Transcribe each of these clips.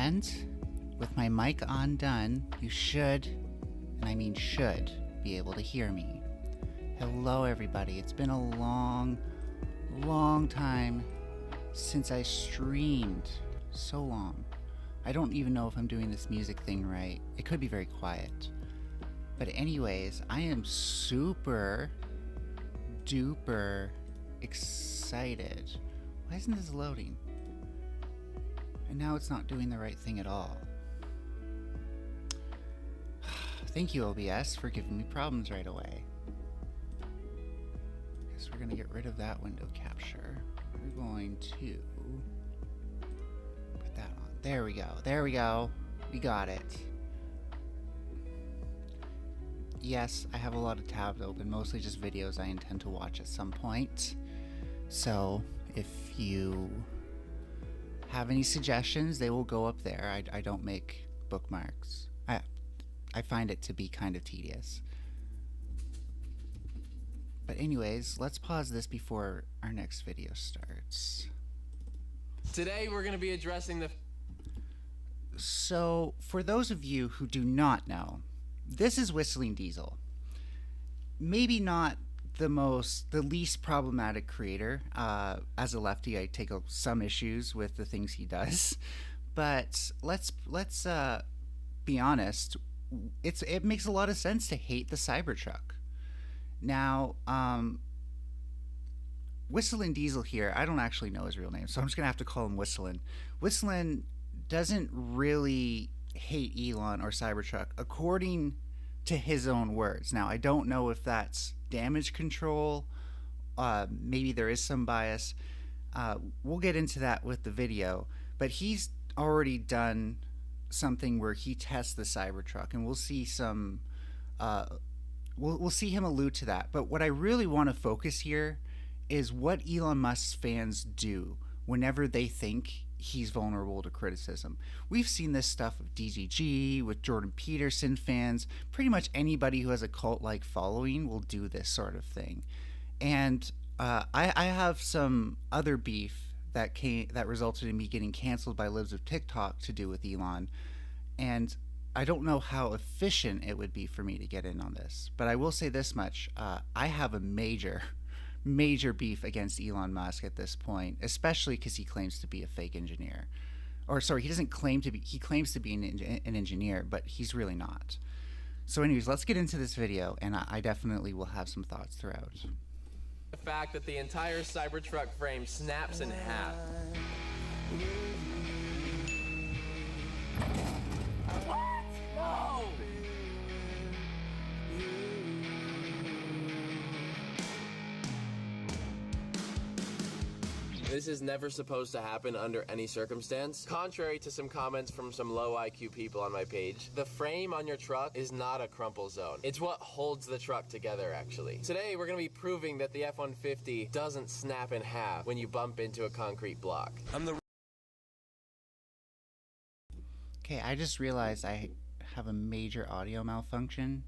And with my mic on done, you should, and I mean should, be able to hear me. Hello everybody, it's been a long time since I streamed. So long. I don't even know if I'm doing this music thing right. It could be very quiet. But anyways, I am super duper excited. Why isn't this loading? And now it's not doing the right thing at all. Thank you, OBS, for giving me problems right away. Guess we're gonna get rid of that window capture. We're going to put that on. There we go. There we go. We got it. Yes, I have a lot of tabs open, mostly just videos I intend to watch at some point. So if you have any suggestions, they will go up there. I don't make bookmarks. I find it to be kind of tedious. But anyways, let's pause this before our next video starts. Today we're going to be addressing the... So, for those of you who do not know, this is Whistlin Diesel. Maybe not the least problematic creator. As a lefty, I take some issues with the things he does. But let's be honest. It makes a lot of sense to hate the Cybertruck. Now, Whistlin Diesel here, I don't actually know his real name, so I'm just gonna have to call him Whistlin. Whistlin doesn't really hate Elon or Cybertruck according to his own words. Now, I don't know if that's damage control. Maybe there is some bias. We'll get into that with the video, but he's already done something where he tests the Cybertruck, and we'll see some we'll see him allude to that. But what I really want to focus here is what Elon Musk's fans do whenever they think he's vulnerable to criticism. We've seen this stuff with DGG, with Jordan Peterson fans. Pretty much anybody who has a cult-like following will do this sort of thing. And I have some other beef that resulted in me getting canceled by Libs of TikTok to do with Elon. And I don't know how efficient it would be for me to get in on this. But I will say this much. I have a major beef against Elon Musk at this point, especially because he claims to be a fake engineer. Or sorry, he doesn't claim to be, he claims to be an engineer, but he's really not. So anyways, let's get into this video, and I definitely will have some thoughts throughout. The fact that the entire Cybertruck frame snaps in half. What? No! This is never supposed to happen under any circumstance. Contrary to some comments from some low IQ people on my page, the frame on your truck is not a crumple zone. It's what holds the truck together, actually. Today, we're going to be proving that the F-150 doesn't snap in half when you bump into a concrete block. Okay, I just realized I have a major audio malfunction,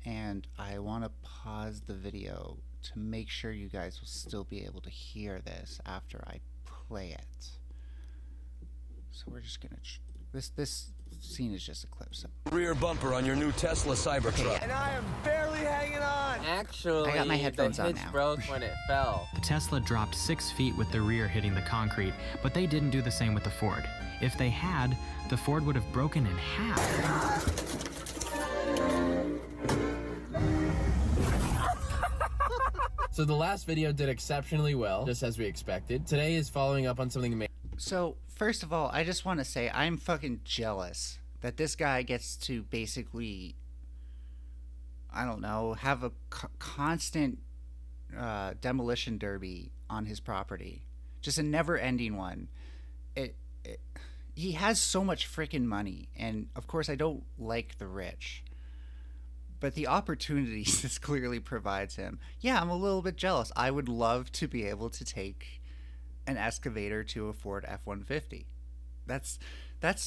and I want to pause the video to make sure you guys will still be able to hear this after I play it. So we're just gonna this scene is just a clip. So Rear bumper on your new Tesla Cybertruck. And I am barely hanging on. Actually, I got my headphones on now. broke when it fell. The Tesla dropped 6 feet with the rear hitting the concrete, but they didn't do the same with the Ford. If they had, the Ford would have broken in half. So the last video did exceptionally well, just as we expected. Today is following up on something amazing. So first of all, I just want to say I'm fucking jealous that this guy gets to basically, I don't know, have a constant demolition derby on his property. Just a never-ending one. He has so much freaking money, and of course I don't like the rich. But the opportunities this clearly provides him. Yeah, I'm a little bit jealous. I would love to be able to take an excavator to a Ford F-150. That's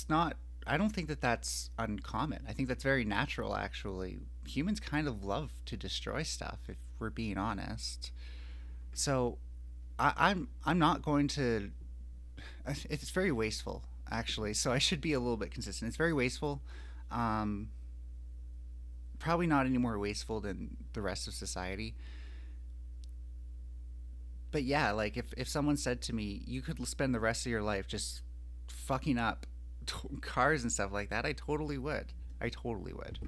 not, I don't think that that's uncommon. I think that's very natural, actually. Humans kind of love to destroy stuff, if we're being honest. So I'm not going to, it's very wasteful actually, so I should be a little bit consistent. It's very wasteful. Probably not any more wasteful than the rest of society. But yeah, like if someone said to me, you could spend the rest of your life just fucking up cars and stuff like that, I totally would. I totally would.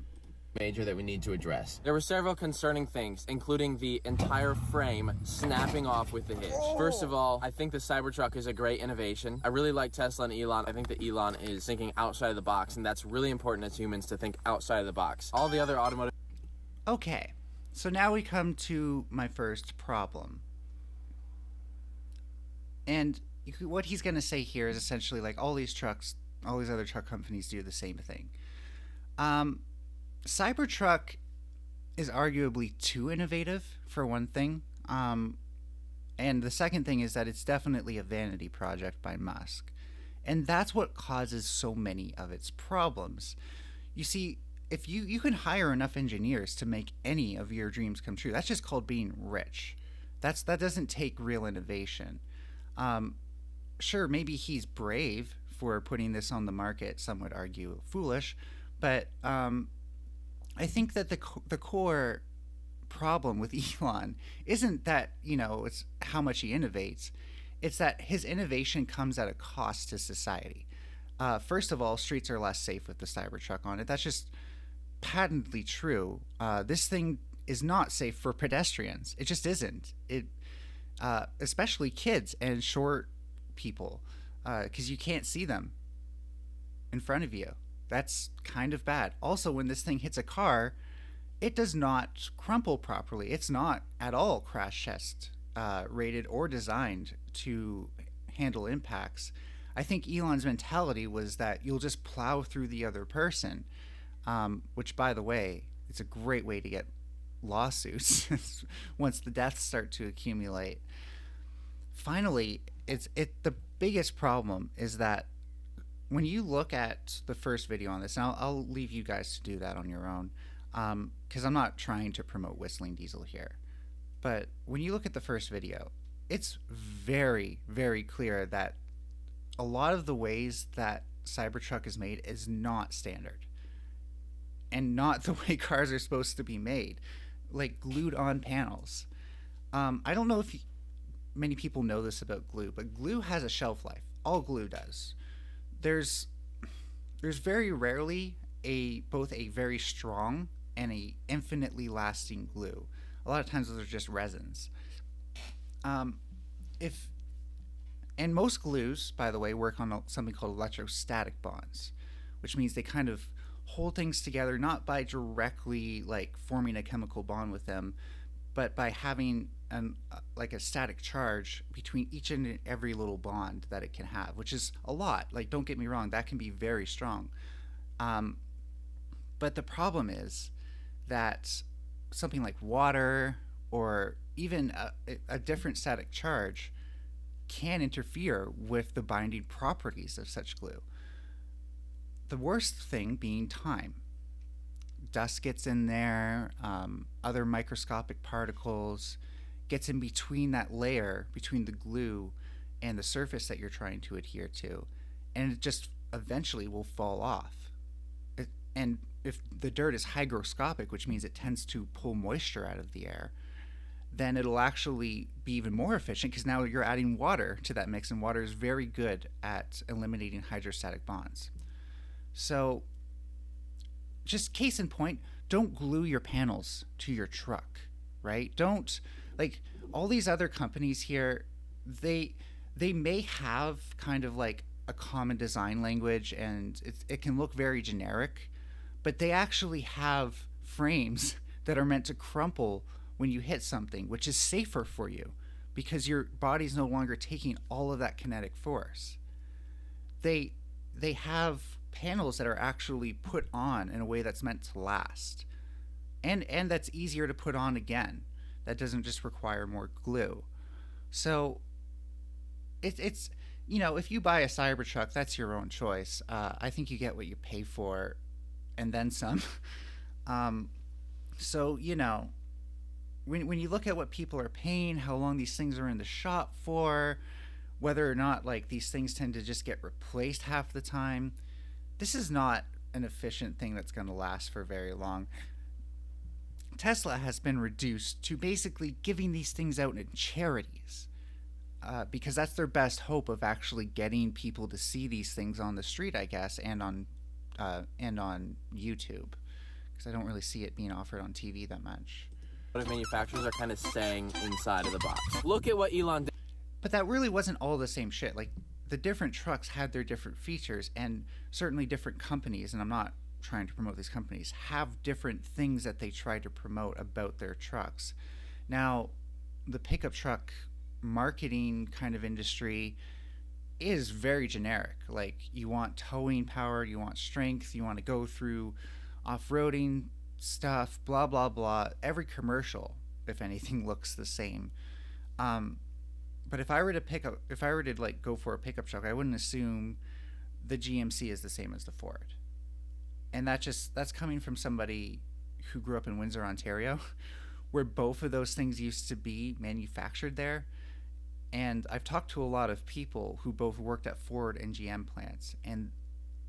Major that we need to address. There were several concerning things, including the entire frame snapping off with the hitch. First of all, I think the Cybertruck is a great innovation. I really like Tesla and Elon. I think that Elon is thinking outside of the box, and that's really important as humans to think outside of the box. All the other automotive... Okay, so now we come to my first problem. And what he's going to say here is essentially like all these other truck companies do the same thing. Cybertruck is arguably too innovative, for one thing. And the second thing is that it's definitely a vanity project by Musk. And that's what causes so many of its problems. You see, if you can hire enough engineers to make any of your dreams come true, that's just called being rich. That doesn't take real innovation. Sure, maybe he's brave for putting this on the market. Some would argue foolish, but I think that the core problem with Elon isn't that, it's how much he innovates. It's that his innovation comes at a cost to society. First of all, streets are less safe with the Cybertruck on it. That's just patently true. This thing is not safe for pedestrians. It just isn't. Especially kids and short people, because you can't see them in front of you. That's kind of bad. Also, when this thing hits a car, it does not crumple properly. It's not at all crash test rated or designed to handle impacts. I think Elon's mentality was that you'll just plow through the other person, which, by the way, it's a great way to get lawsuits once the deaths start to accumulate. Finally, the biggest problem is that when you look at the first video on this, and I'll leave you guys to do that on your own, because I'm not trying to promote Whistling Diesel here, but when you look at the first video, it's very, very clear that a lot of the ways that Cybertruck is made is not standard and not the way cars are supposed to be made, like glued on panels. I don't know if many people know this about glue, but glue has a shelf life. All glue does. There's very rarely both a very strong and a infinitely lasting glue. A lot of times those are just resins. And most glues, by the way, work on something called electrostatic bonds, which means they kind of hold things together not by directly like forming a chemical bond with them, but by having like a static charge between each and every little bond that it can have, which is a lot. Like, don't get me wrong, that can be very strong. But the problem is that something like water or even a different static charge can interfere with the binding properties of such glue. The worst thing being time. Dust gets in there, other microscopic particles, gets in between that layer, between the glue and the surface that you're trying to adhere to, and it just eventually will fall off. And if the dirt is hygroscopic, which means it tends to pull moisture out of the air, then it'll actually be even more efficient because now you're adding water to that mix, and water is very good at eliminating hydrostatic bonds. So, just case in point, don't glue your panels to your truck, right? Don't, like, all these other companies here, they may have kind of like a common design language and it can look very generic, but they actually have frames that are meant to crumple when you hit something, which is safer for you because your body's no longer taking all of that kinetic force. They have panels that are actually put on in a way that's meant to last, and that's easier to put on again. That doesn't just require more glue. So it's if you buy a Cybertruck, that's your own choice. I think you get what you pay for and then some. So when you look at what people are paying, how long these things are in the shop for, whether or not like these things tend to just get replaced half the time, this is not an efficient thing that's going to last for very long. Tesla has been reduced to basically giving these things out in charities, because that's their best hope of actually getting people to see these things on the street, I guess, and on YouTube, because I don't really see it being offered on TV that much. Manufacturers are kind of staying inside of the box. Look at what Elon did. But that really wasn't all the same shit. Like, the different trucks had their different features, and certainly different companies, and I'm not trying to promote these companies, have different things that they try to promote about their trucks. Now, the pickup truck marketing kind of industry is very generic. Like, you want towing power, you want strength, you want to go through off-roading stuff, blah, blah, blah. Every commercial, if anything, looks the same. But if I were to like go for a pickup truck, I wouldn't assume the GMC is the same as the Ford. And that's coming from somebody who grew up in Windsor, Ontario, where both of those things used to be manufactured there. And I've talked to a lot of people who both worked at Ford and GM plants, and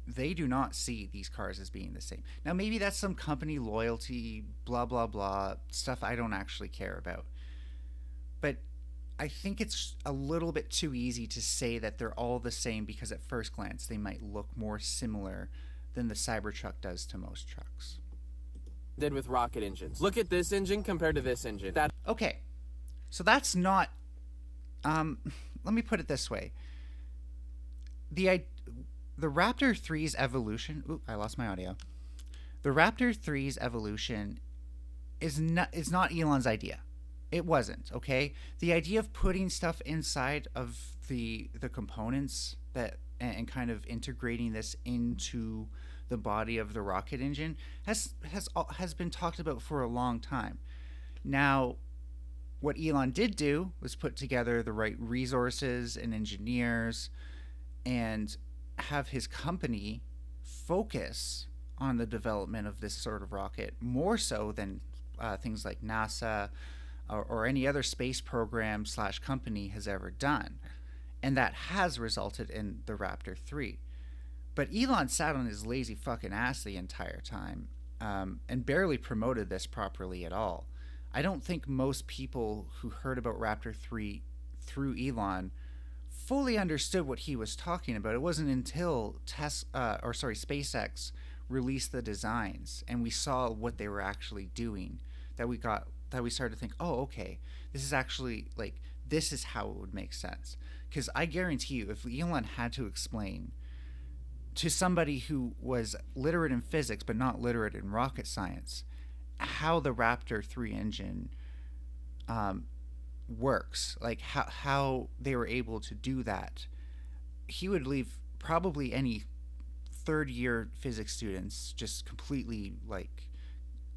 they do not see these cars as being the same. Now, maybe that's some company loyalty, blah, blah, blah, stuff I don't actually care about. But I think it's a little bit too easy to say that they're all the same, because at first glance they might look more similar than the Cybertruck does to most trucks. Did with rocket engines. Look at this engine compared to this engine. Okay, so that's not... let me put it this way. The Raptor 3's evolution... Ooh, I lost my audio. The Raptor 3's evolution is not Elon's idea. It wasn't, okay? The idea of putting stuff inside of the components that and kind of integrating this into the body of the rocket engine has been talked about for a long time. Now, what Elon did do was put together the right resources and engineers and have his company focus on the development of this sort of rocket more so than things like NASA or any other space program / company has ever done. And that has resulted in the Raptor 3. But Elon sat on his lazy fucking ass the entire time, and barely promoted this properly at all. I don't think most people who heard about Raptor 3 through Elon fully understood what he was talking about. It wasn't until SpaceX released the designs and we saw what they were actually doing that we started to think, oh, okay, this is actually, like, this is how it would make sense. Because I guarantee you, if Elon had to explain to somebody who was literate in physics but not literate in rocket science how the Raptor 3 engine works, like how they were able to do that, he would leave probably any third-year physics students just completely, like,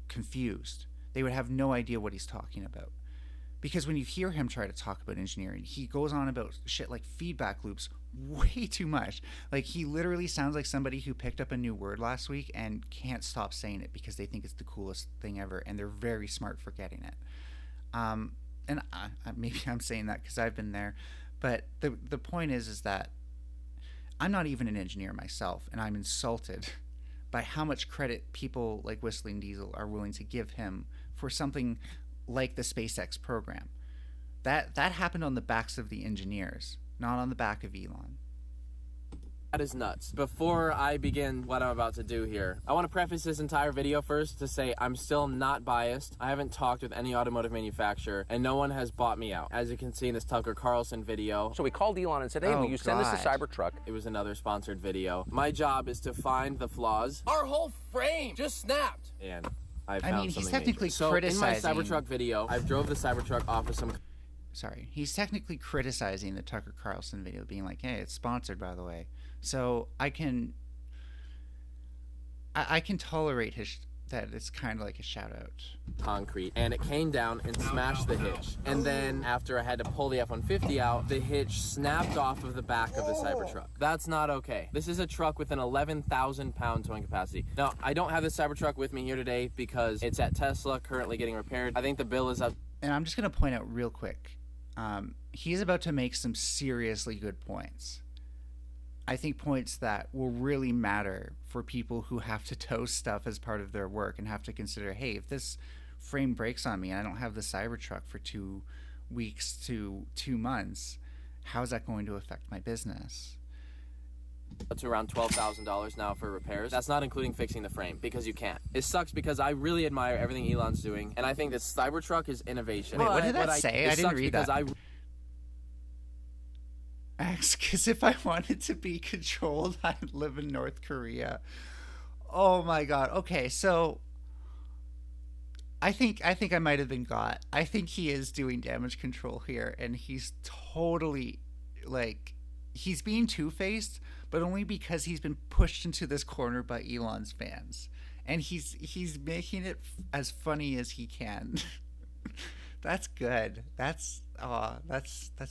confused. They would have no idea what he's talking about. Because when you hear him try to talk about engineering, he goes on about shit like feedback loops way too much. Like, he literally sounds like somebody who picked up a new word last week and can't stop saying it because they think it's the coolest thing ever, and they're very smart for getting it. And maybe I'm saying that because I've been there, but the point is that I'm not even an engineer myself, and I'm insulted by how much credit people like Whistlin Diesel are willing to give him for something like the SpaceX program. That happened on the backs of the engineers, not on the back of Elon. That is nuts. Before I begin what I'm about to do here, I want to preface this entire video first to say I'm still not biased. I haven't talked with any automotive manufacturer, and no one has bought me out. As you can see in this Tucker Carlson video. So we called Elon and said, hey, will you send us a Cybertruck? It was another sponsored video. My job is to find the flaws. Our whole frame just snapped. And I found he's technically criticizing... So in my Cybertruck video, I drove the Cybertruck off of some... Sorry. He's technically criticizing the Tucker Carlson video, being like, hey, it's sponsored, by the way. So I can tolerate that it's kind of like a shout-out. Concrete, and it came down and smashed the hitch. And then after I had to pull the F-150 out, the hitch snapped off of the back of the Cybertruck. That's not okay. This is a truck with an 11,000-pound towing capacity. Now, I don't have this Cybertruck with me here today because it's at Tesla, currently getting repaired. I think the bill is up. And I'm just going to point out real quick, he's about to make some seriously good points. I think points that will really matter for people who have to tow stuff as part of their work and have to consider, hey, if this frame breaks on me and I don't have the Cybertruck for 2 weeks to 2 months, how's that going to affect my business? To around $12,000 now for repairs. That's not including fixing the frame, because you can't. It sucks because I really admire everything Elon's doing, and I think this Cybertruck is innovation. Wait, what did that say? I didn't read that. Because if I wanted to be controlled, I'd live in North Korea. Oh my god. Okay, so I think I might have been got. I think he is doing damage control here, and he's totally like, he's being two-faced, but only because he's been pushed into this corner by Elon's fans, and he's making it as funny as he can. That's good. That's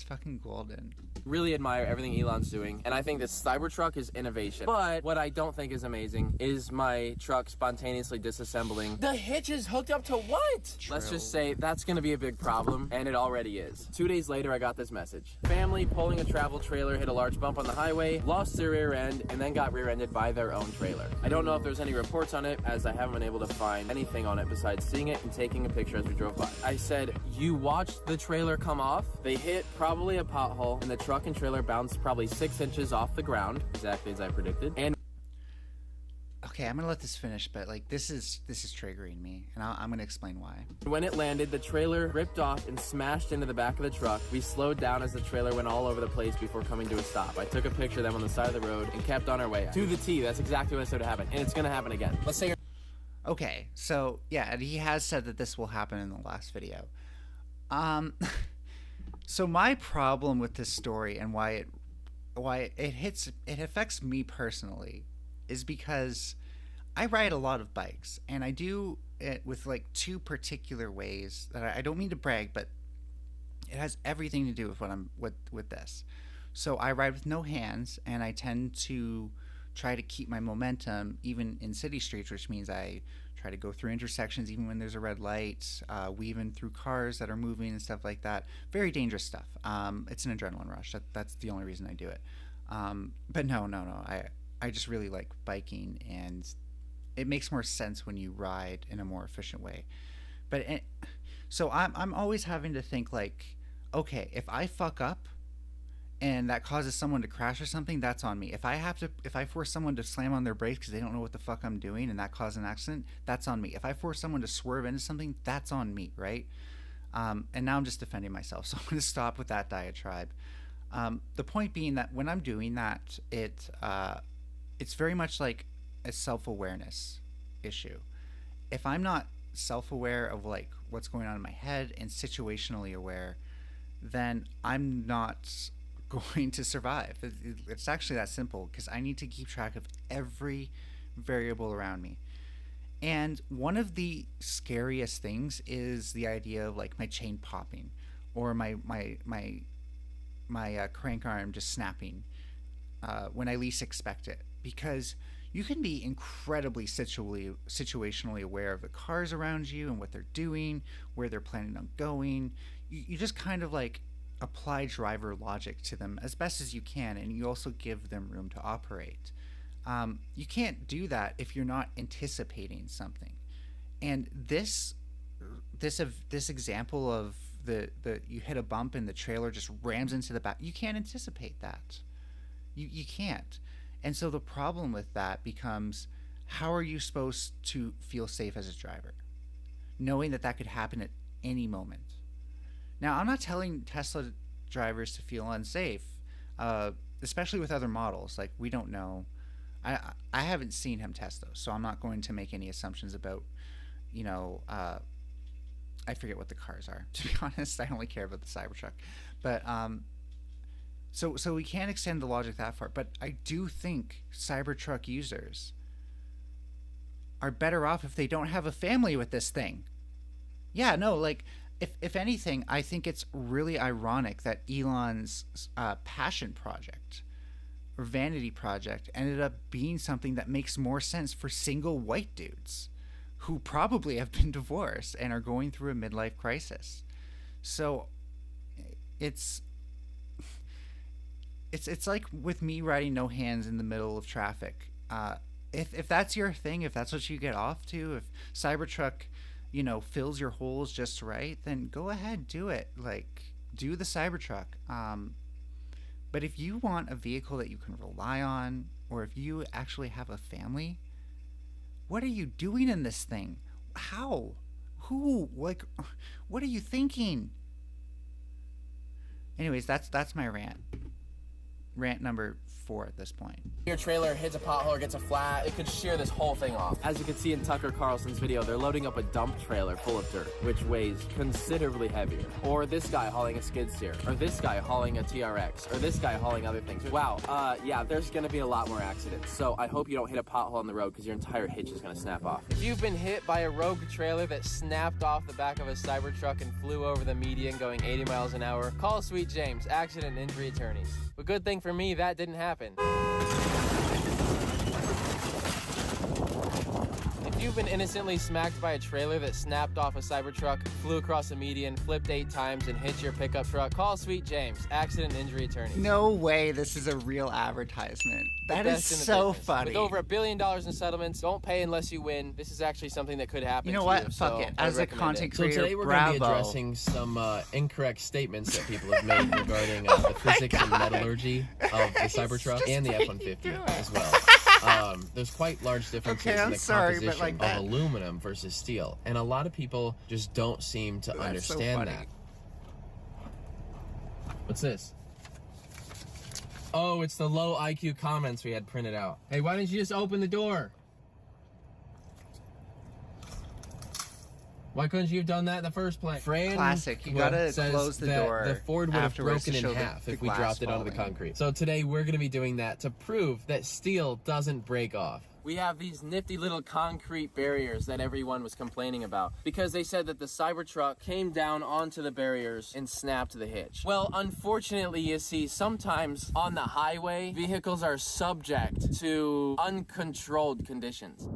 fucking golden. Really admire everything Elon's doing, and I think this Cybertruck is innovation. But what I don't think is amazing is my truck spontaneously disassembling. The hitch is hooked up to what? True. Let's just say that's gonna be a big problem, and it already is. 2 days later, I got this message. Family pulling a travel trailer hit a large bump on the highway, lost their rear end, and then got rear-ended by their own trailer. I don't know if there's any reports on it, as I haven't been able to find anything on it besides seeing it and taking a picture as we drove by. I said, you watched the trailer come off? They hit probably a pothole, and the truck and trailer bounced probably 6 inches off the ground, exactly as I predicted. And okay, I'm gonna let this finish, but like this is triggering me, and I'm gonna explain why. When it landed, the trailer ripped off and smashed into the back of the truck. We slowed down as the trailer went all over the place before coming to a stop. I took a picture of them on the side of the road and kept on our way. To the T, that's exactly what I said would happen, and it's gonna happen again. Let's say. Okay, so yeah, and he has said that this will happen in the last video. So my problem with this story and why it affects me personally is because I ride a lot of bikes, and I do it with like 2 particular ways that I don't mean to brag, but it has everything to do with what I'm with this. So I ride with no hands, and I tend to try to keep my momentum even in city streets, which means I try to go through intersections even when there's a red light, weaving through cars that are moving and stuff like that. Very dangerous stuff. It's an adrenaline rush. That's the only reason I do it. But no. I just really like biking, and it makes more sense when you ride in a more efficient way. So I'm always having to think like, okay, if I fuck up and that causes someone to crash or something, that's on me. If I force someone to slam on their brakes because they don't know what the fuck I'm doing and that causes an accident, that's on me. If I force someone to swerve into something, that's on me, right? And now I'm just defending myself, so I'm going to stop with that diatribe. The point being that when I'm doing that, it's very much like a self-awareness issue. If I'm not self-aware of like what's going on in my head and situationally aware, then I'm not going to survive. It's actually that simple, because I need to keep track of every variable around me. And one of the scariest things is the idea of like my chain popping or my crank arm just snapping when I least expect it, because you can be incredibly situationally aware of the cars around you and what they're doing, where they're planning on going. You just kind of like apply driver logic to them as best as you can, and you also give them room to operate. You can't do that if you're not anticipating something. And this example of the you hit a bump and the trailer just rams into the back, you can't anticipate that. You can't. And so the problem with that becomes, how are you supposed to feel safe as a driver, knowing that could happen at any moment? Now, I'm not telling Tesla drivers to feel unsafe, especially with other models. Like, we don't know. I haven't seen him test those, so I'm not going to make any assumptions about, I forget what the cars are, to be honest. I only care about the Cybertruck. But so we can't extend the logic that far. But I do think Cybertruck users are better off if they don't have a family with this thing. Yeah, no, like, if anything, I think it's really ironic that Elon's passion project or vanity project ended up being something that makes more sense for single white dudes who probably have been divorced and are going through a midlife crisis. So it's like with me riding no hands in the middle of traffic. If that's your thing, if that's what you get off to, if Cybertruck, fills your holes just right, then go ahead, do it. Like, do the Cybertruck. But if you want a vehicle that you can rely on, or if you actually have a family, what are you doing in this thing? How? Who? Like, what are you thinking? Anyways, that's my rant. Rant number 4 at this point. Your trailer hits a pothole or gets a flat, it could shear this whole thing off. As you can see in Tucker Carlson's video, they're loading up a dump trailer full of dirt, which weighs considerably heavier. Or this guy hauling a skid steer, or this guy hauling a TRX, or this guy hauling other things. Wow, yeah, there's gonna be a lot more accidents. So I hope you don't hit a pothole on the road because your entire hitch is gonna snap off. If you've been hit by a rogue trailer that snapped off the back of a Cybertruck and flew over the median going 80 miles an hour, call Sweet James, accident and injury attorneys. But good thing for me, that didn't happen. If you've been innocently smacked by a trailer that snapped off a Cybertruck, flew across a median, flipped 8 times, and hit your pickup truck, call Sweet James, accident and injury attorney. No way this is a real advertisement. That is so funny. With over $1 billion in settlements, don't pay unless you win. This is actually something that could happen. You know what? Fuck it. As a content creator, so today we're bravo. going to be addressing some incorrect statements that people have made regarding the physics and metallurgy of the Cybertruck and the F-150 as well. There's quite large differences in the composition of aluminum versus steel, and a lot of people just don't seem to understand that. What's this? Oh, it's the low IQ comments we had printed out. Hey, why didn't you just open the door? Why couldn't you have done that in the first place? Fran Classic. You gotta close the door. The Ford would have broken in half if we dropped it onto the concrete. So today we're going to be doing that to prove that steel doesn't break off. We have these nifty little concrete barriers that everyone was complaining about because they said that the Cybertruck came down onto the barriers and snapped the hitch. Well, unfortunately, you see, sometimes on the highway, vehicles are subject to uncontrolled conditions.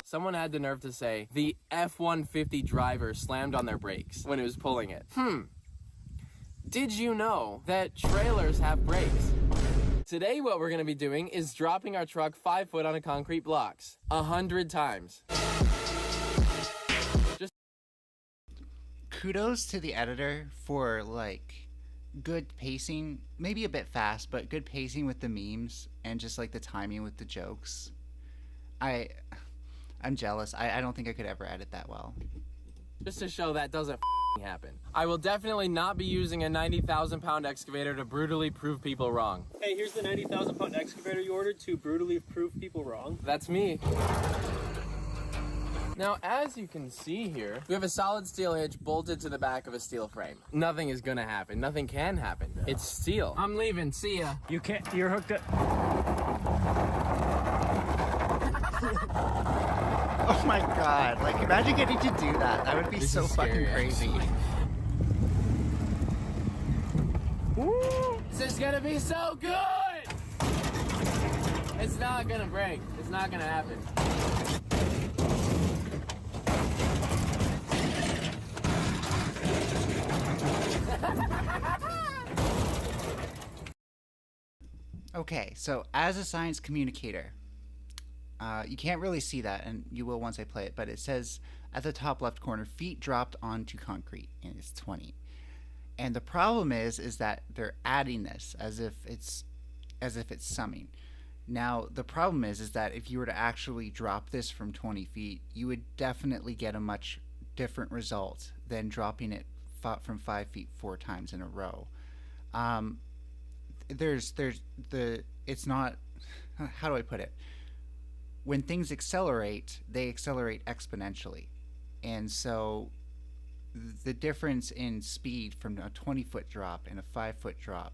Someone had the nerve to say the F-150 driver slammed on their brakes when it was pulling it. Did you know that trailers have brakes? Today what we're going to be doing is dropping our truck 5 foot on a concrete blocks 100 times. Kudos to the editor for good pacing, maybe a bit fast, but good pacing with the memes and just the timing with the jokes. I'm jealous. I don't think I could ever edit that well. Just to show that doesn't happen. I will definitely not be using a 90,000 pound excavator to brutally prove people wrong. Hey, here's the 90,000 pound excavator you ordered to brutally prove people wrong. That's me. Now, as you can see here, we have a solid steel hitch bolted to the back of a steel frame. Nothing is gonna happen. Nothing can happen. No. It's steel. I'm leaving. See ya. You can't. You're hooked up. Oh my god, imagine getting to do that. That would be so fucking crazy. This is gonna be so good! It's not gonna break. It's not gonna happen. Okay, so as a science communicator, you can't really see that, and you will once I play it, but it says at the top left corner, feet dropped onto concrete, and it's 20. And the problem is that they're adding this as if it's summing. Now, the problem is that if you were to actually drop this from 20 feet, you would definitely get a much different result than dropping it from 5 feet 4 times in a row. It's not, how do I put it? When things accelerate, they accelerate exponentially. And so the difference in speed from a 20-foot drop and a 5-foot drop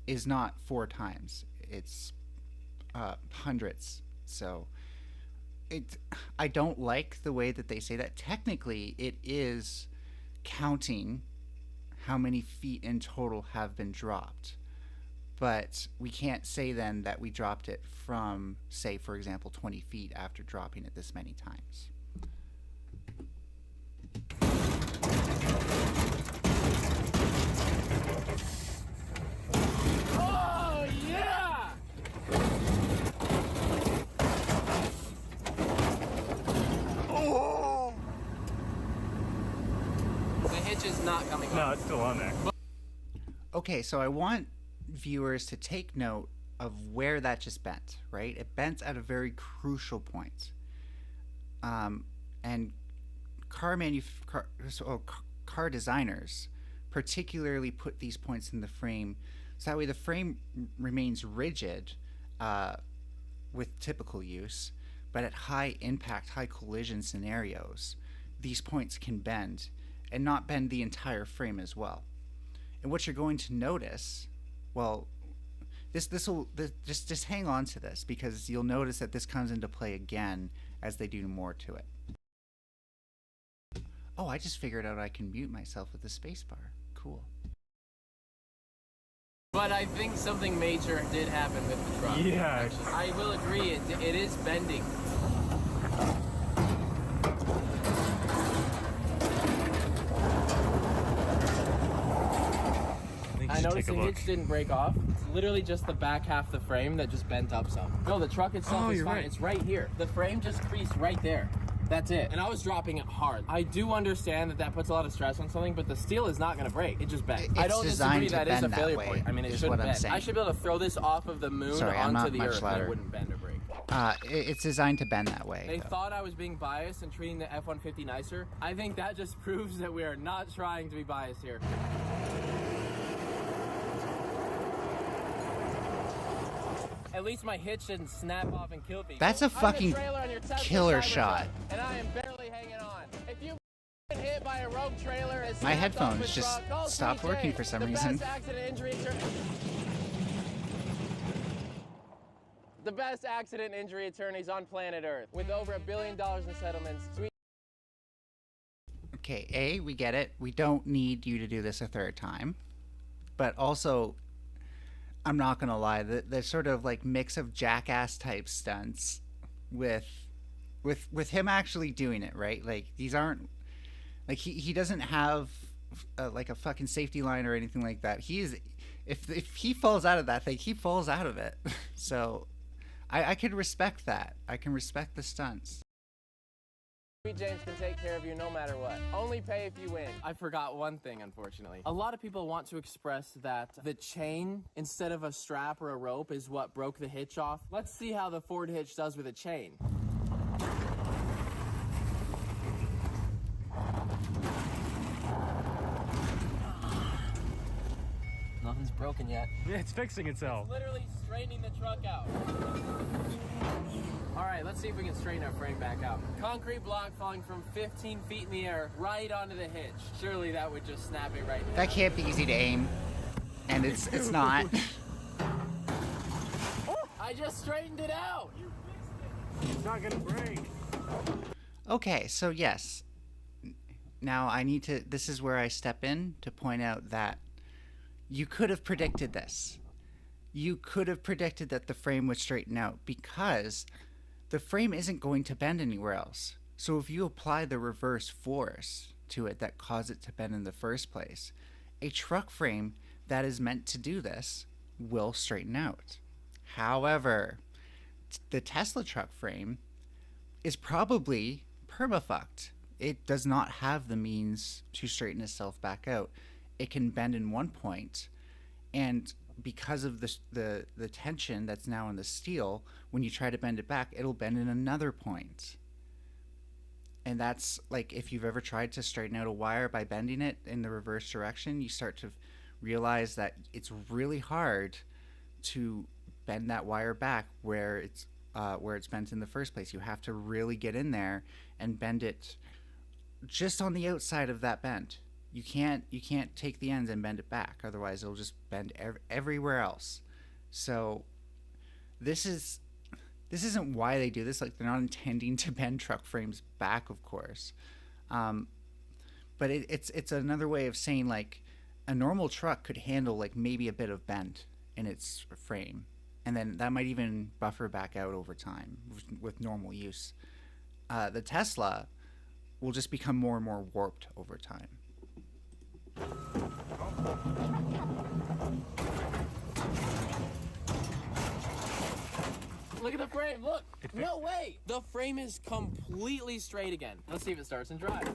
is not 4 times. It's hundreds. So I don't like the way that they say that. Technically, it is counting how many feet in total have been dropped. But we can't say then that we dropped it from, say, for example, 20 feet after dropping it this many times. hitch is not coming off. No, it's still on there. Okay, so I want viewers to take note of where that just bent, right? It bent at a very crucial point. And car designers particularly put these points in the frame so that way the frame remains rigid with typical use, but at high impact, high collision scenarios, these points can bend and not bend the entire frame as well. And what you're going to notice, well, just hang on to this, because you'll notice that this comes into play again as they do more to it. Oh, I just figured out I can mute myself with the spacebar. Cool. But I think something major did happen with the truck. Yeah. Actually. I will agree, it is bending. I noticed the hitch didn't break off. It's literally just the back half of the frame that just bent up some. No, the truck itself is fine. Right. It's right here. The frame just creased right there. That's it. And I was dropping it hard. I do understand that that puts a lot of stress on something, but the steel is not going to break. It just bends. I don't disagree that is a failure point. I mean, it shouldn't bend. I should be able to throw this off of the moon onto the earth and it wouldn't bend or break. It's designed to bend that way. They thought I was being biased and treating the F-150 nicer. I think that just proves that we are not trying to be biased here. At least my hitch didn't snap off and kill people. That's a fucking killer shot. And I am barely hanging on. If you've been hit by a rogue trailer, my headphones just stopped working for some reason. The best accident injury attorneys on planet Earth, with over $1 billion in settlements. Okay, we get it. We don't need you to do this a third time. But also, I'm not gonna lie, the sort of like mix of jackass type stunts with him actually doing it, right? Like, these aren't like he doesn't have like a fucking safety line or anything like that. He is, if he falls out of that thing, he falls out of it. So I can respect that. I can respect the stunts. James can take care of you no matter what. Only pay if you win. I forgot one thing, unfortunately. A lot of people want to express that the chain instead of a strap or a rope is what broke the hitch off. Let's see how the Ford hitch does with a chain. Nothing's broken yet. Yeah, it's fixing itself. It's literally straightening the truck out. All right, let's see if we can straighten our frame back out. Concrete block falling from 15 feet in the air right onto the hitch. Surely that would just snap it right there. That can't be easy to aim, and it's not. I just straightened it out. You fixed it. It's not gonna break. Okay, so yes. Now I need to. This is where I step in to point out that you could have predicted this. You could have predicted that the frame would straighten out, because the frame isn't going to bend anywhere else. So if you apply the reverse force to it that caused it to bend in the first place, a truck frame that is meant to do this will straighten out. However, the Tesla truck frame is probably permafucked. It does not have the means to straighten itself back out. It can bend in one point, and because of the tension that's now in the steel, when you try to bend it back, it'll bend in another point. And that's like, if you've ever tried to straighten out a wire by bending it in the reverse direction, you start to realize that it's really hard to bend that wire back where it's bent in the first place. You have to really get in there and bend it just on the outside of that bend. You can't take the ends and bend it back, otherwise it'll just bend everywhere else. So this isn't why they do this. Like, they're not intending to bend truck frames back, of course, but it's another way of saying, like, a normal truck could handle like maybe a bit of bend in its frame, and then that might even buffer back out over time with normal use. The Tesla will just become more and more warped over time. Look at the frame, look! No way! The frame is completely straight again. Let's see if it starts and drives.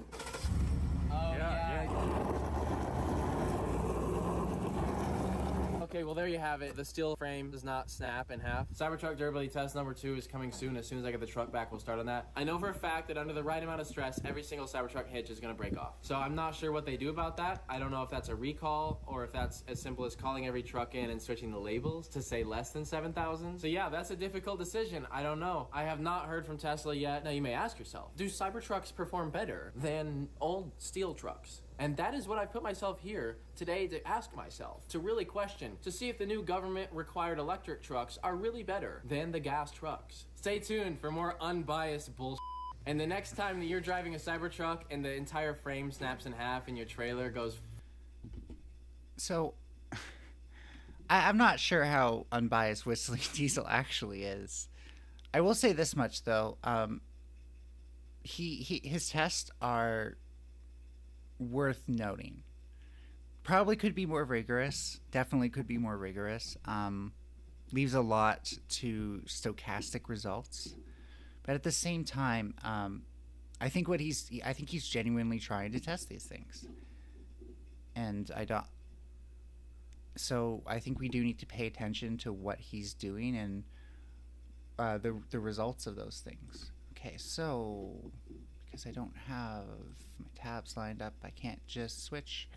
Okay, well there you have it. The steel frame does not snap in half. Cybertruck durability test number 2 is coming soon. As soon as I get the truck back, we'll start on that. I know for a fact that under the right amount of stress, every single Cybertruck hitch is gonna break off. So I'm not sure what they do about that. I don't know if that's a recall or if that's as simple as calling every truck in and switching the labels to say less than 7,000. So yeah, that's a difficult decision. I don't know. I have not heard from Tesla yet. Now you may ask yourself, do Cybertrucks perform better than old steel trucks? And that is what I put myself here today to ask myself, to really question, to see if the new government-required electric trucks are really better than the gas trucks. Stay tuned for more unbiased bullshit. And the next time that you're driving a Cybertruck and the entire frame snaps in half and your trailer goes... So, I'm not sure how unbiased Whistling Diesel actually is. I will say this much, though. His tests are worth noting. Probably could be more rigorous. Definitely could be more rigorous. Leaves a lot to stochastic results. But at the same time, I think he's genuinely trying to test these things. And so I think we do need to pay attention to what he's doing and the results of those things. Okay, so because I don't have my tabs lined up, I can't just switch.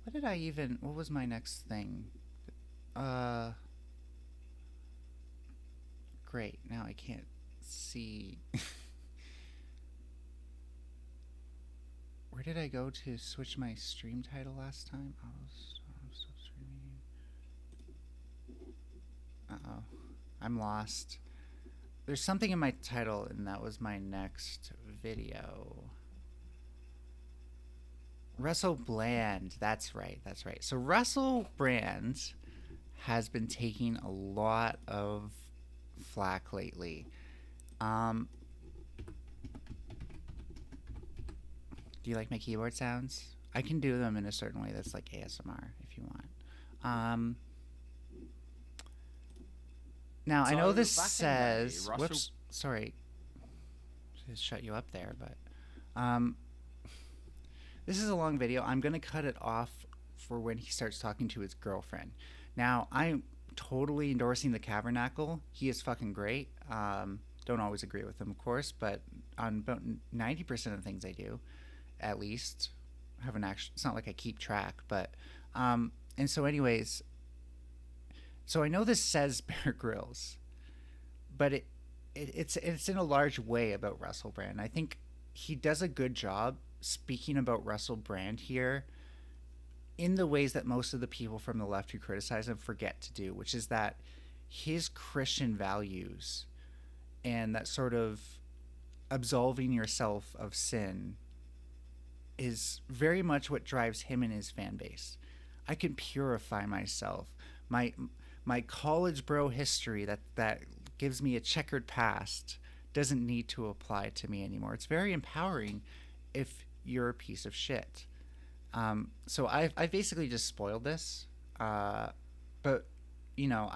What was my next thing? Great, now I can't see. Where did I go to switch my stream title last time? Stop streaming. Uh-oh, I'm lost. There's something in my title, and that was my next video. Russel Brand. That's right. So Russel Brand has been taking a lot of flack lately. Do you like my keyboard sounds? I can do them in a certain way that's like ASMR if you want. Now, I know this says... Whoops, sorry. Just shut you up there, but... this is a long video. I'm going to cut it off for when he starts talking to his girlfriend. Now, I'm totally endorsing the Cavernacle. He is fucking great. Don't always agree with him, of course, but on about 90% of the things I do, at least, I haven't actually... It's not like I keep track, but... and so anyways... So I know this says Bear Grylls, but it's in a large way about Russel Brand. I think he does a good job speaking about Russel Brand here in the ways that most of the people from the left who criticize him forget to do, which is that his Christian values and that sort of absolving yourself of sin is very much what drives him and his fan base. I can purify myself. My college bro history that gives me a checkered past doesn't need to apply to me anymore. It's very empowering if you're a piece of shit. So I basically just spoiled this. But you know,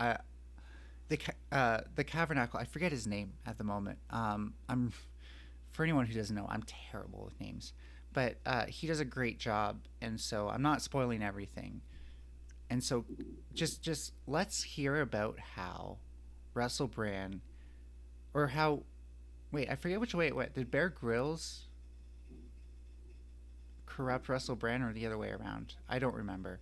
the Cavernacle, I forget his name at the moment. For anyone who doesn't know, I'm terrible with names. But he does a great job, and so I'm not spoiling everything. And so just let's hear about how Russel Brand, or how, wait, I forget which way it went. Did Bear Grylls corrupt Russel Brand or the other way around? I don't remember.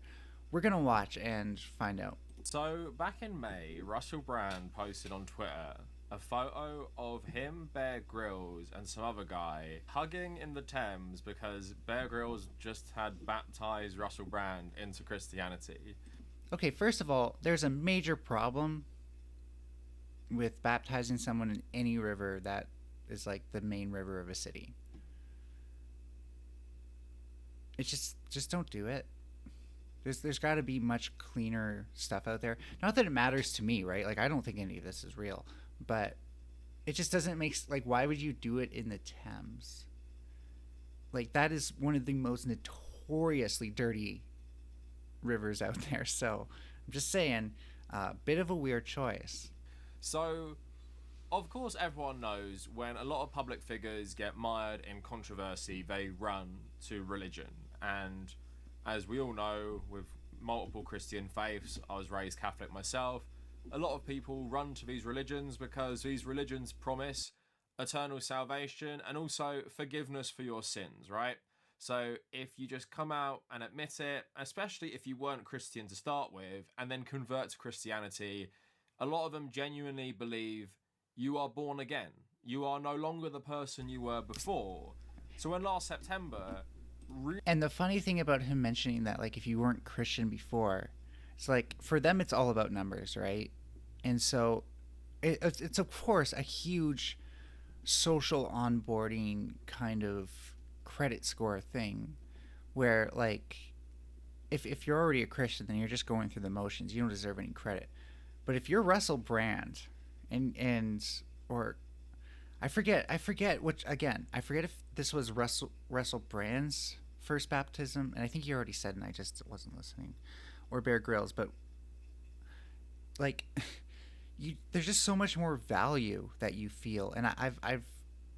We're going to watch and find out. So back in May, Russel Brand posted on Twitter a photo of him, Bear Grylls, and some other guy hugging in the Thames because Bear Grylls just had baptized Russel Brand into Christianity. Okay, first of all, there's a major problem with baptizing someone in any river that is like the main river of a city. It's just don't do it. There's got to be much cleaner stuff out there. Not that it matters to me, right? Like, I don't think any of this is real. But it just doesn't make... Like, why would you do it in the Thames? Like, that is one of the most notoriously dirty rivers out there. So, I'm just saying, bit of a weird choice. So, of course, everyone knows when a lot of public figures get mired in controversy, they run to religion. And as we all know, with multiple Christian faiths, I was raised Catholic myself, a lot of people run to these religions because these religions promise eternal salvation and also forgiveness for your sins, right? So if you just come out and admit it, especially if you weren't Christian to start with, and then convert to Christianity, a lot of them genuinely believe you are born again. You are no longer the person you were before. So when last September... And the funny thing about him mentioning that, like, if you weren't Christian before, it's like, for them, it's all about numbers, right? And so it's of course, a huge social onboarding kind of credit score thing where, like, if you're already a Christian, then you're just going through the motions. You don't deserve any credit. But if you're Russell Brand or I forget which, again, I forget if this was Russell Brand's first baptism, and I think you already said, and I just wasn't listening, or Bear Grylls, but like, there's just so much more value that you feel. And I've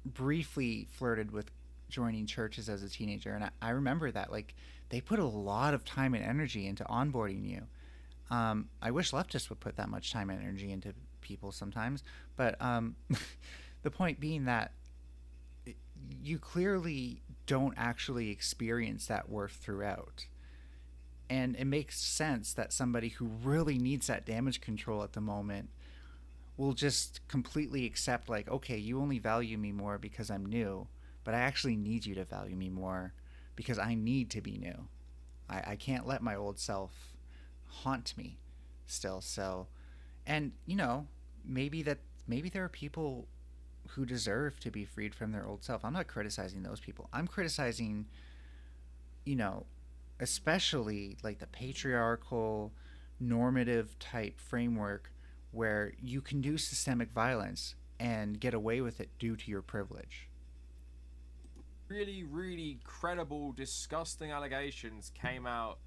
briefly flirted with joining churches as a teenager, and I remember that, like, they put a lot of time and energy into onboarding you. I wish leftists would put that much time and energy into people sometimes, but the point being that you clearly don't actually experience that worth throughout. And it makes sense that somebody who really needs that damage control at the moment will just completely accept, like, okay, you only value me more because I'm new, but I actually need you to value me more because I need to be new. I can't let my old self haunt me still. So, and, you know, maybe there are people who deserve to be freed from their old self. I'm not criticizing those people. I'm criticizing, you know, especially like the patriarchal normative type framework where you can do systemic violence and get away with it due to your privilege. Really, really credible, disgusting allegations came out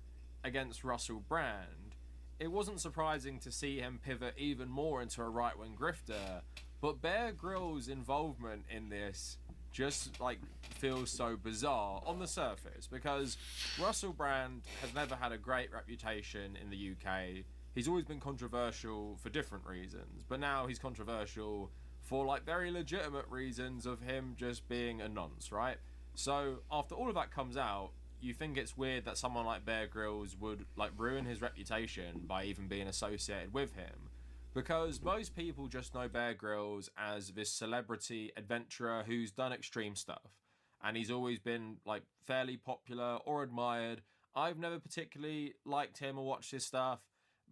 against Russell Brand. It wasn't surprising to see him pivot even more into a right-wing grifter, but Bear Grylls' involvement in this just, like, feels so bizarre on the surface, because Russell Brand has never had a great reputation in the UK. He's always been controversial for different reasons, but now he's controversial for, like, very legitimate reasons of him just being a nonce, right? So after all of that comes out, you think it's weird that someone like Bear Grylls would, like, ruin his reputation by even being associated with him, because most people just know Bear Grylls as this celebrity adventurer who's done extreme stuff, and he's always been, like, fairly popular or admired. I've never particularly liked him or watched his stuff,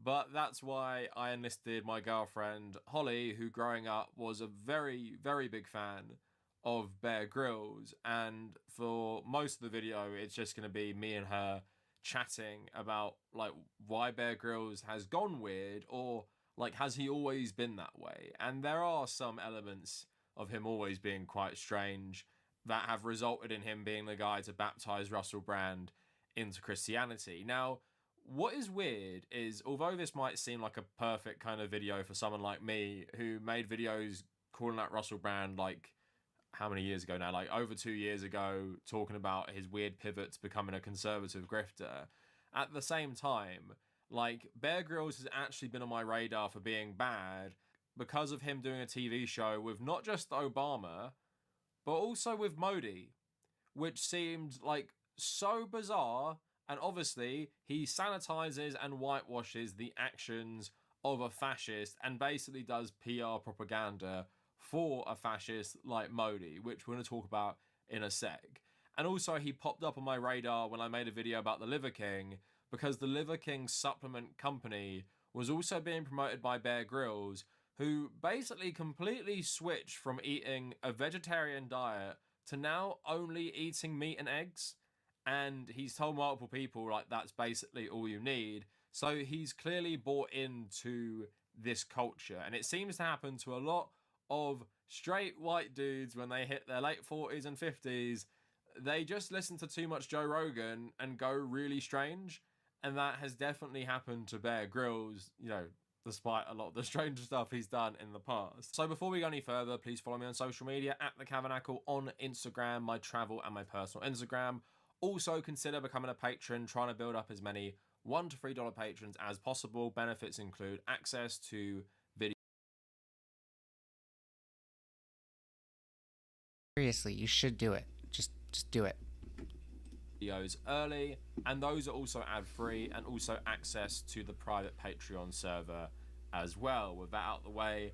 but that's why I enlisted my girlfriend Holly, who growing up was a very, very big fan of Bear Grylls, and for most of the video it's just going to be me and her chatting about, like, why Bear Grylls has gone weird, or, like, has he always been that way? And there are some elements of him always being quite strange that have resulted in him being the guy to baptize Russell Brand into Christianity. Now, what is weird is, although this might seem like a perfect kind of video for someone like me who made videos calling out Russell Brand, like, how many years ago now? Like, over 2 years ago, talking about his weird pivot to becoming a conservative grifter. At the same time, like, Bear Grylls has actually been on my radar for being bad because of him doing a TV show with not just Obama, but also with Modi, which seemed, like, so bizarre. And obviously, he sanitizes and whitewashes the actions of a fascist and basically does PR propaganda for a fascist like Modi, which we're going to talk about in a sec. And also, he popped up on my radar when I made a video about the Liver King, because the Liver King supplement company was also being promoted by Bear Grylls, who basically completely switched from eating a vegetarian diet to now only eating meat and eggs. And he's told multiple people, like, that's basically all you need. So he's clearly bought into this culture. And it seems to happen to a lot of straight white dudes when they hit their late 40s and 50s. They just listen to too much Joe Rogan and go really strange. And that has definitely happened to Bear Grylls, you know, despite a lot of the strange stuff he's done in the past. So before we go any further, please follow me on social media at The Cavernacle on Instagram, my travel and my personal Instagram. Also consider becoming a patron, trying to build up as many $1 to $3 patrons as possible. Benefits include access to video. Seriously, you should do it. Just do it. Videos early, and those are also ad-free, and also access to the private Patreon server as well. With that out the way,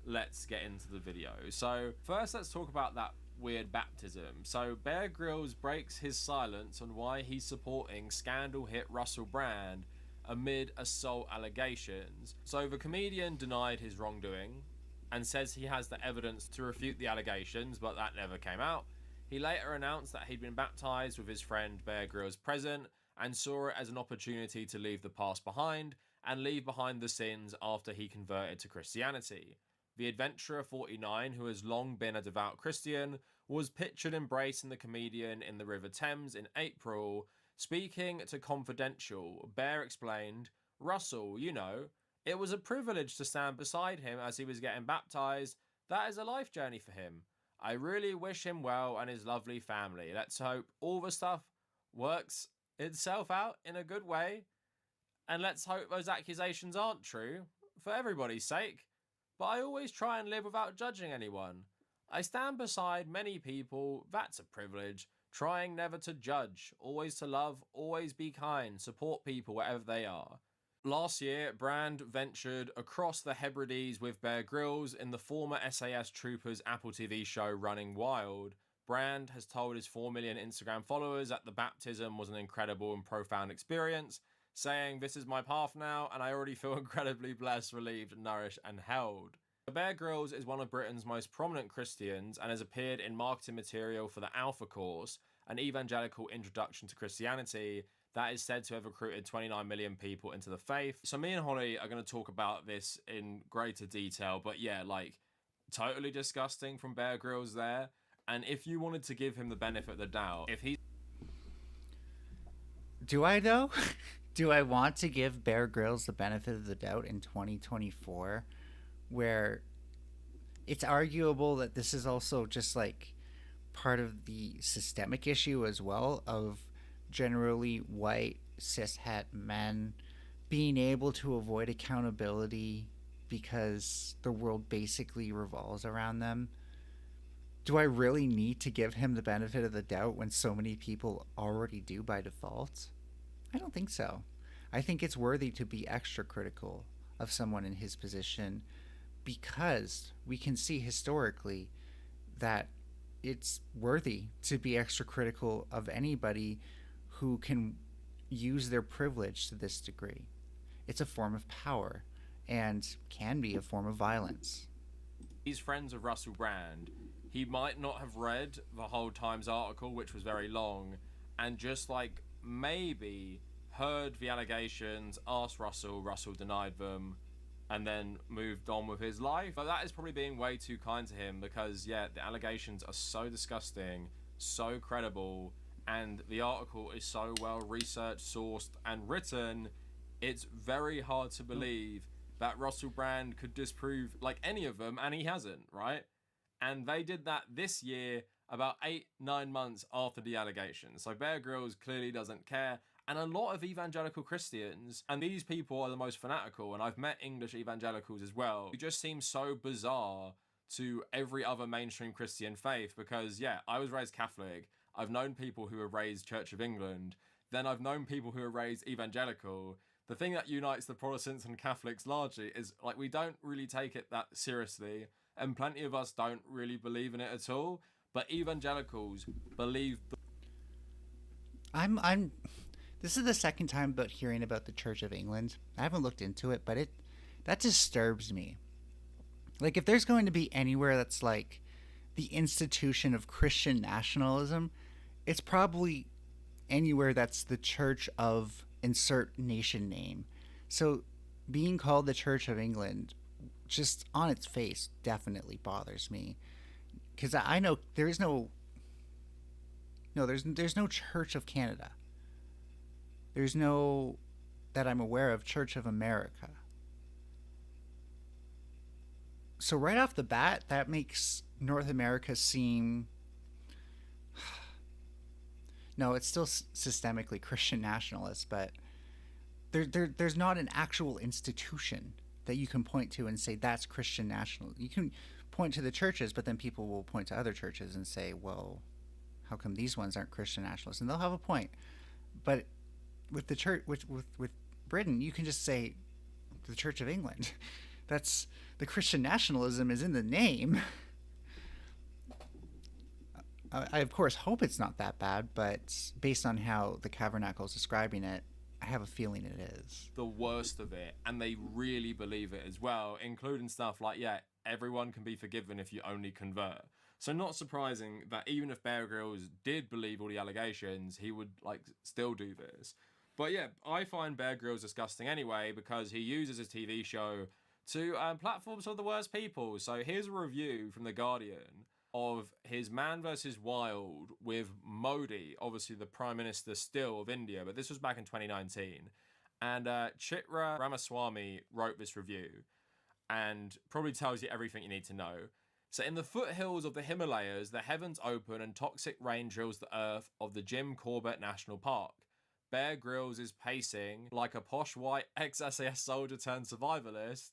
let's get into the video. So first, let's talk about that weird baptism. So Bear Grylls breaks his silence on why he's supporting scandal hit Russel Brand amid assault allegations. So the comedian denied his wrongdoing and says he has the evidence to refute the allegations, but that never came out. He later announced that he'd been baptized with his friend Bear Grylls present and saw it as an opportunity to leave the past behind and leave behind the sins after he converted to Christianity. The adventurer 49, who has long been a devout Christian, was pictured embracing the comedian in the River Thames in April. Speaking to Confidential, Bear explained, "Russell, you know, it was a privilege to stand beside him as he was getting baptized. That is a life journey for him. I really wish him well and his lovely family. Let's hope all the stuff works itself out in a good way. And let's hope those accusations aren't true, for everybody's sake. But I always try and live without judging anyone. I stand beside many people, that's a privilege, trying never to judge, always to love, always be kind, support people wherever they are." Last year, Brand ventured across the Hebrides with Bear Grylls in the former SAS Troopers Apple TV show Running Wild. Brand has told his 4 million Instagram followers that the baptism was an incredible and profound experience, saying, "This is my path now, and I already feel incredibly blessed, relieved, nourished, and held." Bear Grylls is one of Britain's most prominent Christians and has appeared in marketing material for the Alpha Course, an evangelical introduction to Christianity that is said to have recruited 29 million people into the faith. So me and Holly are going to talk about this in greater detail, but yeah, like, totally disgusting from Bear Grylls there. And if you wanted to give him the benefit of the doubt, if he... Do I, though? Do I want to give Bear Grylls the benefit of the doubt in 2024, where it's arguable that this is also just, like, part of the systemic issue as well of generally white cishet men being able to avoid accountability because the world basically revolves around them? Do I really need to give him the benefit of the doubt when so many people already do by default? I don't think so. I think it's worthy to be extra critical of someone in his position because we can see historically that it's worthy to be extra critical of anybody who can use their privilege to this degree. It's a form of power and can be a form of violence. He's friends of Russel Brand. He might not have read the whole Times article, which was very long, and just like maybe heard the allegations, asked Russell denied them, and then moved on with his life. But that is probably being way too kind to him because, yeah, the allegations are so disgusting, so credible, and the article is so well researched, sourced, and written, it's very hard to believe that Russel Brand could disprove like any of them, and he hasn't, right? And they did that this year, about 8-9 months after the allegations. So Bear Grylls clearly doesn't care. And a lot of evangelical Christians, and these people are the most fanatical, and I've met English evangelicals as well, who just seem so bizarre to every other mainstream Christian faith because, yeah, I was raised Catholic. I've known people who were raised Church of England. Then I've known people who were raised evangelical. The thing that unites the Protestants and Catholics largely is, like, we don't really take it that seriously, and plenty of us don't really believe in it at all. But evangelicals believe. This is the second time about hearing about the Church of England. I haven't looked into it, but that disturbs me. Like, if there's going to be anywhere that's like the institution of Christian nationalism, it's probably anywhere that's the Church of insert nation name. So being called the Church of England, just on its face, definitely bothers me. Because I know there's no Church of Canada. There's no, that I'm aware of, Church of America. So right off the bat, that makes North America seem... No, it's still systemically Christian nationalist, but there's not an actual institution that you can point to and say that's Christian national. You can point to the churches, but then people will point to other churches and say, well, how come these ones aren't Christian nationalists? And they'll have a point. But with the church, with Britain, you can just say the Church of England. That's the Christian nationalism is in the name. I of course hope it's not that bad, but based on how the Tabernacle is describing it, I have a feeling it is. The worst of it, and they really believe it as well, including stuff like, yeah, everyone can be forgiven if you only convert. So not surprising that even if Bear Grylls did believe all the allegations, he would like still do this. But yeah, I find Bear Grylls disgusting anyway because he uses his TV show to platform some of the worst people. So here's a review from The Guardian of his Man vs. Wild with Modi, obviously the Prime Minister still of India, but this was back in 2019. And Chitra Ramaswamy wrote this review and probably tells you everything you need to know. So in the foothills of the Himalayas, the heavens open and toxic rain drills the earth of the Jim Corbett National Park. Bear Grylls is pacing like a posh white ex-SAS soldier turned survivalist.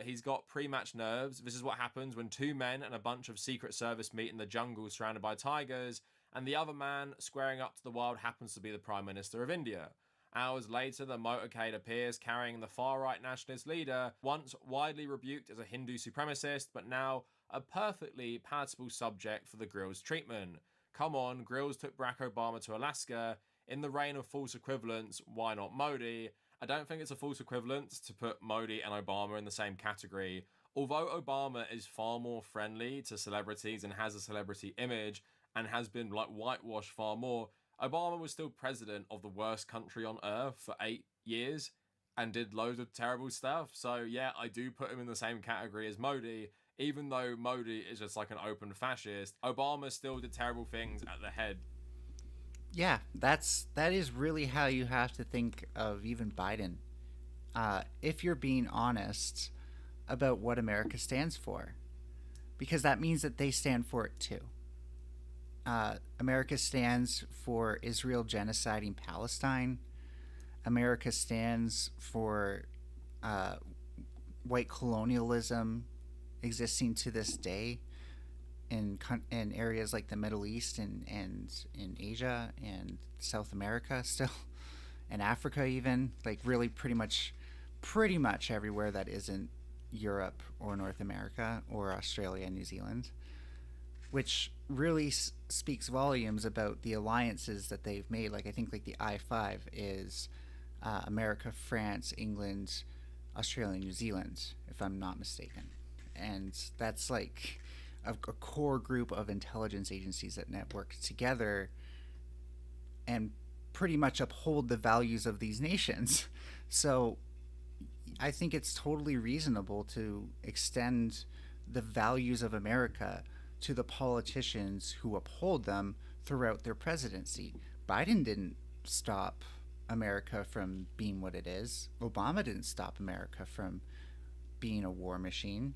He's got pre-match nerves. This is what happens when two men and a bunch of Secret Service meet in the jungle surrounded by tigers, and the other man squaring up to the wild happens to be the Prime Minister of India. Hours later, the motorcade appears carrying the far-right nationalist leader, once widely rebuked as a Hindu supremacist, but now a perfectly palatable subject for the Grylls treatment. Come on, Grylls took Barack Obama to Alaska. In the reign of false equivalence, why not Modi? I don't think it's a false equivalence to put Modi and Obama in the same category. Although Obama is far more friendly to celebrities and has a celebrity image and has been like whitewashed far more, Obama was still president of the worst country on earth for 8 years and did loads of terrible stuff. So yeah, I do put him in the same category as Modi. Even though Modi is just like an open fascist, Obama still did terrible things at the head. Yeah, that is really how you have to think of even Biden. If you're being honest about what America stands for, because that means that they stand for it too. America stands for Israel genociding Palestine. America stands for white colonialism existing to this day in areas like the Middle East and in Asia and South America still, and Africa even, like really pretty much everywhere that isn't Europe or North America or Australia and New Zealand, which really speaks volumes about the alliances that they've made. Like I think like the I-5 is America, France, England, Australia, and New Zealand, if I'm not mistaken. And that's like a core group of intelligence agencies that network together and pretty much uphold the values of these nations. So I think it's totally reasonable to extend the values of America to the politicians who uphold them throughout their presidency. Biden didn't stop America from being what it is. Obama didn't stop America from being a war machine.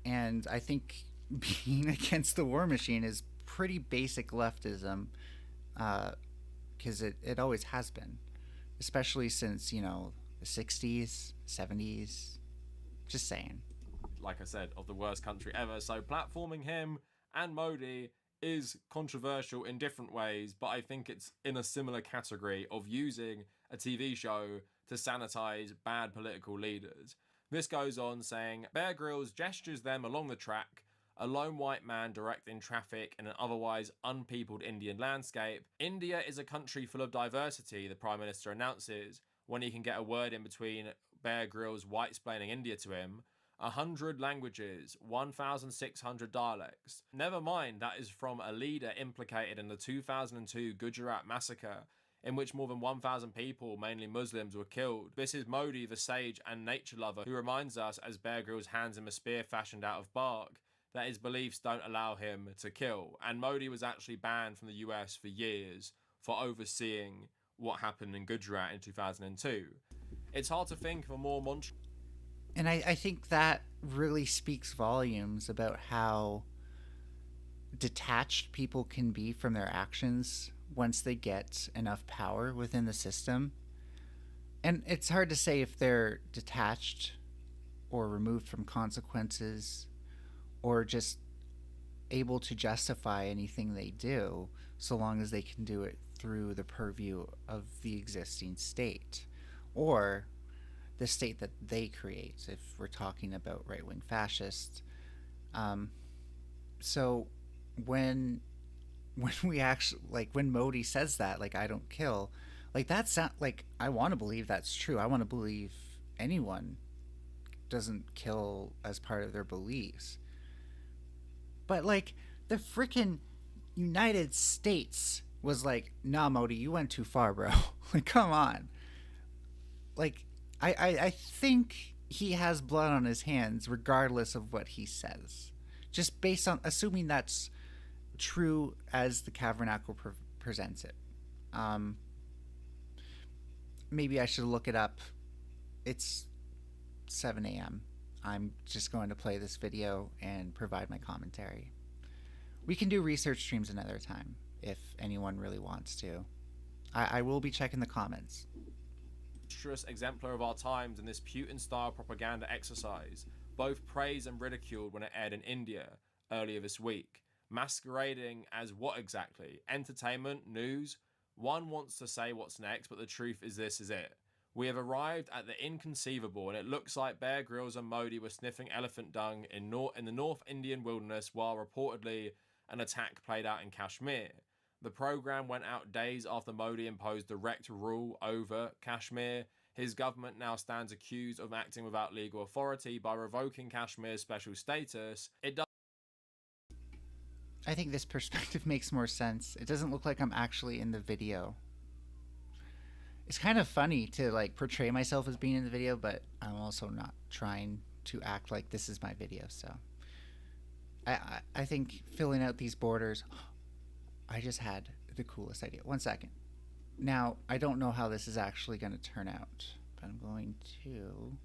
And I think being against the war machine is pretty basic leftism, because it always has been, especially since, you know, the 60s, 70s. Just saying. Like I said, of the worst country ever. So platforming him and Modi is controversial in different ways, but I think it's in a similar category of using a TV show to sanitize bad political leaders. This goes on saying, Bear Grylls gestures them along the track, a lone white man directing traffic in an otherwise unpeopled Indian landscape. India is a country full of diversity, the Prime Minister announces, when he can get a word in between Bear Grylls white-splaining India to him. 100 languages, 1,600 dialects. Never mind, that is from a leader implicated in the 2002 Gujarat massacre, in which more than 1,000 people, mainly Muslims, were killed. This is Modi, the sage and nature lover, who reminds us, as Bear Grylls hands him a spear fashioned out of bark, that his beliefs don't allow him to kill. And Modi was actually banned from the US for years for overseeing what happened in Gujarat in 2002. It's hard to think of a more And I think that really speaks volumes about how detached people can be from their actions once they get enough power within the system. And it's hard to say if they're detached or removed from consequences or just able to justify anything they do so long as they can do it through the purview of the existing state or the state that they create, if we're talking about right-wing fascists. So when we actually, like, when Modi says that, like, I don't kill, like, that's not, like, I want to believe that's true. I want to believe anyone doesn't kill as part of their beliefs. But, like, the freaking United States was like, nah, Modi, you went too far, bro. Like, come on. Like, I think he has blood on his hands regardless of what he says. Just based on assuming that's true as the Tabernacle presents it. Maybe I should look it up. It's 7 a.m. I'm just going to play this video and provide my commentary. We can do research streams another time if anyone really wants to. I will be checking the comments. Exemplar of our times in this Putin-style propaganda exercise, both praised and ridiculed when it aired in India earlier this week, masquerading as what exactly? Entertainment? News? One wants to say what's next, but the truth is this is it. We have arrived at the inconceivable, and it looks like Bear Grylls and Modi were sniffing elephant dung in the North Indian wilderness while reportedly an attack played out in Kashmir. The program went out days after Modi imposed direct rule over Kashmir. His government now stands accused of acting without legal authority by revoking Kashmir's special status. I think this perspective makes more sense. It doesn't look like I'm actually in the video. It's kind of funny to, like, portray myself as being in the video, but I'm also not trying to act like this is my video, so I think filling out these borders, I just had the coolest idea. 1 second. Now, I don't know how this is actually going to turn out, but I'm going to,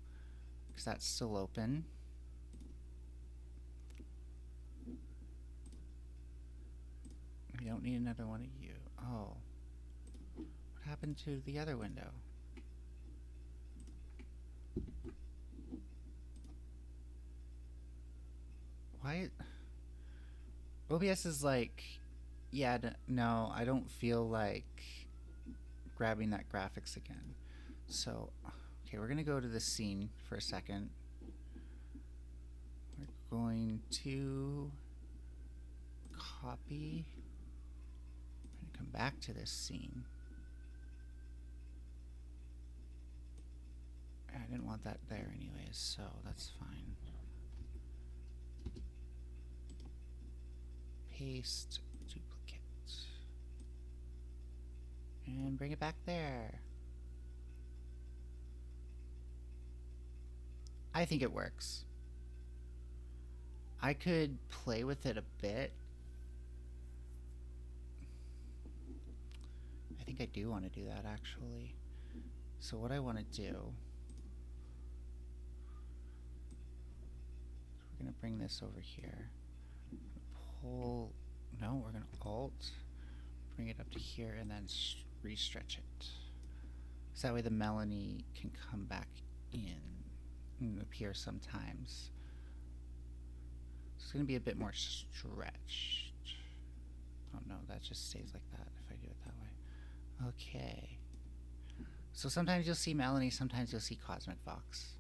because that's still open. We don't need another one of you. Oh. What happened to the other window? Why? OBS is like, yeah, no, I don't feel like grabbing that graphics again. So, okay, we're going to go to this scene for a second. We're going to copy. We're going to come back to this scene. I didn't want that there anyways, so that's fine. Paste, duplicate. And bring it back there. I think it works. I could play with it a bit. I think I do want to do that actually. So what I want to do, we're going to bring this over here. Pull, no, we're going to Alt, bring it up to here, and then re-stretch it. So that way the Melanie can come back in and appear sometimes. It's going to be a bit more stretched. Oh no, that just stays like that if I do it that way. Okay. So sometimes you'll see Melanie, sometimes you'll see Cosmic Fox.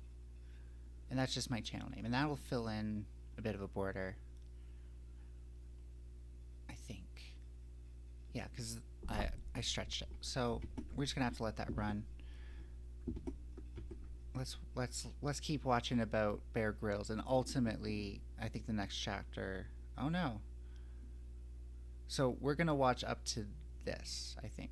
And that's just my channel name. And that will fill in a bit of a border. I think. Yeah, because I stretched it. So we're just going to have to let that run. Let's keep watching about Bear Grylls, and ultimately I think the next chapter, oh no, so we're gonna watch up to this, I think.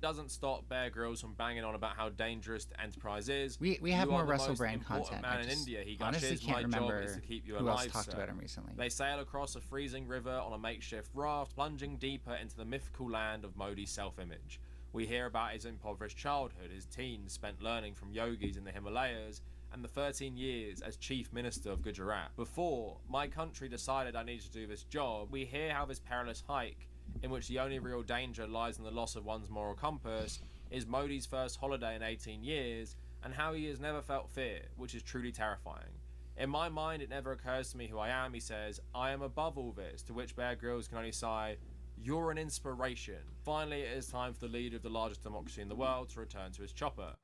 Doesn't stop Bear Grylls from banging on about how dangerous the Enterprise is. We have more Russell Brand content. Man in India. He honestly can't remember is to keep you who alive, else talked sir. about him recently. They sail across a freezing river on a makeshift raft, plunging deeper into the mythical land of Modi's self-image. We hear about his impoverished childhood, his teens spent learning from yogis in the Himalayas, and the 13 years as Chief Minister of Gujarat. Before my country decided I needed to do this job, we hear how this perilous hike, in which the only real danger lies in the loss of one's moral compass, is Modi's first holiday in 18 years, and how he has never felt fear, which is truly terrifying. In my mind, it never occurs to me who I am, he says. I am above all this, to which Bear Grylls can only sigh, you're an inspiration. Finally, it is time for the leader of the largest democracy in the world to return to his chopper.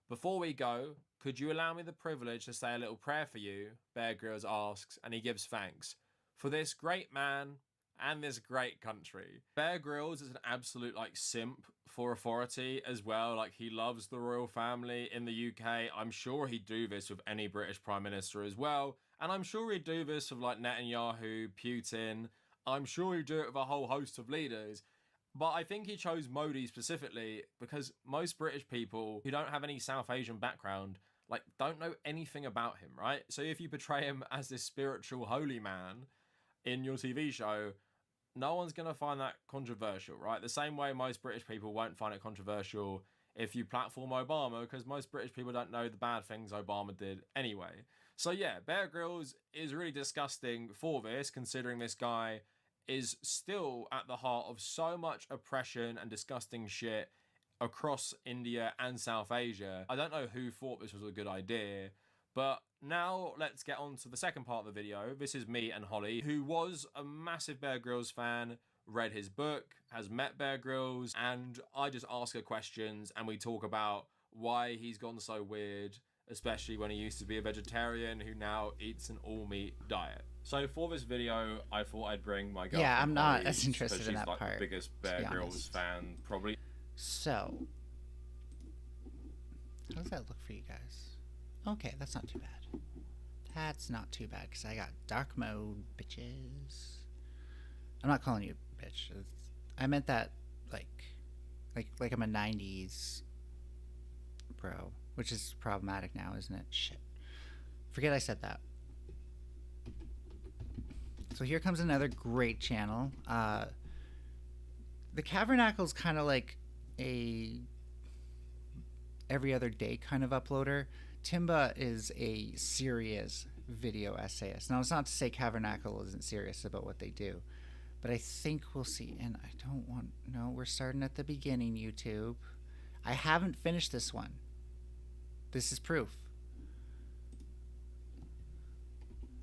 Before we go, could you allow me the privilege to say a little prayer for you? Bear Grylls asks, and he gives thanks. For this great man and this great country. Bear Grylls is an absolute simp for authority as well. He loves the royal family in the UK. I'm sure he'd do this with any British Prime Minister as well. And I'm sure he'd do this with Netanyahu, Putin. I'm sure he'd do it with a whole host of leaders. But I think he chose Modi specifically because most British people who don't have any South Asian background don't know anything about him, right? So if you portray him as this spiritual holy man in your TV show, no one's going to find that controversial, right? The same way most British people won't find it controversial if you platform Obama, because most British people don't know the bad things Obama did anyway. So yeah, Bear Grylls is really disgusting for this, considering this guy is still at the heart of so much oppression and disgusting shit across India and South Asia. I don't know who thought this was a good idea, but now let's get on to the second part of the video. This is me and Holly, who was a massive Bear Grylls fan, read his book, has met Bear Grylls, and I just ask her questions and we talk about why he's gone so weird, especially when he used to be a vegetarian who now eats an all-meat diet. So for this video, I thought I'd bring my girlfriend. Yeah, I'm not Holly, as interested in that part. She's the biggest Bear Grylls fan, probably. So, how does that look for you guys? Okay, that's not too bad. That's not too bad, because I got dark mode, bitches. I'm not calling you a bitch. I meant that, like I'm a 90s bro, which is problematic now, isn't it? Shit. Forget I said that. So here comes another great channel. The Cavernacle's kind of like a every other day kind of uploader. Timba is a serious video essayist. Now, it's not to say Cavernacle isn't serious about what they do, but I think we'll see. And I don't want... No, we're starting at the beginning, YouTube. I haven't finished this one. This is proof.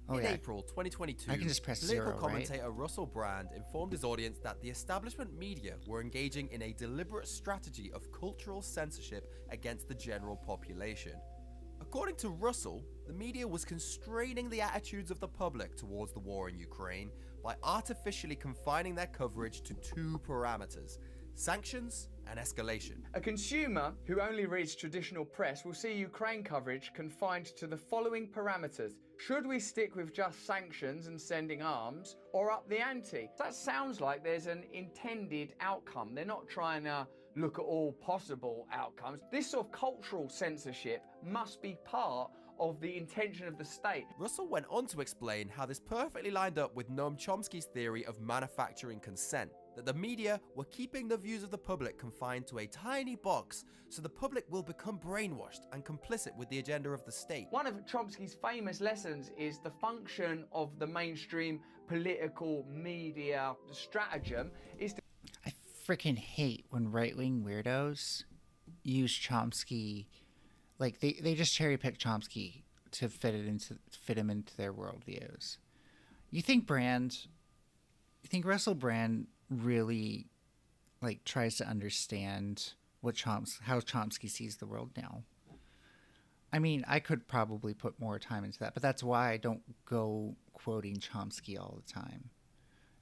Oh, in April 2022, I can just press political 0, commentator right? Russel Brand informed his audience that the establishment media were engaging in a deliberate strategy of cultural censorship against the general population. According to Russell, the media was constraining the attitudes of the public towards the war in Ukraine by artificially confining their coverage to two parameters: sanctions and escalation. A consumer who only reads traditional press will see Ukraine coverage confined to the following parameters. Should we stick with just sanctions and sending arms, or up the ante? That sounds like there's an intended outcome. They're not trying to look at all possible outcomes. This sort of cultural censorship must be part of the intention of the state. Russell went on to explain how this perfectly lined up with Noam Chomsky's theory of manufacturing consent, that the media were keeping the views of the public confined to a tiny box so the public will become brainwashed and complicit with the agenda of the state. One of Chomsky's famous lessons is the function of the mainstream political media stratagem is to... I freaking hate when right-wing weirdos use Chomsky. Like, they just cherry-pick Chomsky to fit him into their worldviews. You think Russell Brand really tries to understand how Chomsky sees the world now? I mean, I could probably put more time into that, but that's why I don't go quoting Chomsky all the time.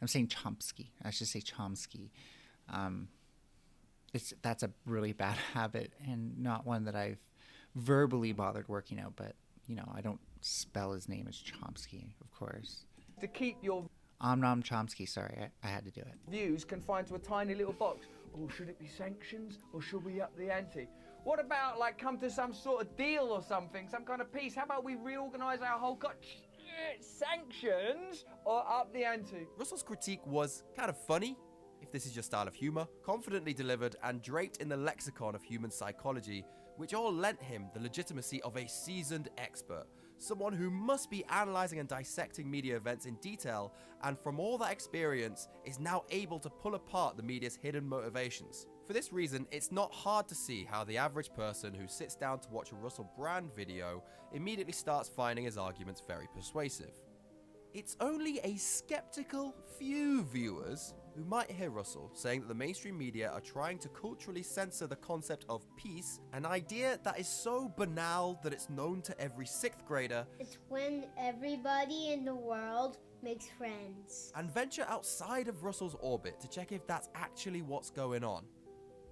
I'm saying Chomsky. I should say Chomsky. That's a really bad habit and not one that I've verbally bothered working out, but I don't spell his name as Chomsky, of course. To keep your Nom Chomsky, sorry, I had to do it. Views confined to a tiny little box. Or should it be sanctions, or should we up the ante? What about come to some sort of deal or something, some kind of peace? How about we reorganise our whole sanctions or up the ante? Russell's critique was kind of funny. if this is your style of humor, confidently delivered and draped in the lexicon of human psychology, which all lent him the legitimacy of a seasoned expert, someone who must be analyzing and dissecting media events in detail, and from all that experience is now able to pull apart the media's hidden motivations. For this reason, it's not hard to see how the average person who sits down to watch a Russel Brand video immediately starts finding his arguments very persuasive. It's only a skeptical few viewers who might hear Russel saying that the mainstream media are trying to culturally censor the concept of peace, an idea that is so banal that it's known to every 6th grader. It's when everybody in the world makes friends. And venture outside of Russel's orbit to check if that's actually what's going on.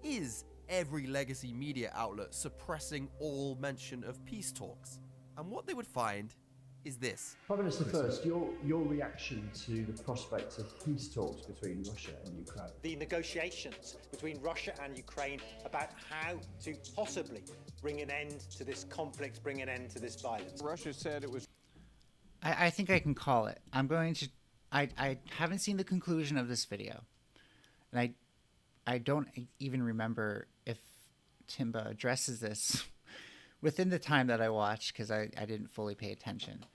Is every legacy media outlet suppressing all mention of peace talks? And what they would find is this. Prime Minister, first, your reaction to the prospect of peace talks between Russia and Ukraine? The negotiations between Russia and Ukraine about how to possibly bring an end to this conflict, bring an end to this violence. Russia said it was... I think I can call it. I haven't seen the conclusion of this video. And I don't even remember if Timba addresses this within the time that I watched, because I didn't fully pay attention.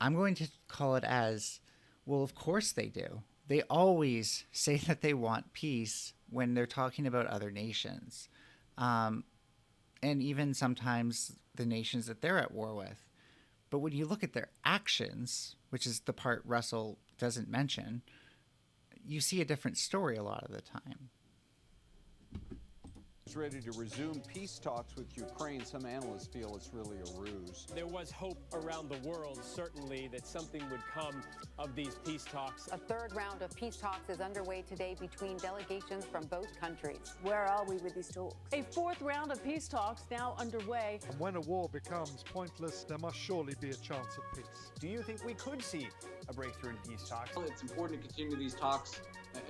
I'm going to call it as, well, of course they do. They always say that they want peace when they're talking about other nations. And even sometimes the nations that they're at war with. But when you look at their actions, which is the part Russell doesn't mention, you see a different story a lot of the time. Ready to resume peace talks with Ukraine. Some analysts feel it's really a ruse. There was hope around the world, certainly, that something would come of these peace talks. A third round of peace talks is underway today between delegations from both countries. Where are we with these talks? A fourth round of peace talks now underway. And when a war becomes pointless, there must surely be a chance of peace. Do you think we could see a breakthrough in peace talks? It's important to continue these talks,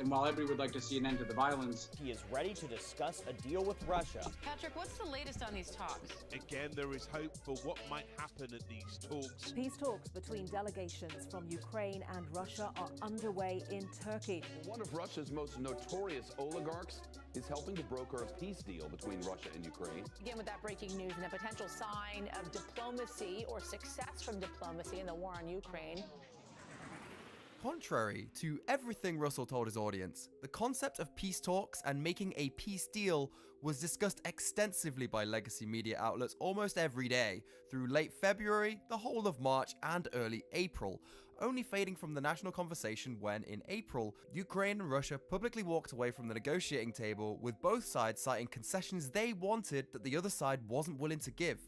and while everybody would like to see an end to the violence, he is ready to discuss a deal with Russia. Patrick, what's the latest on these talks? Again, there is hope for what might happen at these talks. Peace talks between delegations from Ukraine and Russia are underway in Turkey. One of Russia's most notorious oligarchs is helping to broker a peace deal between Russia and Ukraine. Again, with that breaking news and a potential sign of diplomacy or success from diplomacy in the war on Ukraine. Contrary to everything Russell told his audience, the concept of peace talks and making a peace deal was discussed extensively by legacy media outlets almost every day through late February, the whole of March, and early April, only fading from the national conversation when, in April, Ukraine and Russia publicly walked away from the negotiating table, with both sides citing concessions they wanted that the other side wasn't willing to give.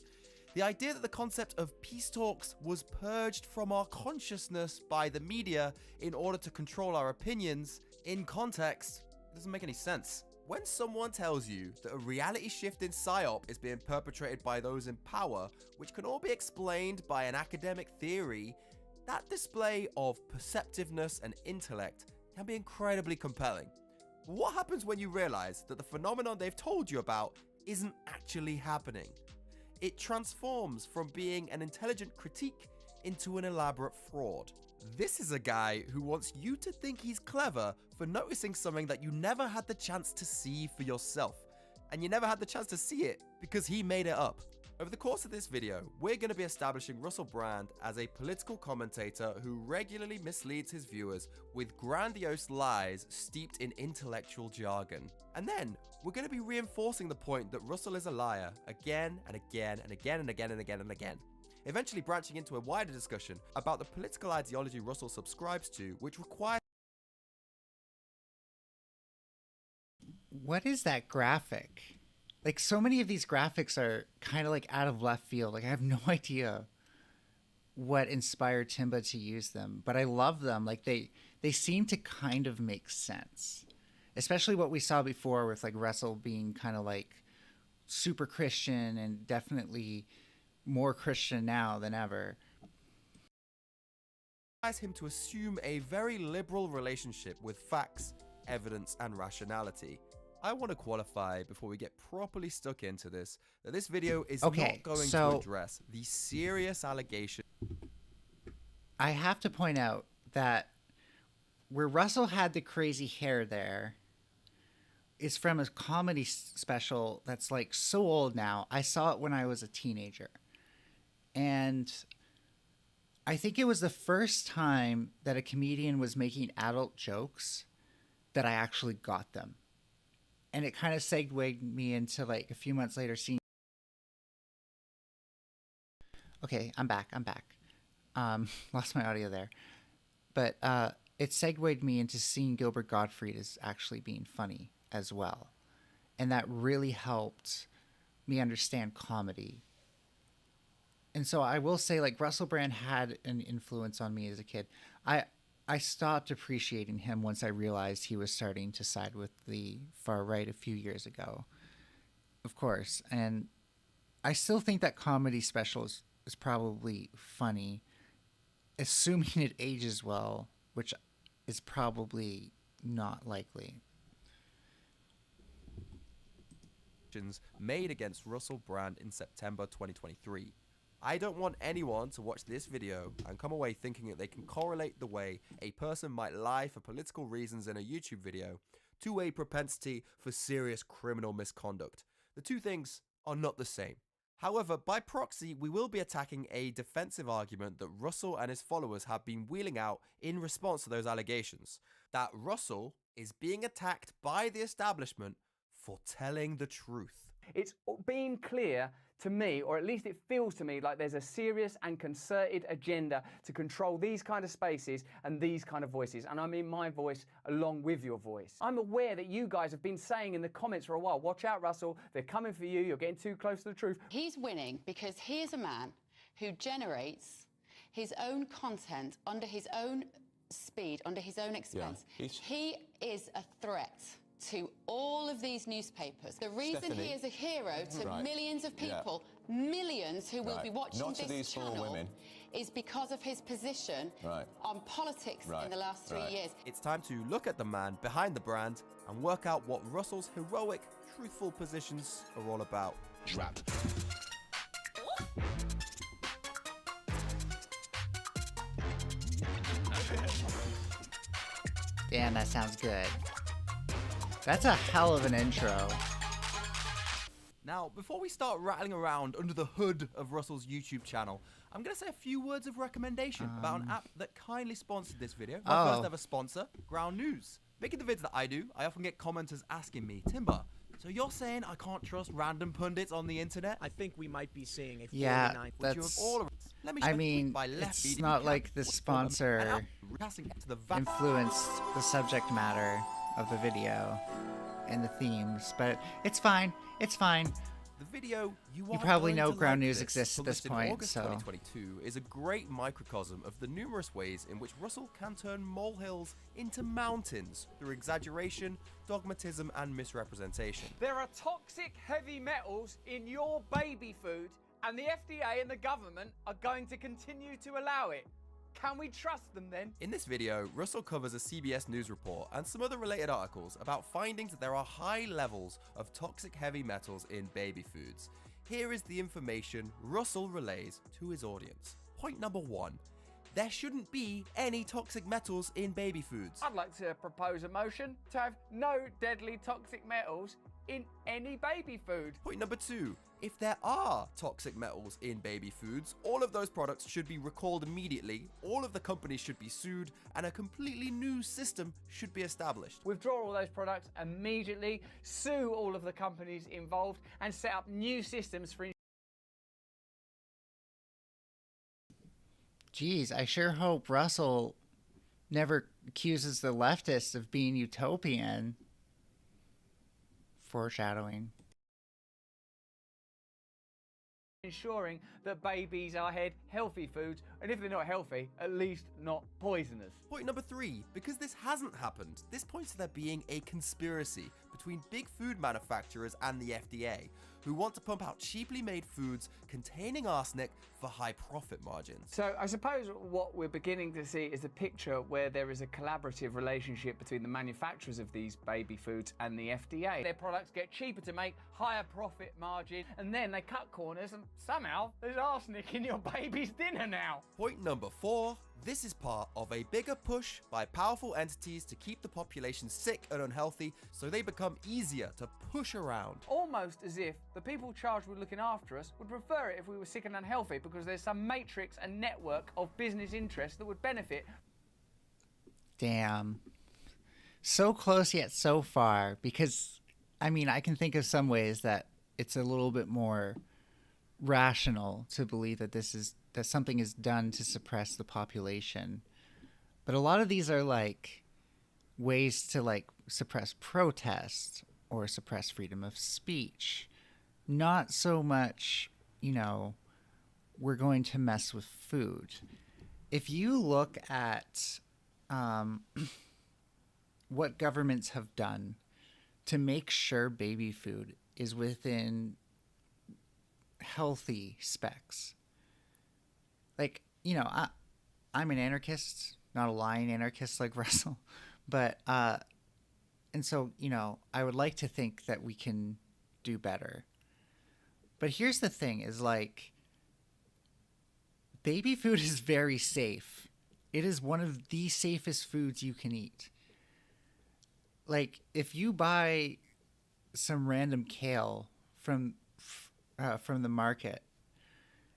The idea that the concept of peace talks was purged from our consciousness by the media in order to control our opinions, in context, doesn't make any sense. When someone tells you that a reality shift in PSYOP is being perpetrated by those in power, which can all be explained by an academic theory, that display of perceptiveness and intellect can be incredibly compelling. What happens when you realize that the phenomenon they've told you about isn't actually happening? It transforms from being an intelligent critique into an elaborate fraud. This is a guy who wants you to think he's clever for noticing something that you never had the chance to see for yourself. And you never had the chance to see it because he made it up. Over the course of this video, we're going to be establishing Russel Brand as a political commentator who regularly misleads his viewers with grandiose lies steeped in intellectual jargon. And then, we're going to be reinforcing the point that Russel is a liar again and again and again and again and again and again. Eventually branching into a wider discussion about the political ideology Russel subscribes to, which requires... What is that graphic? Like, so many of these graphics are kind of like out of left field. Like, I have no idea what inspired Timba to use them, but I love them. Like, they seem to kind of make sense, especially what we saw before with like Russell being kind of like super Christian and definitely more Christian now than ever. Him to assume a very liberal relationship with facts, evidence, and rationality. I want to qualify before we get properly stuck into this that this video is not going to address the serious allegation. I have to point out that where Russell had the crazy hair there, is from a comedy special that's like so old now. I saw it when I was a teenager. And I think it was the first time that a comedian was making adult jokes that I actually got them. And it kind of segued me into like a few months later seeing. Okay, I'm back. Lost my audio there. But it segued me into seeing Gilbert Gottfried as actually being funny as well. And that really helped me understand comedy. And so I will say, like, Russell Brand had an influence on me as a kid. I stopped appreciating him once I realized he was starting to side with the far right a few years ago, of course. And I still think that comedy special is probably funny, assuming it ages well, which is probably not likely. Made against Russell Brand in September 2023. I don't want anyone to watch this video and come away thinking that they can correlate the way a person might lie for political reasons in a YouTube video to a propensity for serious criminal misconduct. The two things are not the same. However, by proxy, we will be attacking a defensive argument that Russell and his followers have been wheeling out in response to those allegations. That Russell is being attacked by the establishment for telling the truth. It's been clear to me, or at least it feels to me, like there's a serious and concerted agenda to control these kind of spaces and these kind of voices. And I mean my voice along with your voice. I'm aware that you guys have been saying in the comments for a while, watch out, Russell, they're coming for you, you're getting too close to the truth. He's winning because he is a man who generates his own content under his own speed, under his own expense. Yeah, he is a threat to all of these newspapers. The reason he is a hero to millions of people, millions who will be watching this channel, is because of his position on politics in the last 3 years. It's time to look at the man behind the brand and work out what Russell's heroic, truthful positions are all about. Drop. Damn, that sounds good. That's a hell of an intro. Now, before we start rattling around under the hood of Russell's YouTube channel, I'm going to say a few words of recommendation about an app that kindly sponsored this video. My first ever sponsor, Ground News. Making the vids that I do, I often get commenters asking me, Timber, so you're saying I can't trust random pundits on the internet? I think we might be seeing a 49. Yeah, that's... I mean, it's not like the sponsor influenced the subject matter of the video and the themes, but it's fine. It's fine. The video you probably know Ground News exists at this point, August 2022 is a great microcosm of the numerous ways in which Russell can turn molehills into mountains through exaggeration, dogmatism, and misrepresentation. There are toxic heavy metals in your baby food, and the FDA and the government are going to continue to allow it. Can we trust them then? In this video, Russell covers a CBS News report and some other related articles about findings that there are high levels of toxic heavy metals in baby foods. Here is the information Russell relays to his audience. Point number 1. There shouldn't be any toxic metals in baby foods. I'd like to propose a motion to have no deadly toxic metals in any baby food. Point number 2. If there are toxic metals in baby foods, all of those products should be recalled immediately, all of the companies should be sued, and a completely new system should be established. Withdraw all those products immediately, sue all of the companies involved, and set up new systems for... Geez, I sure hope Russell never accuses the leftists of being utopian. Foreshadowing. Ensuring that babies are fed healthy foods, and if they're not healthy, at least not poisonous. Point number 3, because this hasn't happened, this points to there being a conspiracy between big food manufacturers and the FDA, who want to pump out cheaply made foods containing arsenic for high profit margins. So I suppose what we're beginning to see is a picture where there is a collaborative relationship between the manufacturers of these baby foods and the FDA. Their products get cheaper to make, higher profit margin, and then they cut corners and somehow there's arsenic in your baby's dinner now. Point number 4, This is part of a bigger push by powerful entities to keep the population sick and unhealthy so they become easier to push around. Almost as if the people charged with looking after us would prefer it if we were sick and unhealthy because there's some matrix and network of business interests that would benefit. Damn. So close yet so far, because, I mean, I can think of some ways that it's a little bit more rational to believe that that something is done to suppress the population. But a lot of these are like ways to like suppress protest or suppress freedom of speech. Not so much, you know, we're going to mess with food. If you look at what governments have done to make sure baby food is within healthy specs. Like, you know, I'm an anarchist, not a lying anarchist like Russell, but, and so, you know, I would like to think that we can do better. But here's the thing is like, baby food is very safe. It is one of the safest foods you can eat. Like, if you buy some random kale from the market,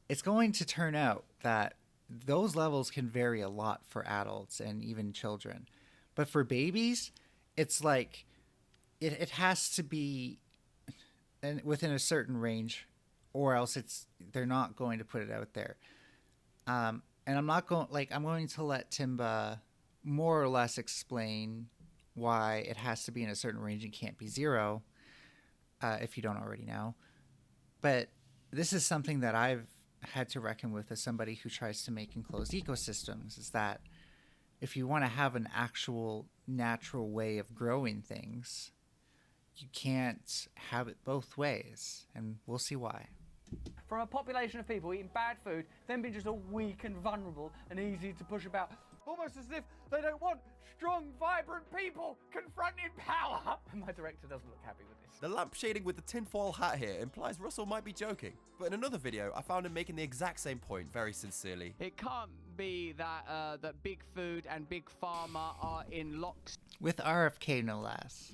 it's going to turn out that those levels can vary a lot for adults and even children. But for babies, it's like it has to be within a certain range, or else they're not going to put it out there. And I'm going to let Timba more or less explain why it has to be in a certain range and can't be zero, if you don't already know. But this is something that I've had to reckon with as somebody who tries to make enclosed ecosystems, is that if you want to have an actual natural way of growing things, you can't have it both ways, and we'll see why. From a population of people eating bad food, then being just all weak and vulnerable and easy to push about, almost as if they don't want strong, vibrant people confronting power. My director doesn't look happy with this. The lampshading with the tinfoil hat here implies Russell might be joking, but in another video I found him making the exact same point very sincerely. It can't be that that big food and big pharma are in lockstep with RFK no less,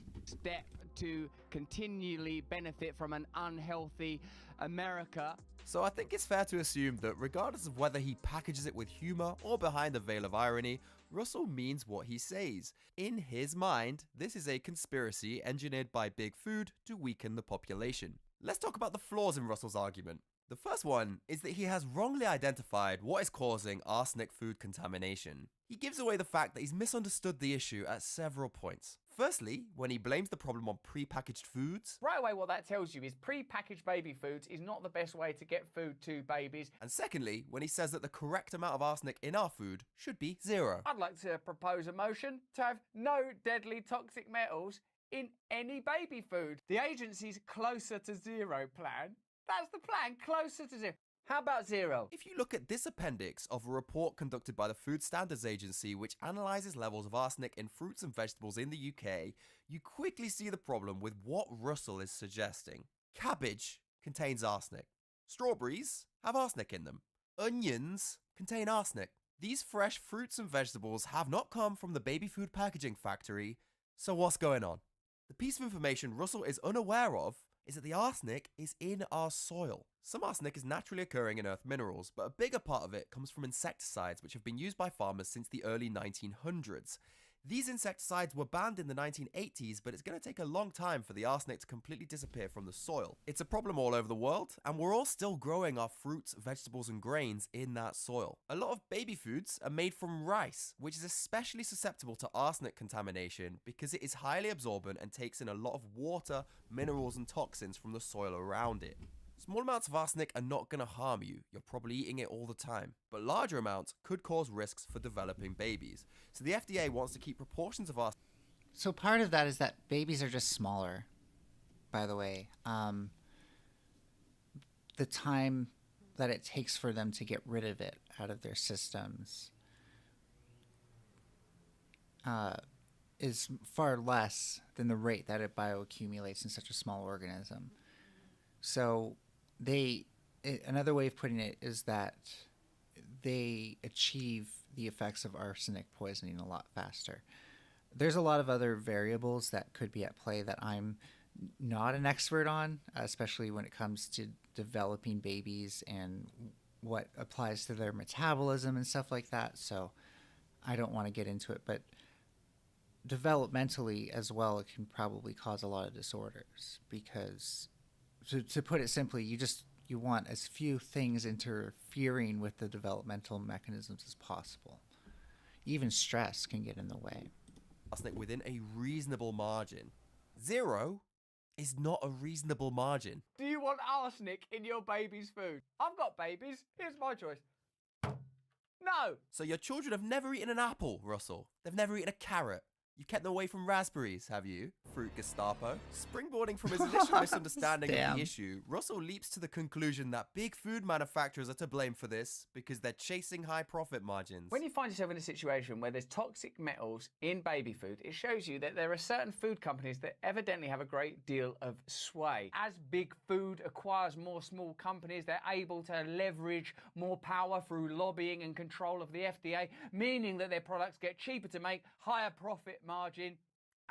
to continually benefit from an unhealthy America. So I think it's fair to assume that regardless of whether he packages it with humor or behind a veil of irony, Russell means what he says. In his mind, this is a conspiracy engineered by big food to weaken the population. Let's talk about the flaws in Russell's argument. The first one is that he has wrongly identified what is causing arsenic food contamination. He gives away the fact that he's misunderstood the issue at several points. Firstly, when he blames the problem on pre-packaged foods. Right away, what that tells you is pre-packaged baby foods is not the best way to get food to babies. And secondly, when he says that the correct amount of arsenic in our food should be 0. I'd like to propose a motion to have no deadly toxic metals in any baby food. The agency's closer to zero plan. That's the plan, closer to zero. How about 0? If you look at this appendix of a report conducted by the Food Standards Agency, which analyses levels of arsenic in fruits and vegetables in the UK, you quickly see the problem with what Russell is suggesting. Cabbage contains arsenic. Strawberries have arsenic in them. Onions contain arsenic. These fresh fruits and vegetables have not come from the baby food packaging factory, so what's going on? The piece of information Russell is unaware of is that the arsenic is in our soil. Some arsenic is naturally occurring in earth minerals, but a bigger part of it comes from insecticides which have been used by farmers since the early 1900s. These insecticides were banned in the 1980s, but it's going to take a long time for the arsenic to completely disappear from the soil. It's a problem all over the world, and we're all still growing our fruits, vegetables, and grains in that soil. A lot of baby foods are made from rice, which is especially susceptible to arsenic contamination because it is highly absorbent and takes in a lot of water, minerals, and toxins from the soil around it. Small amounts of arsenic are not going to harm you, you're probably eating it all the time, but larger amounts could cause risks for developing babies. So the FDA wants to keep proportions of arsenic. So part of that is that babies are just smaller, by the way. The time that it takes for them to get rid of it out of their systems is far less than the rate that it bioaccumulates in such a small organism. So another way of putting it is that they achieve the effects of arsenic poisoning a lot faster. There's a lot of other variables that could be at play that I'm not an expert on, especially when it comes to developing babies and what applies to their metabolism and stuff like that. So I don't want to get into it, but developmentally as well, it can probably cause a lot of disorders because, to put it simply, you want as few things interfering with the developmental mechanisms as possible. Even stress can get in the way. Arsenic within a reasonable margin. 0 is not a reasonable margin. Do you want arsenic in your baby's food? I've got babies. Here's my choice. No! So your children have never eaten an apple, Russell. They've never eaten a carrot. You've kept them away from raspberries, have you? Fruit Gestapo. Springboarding from his initial misunderstanding of the issue, Russell leaps to the conclusion that big food manufacturers are to blame for this because they're chasing high profit margins. When you find yourself in a situation where there's toxic metals in baby food, it shows you that there are certain food companies that evidently have a great deal of sway. As big food acquires more small companies, they're able to leverage more power through lobbying and control of the FDA, meaning that their products get cheaper to make, higher profit margin,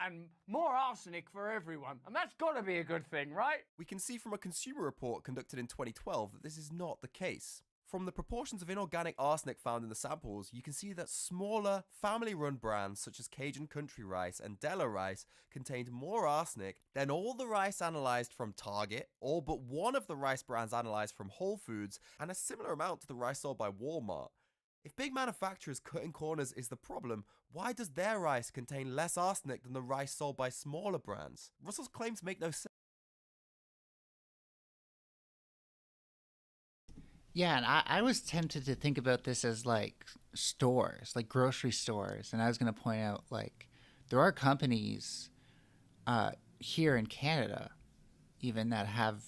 and more arsenic for everyone. And that's got to be a good thing, right? We can see from a consumer report conducted in 2012 that this is not the case. From the proportions of inorganic arsenic found in the samples, you can see that smaller, family-run brands such as Cajun Country Rice and Della Rice contained more arsenic than all the rice analyzed from Target, all but one of the rice brands analyzed from Whole Foods, and a similar amount to the rice sold by Walmart. If big manufacturers cutting corners is the problem, why does their rice contain less arsenic than the rice sold by smaller brands? Russell's claims make no sense. Yeah, and I was tempted to think about this as like stores, like grocery stores. And I was going to point out, like, there are companies here in Canada even that have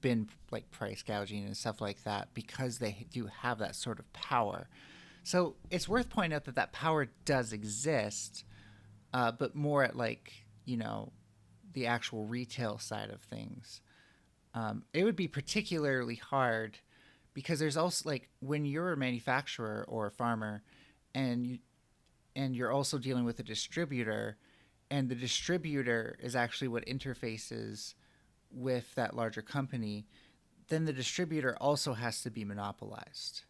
been like price gouging and stuff like that because they do have that sort of power. So it's worth pointing out that that power does exist, but more at, like, you know, the actual retail side of things. It would be particularly hard because there's also, like, when you're a manufacturer or a farmer and you're also dealing with a distributor, and the distributor is actually what interfaces with that larger company, then the distributor also has to be monopolized.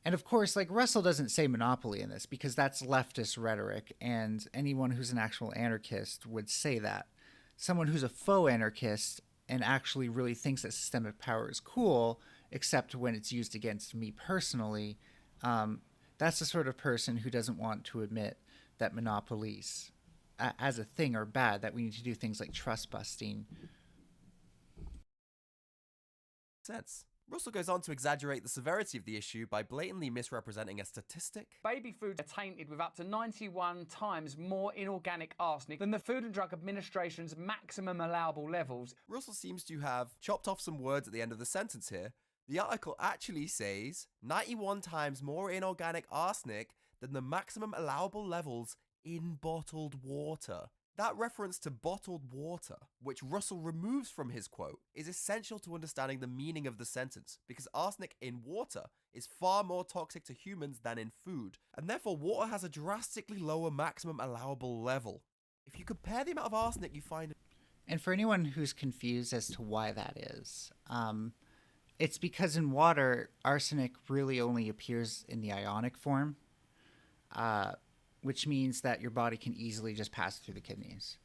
And of course, like, Russell doesn't say monopoly in this because that's leftist rhetoric, and anyone who's an actual anarchist would say that. Someone who's a faux anarchist and actually really thinks that systemic power is cool, except when it's used against me personally, that's the sort of person who doesn't want to admit that monopolies as a thing are bad, that we need to do things like trust busting. Sense. Russell goes on to exaggerate the severity of the issue by blatantly misrepresenting a statistic. Baby food are tainted with up to 91 times more inorganic arsenic than the Food and Drug Administration's maximum allowable levels. Russell seems to have chopped off some words at the end of the sentence here. The article actually says 91 times more inorganic arsenic than the maximum allowable levels in bottled water. That reference to bottled water, which Russell removes from his quote, is essential to understanding the meaning of the sentence, because arsenic in water is far more toxic to humans than in food, and therefore water has a drastically lower maximum allowable level. If you compare the amount of arsenic you find... And for anyone who's confused as to why that is, it's because in water, arsenic really only appears in the ionic form, which means that your body can easily just pass it through the kidneys.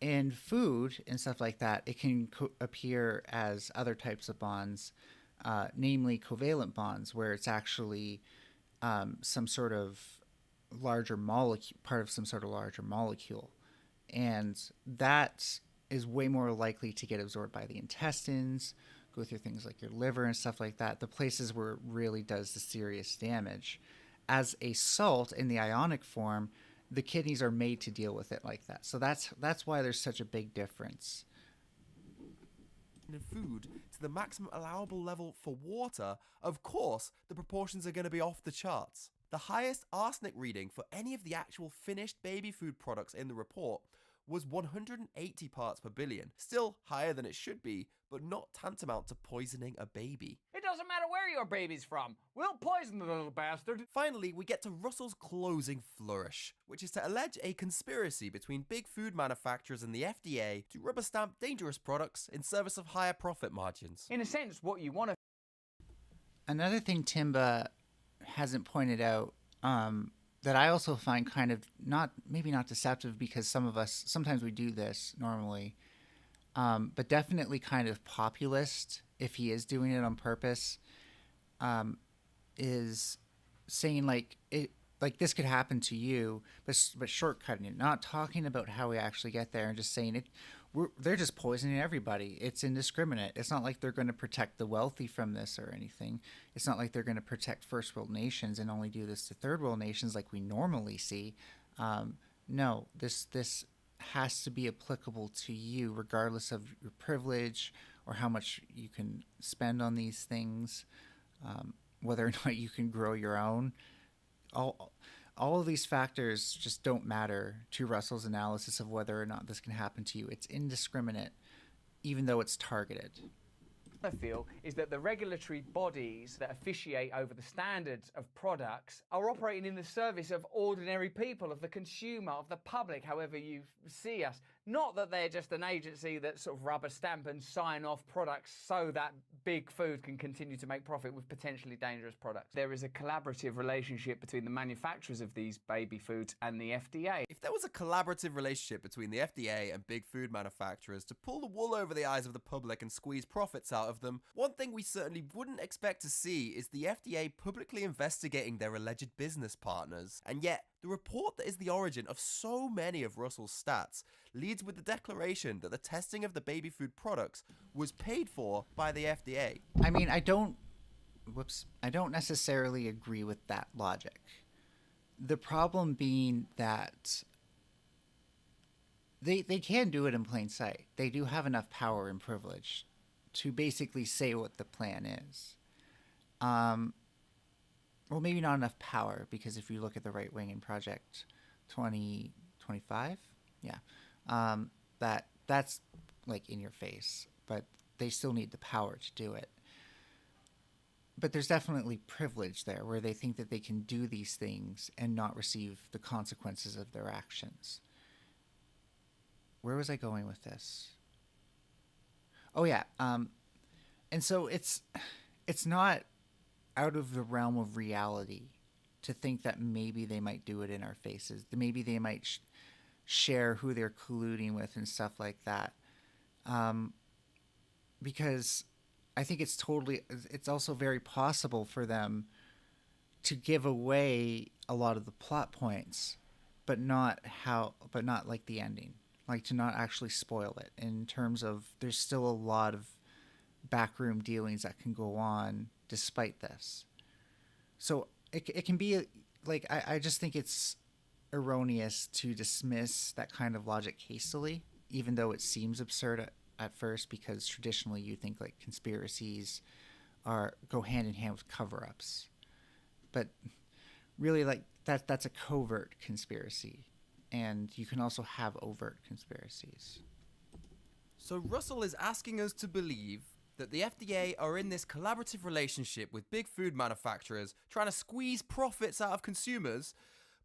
In food and stuff like that, it can appear as other types of bonds, namely covalent bonds, where it's actually some sort of larger molecule, part of some sort of larger molecule. And that is way more likely to get absorbed by the intestines, go through things like your liver and stuff like that, the places where it really does the serious damage. As a salt in the ionic form, the kidneys are made to deal with it like that. So that's why there's such a big difference. In food to the maximum allowable level for water, of course, the proportions are going to be off the charts. The highest arsenic reading for any of the actual finished baby food products in the report was 180 parts per billion. Still higher than it should be, but not tantamount to poisoning a baby. It doesn't matter where your baby's from. We'll poison the little bastard. Finally, we get to Russel's closing flourish, which is to allege a conspiracy between big food manufacturers and the FDA to rubber stamp dangerous products in service of higher profit margins. In a sense, what you want to... Another thing Timba hasn't pointed out, that I also find kind of maybe not deceptive, because sometimes we do this normally, but definitely kind of populist, if he is doing it on purpose, is saying like this could happen to you, but shortcutting it, not talking about how we actually get there, and just saying it. They're just poisoning everybody. It's indiscriminate. It's not like they're going to protect the wealthy from this or anything. It's not like they're going to protect first world nations and only do this to third world nations like we normally see. No, this has to be applicable to you, regardless of your privilege or how much you can spend on these things, whether or not you can grow your own. All of these factors just don't matter to Russell's analysis of whether or not this can happen to you. It's indiscriminate, even though it's targeted. I feel is that the regulatory bodies that officiate over the standards of products are operating in the service of ordinary people, of the consumer, of the public, however you see us. Not that they're just an agency that sort of rubber stamp and sign off products so that big food can continue to make profit with potentially dangerous products. There is a collaborative relationship between the manufacturers of these baby foods and the FDA. If there was a collaborative relationship between the FDA and big food manufacturers to pull the wool over the eyes of the public and squeeze profits out of them, one thing we certainly wouldn't expect to see is the FDA publicly investigating their alleged business partners. And yet, the report that is the origin of so many of Russell's stats leads with the declaration that the testing of the baby food products was paid for by the FDA. I mean, I don't necessarily agree with that logic. The problem being that they can do it in plain sight. They do have enough power and privilege to basically say what the plan is. Well, maybe not enough power, because if you look at the right wing in Project 2025, that's like in your face, but they still need the power to do it. But there's definitely privilege there, where they think that they can do these things and not receive the consequences of their actions. Where was I going with this? Oh yeah, and so it's not out of the realm of reality to think that maybe they might do it in our faces. Maybe they might share who they're colluding with and stuff like that. Because I think it's also very possible for them to give away a lot of the plot points, but not like the ending, like to not actually spoil it, in terms of there's still a lot of backroom dealings that can go on despite this. So it can be like, I just think it's erroneous to dismiss that kind of logic hastily, even though it seems absurd at first, because traditionally you think like conspiracies go hand in hand with cover-ups, but really like that's a covert conspiracy, and you can also have overt conspiracies. So Russell is asking us to believe that the FDA are in this collaborative relationship with big food manufacturers trying to squeeze profits out of consumers,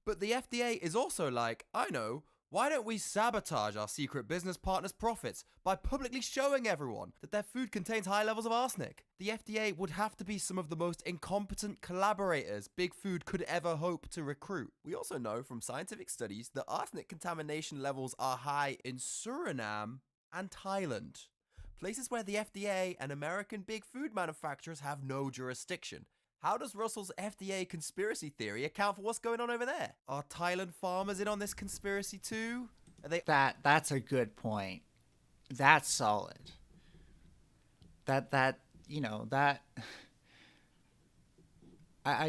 but the FDA is also like, I know, why don't we sabotage our secret business partners' profits by publicly showing everyone that their food contains high levels of arsenic? The FDA would have to be some of the most incompetent collaborators big food could ever hope to recruit. We also know from scientific studies that arsenic contamination levels are high in Suriname and Thailand, places where the FDA and American big food manufacturers have no jurisdiction. How does Russell's FDA conspiracy theory account for what's going on over there? Are Thailand farmers in on this conspiracy too? Are they... That's a good point. That's solid. I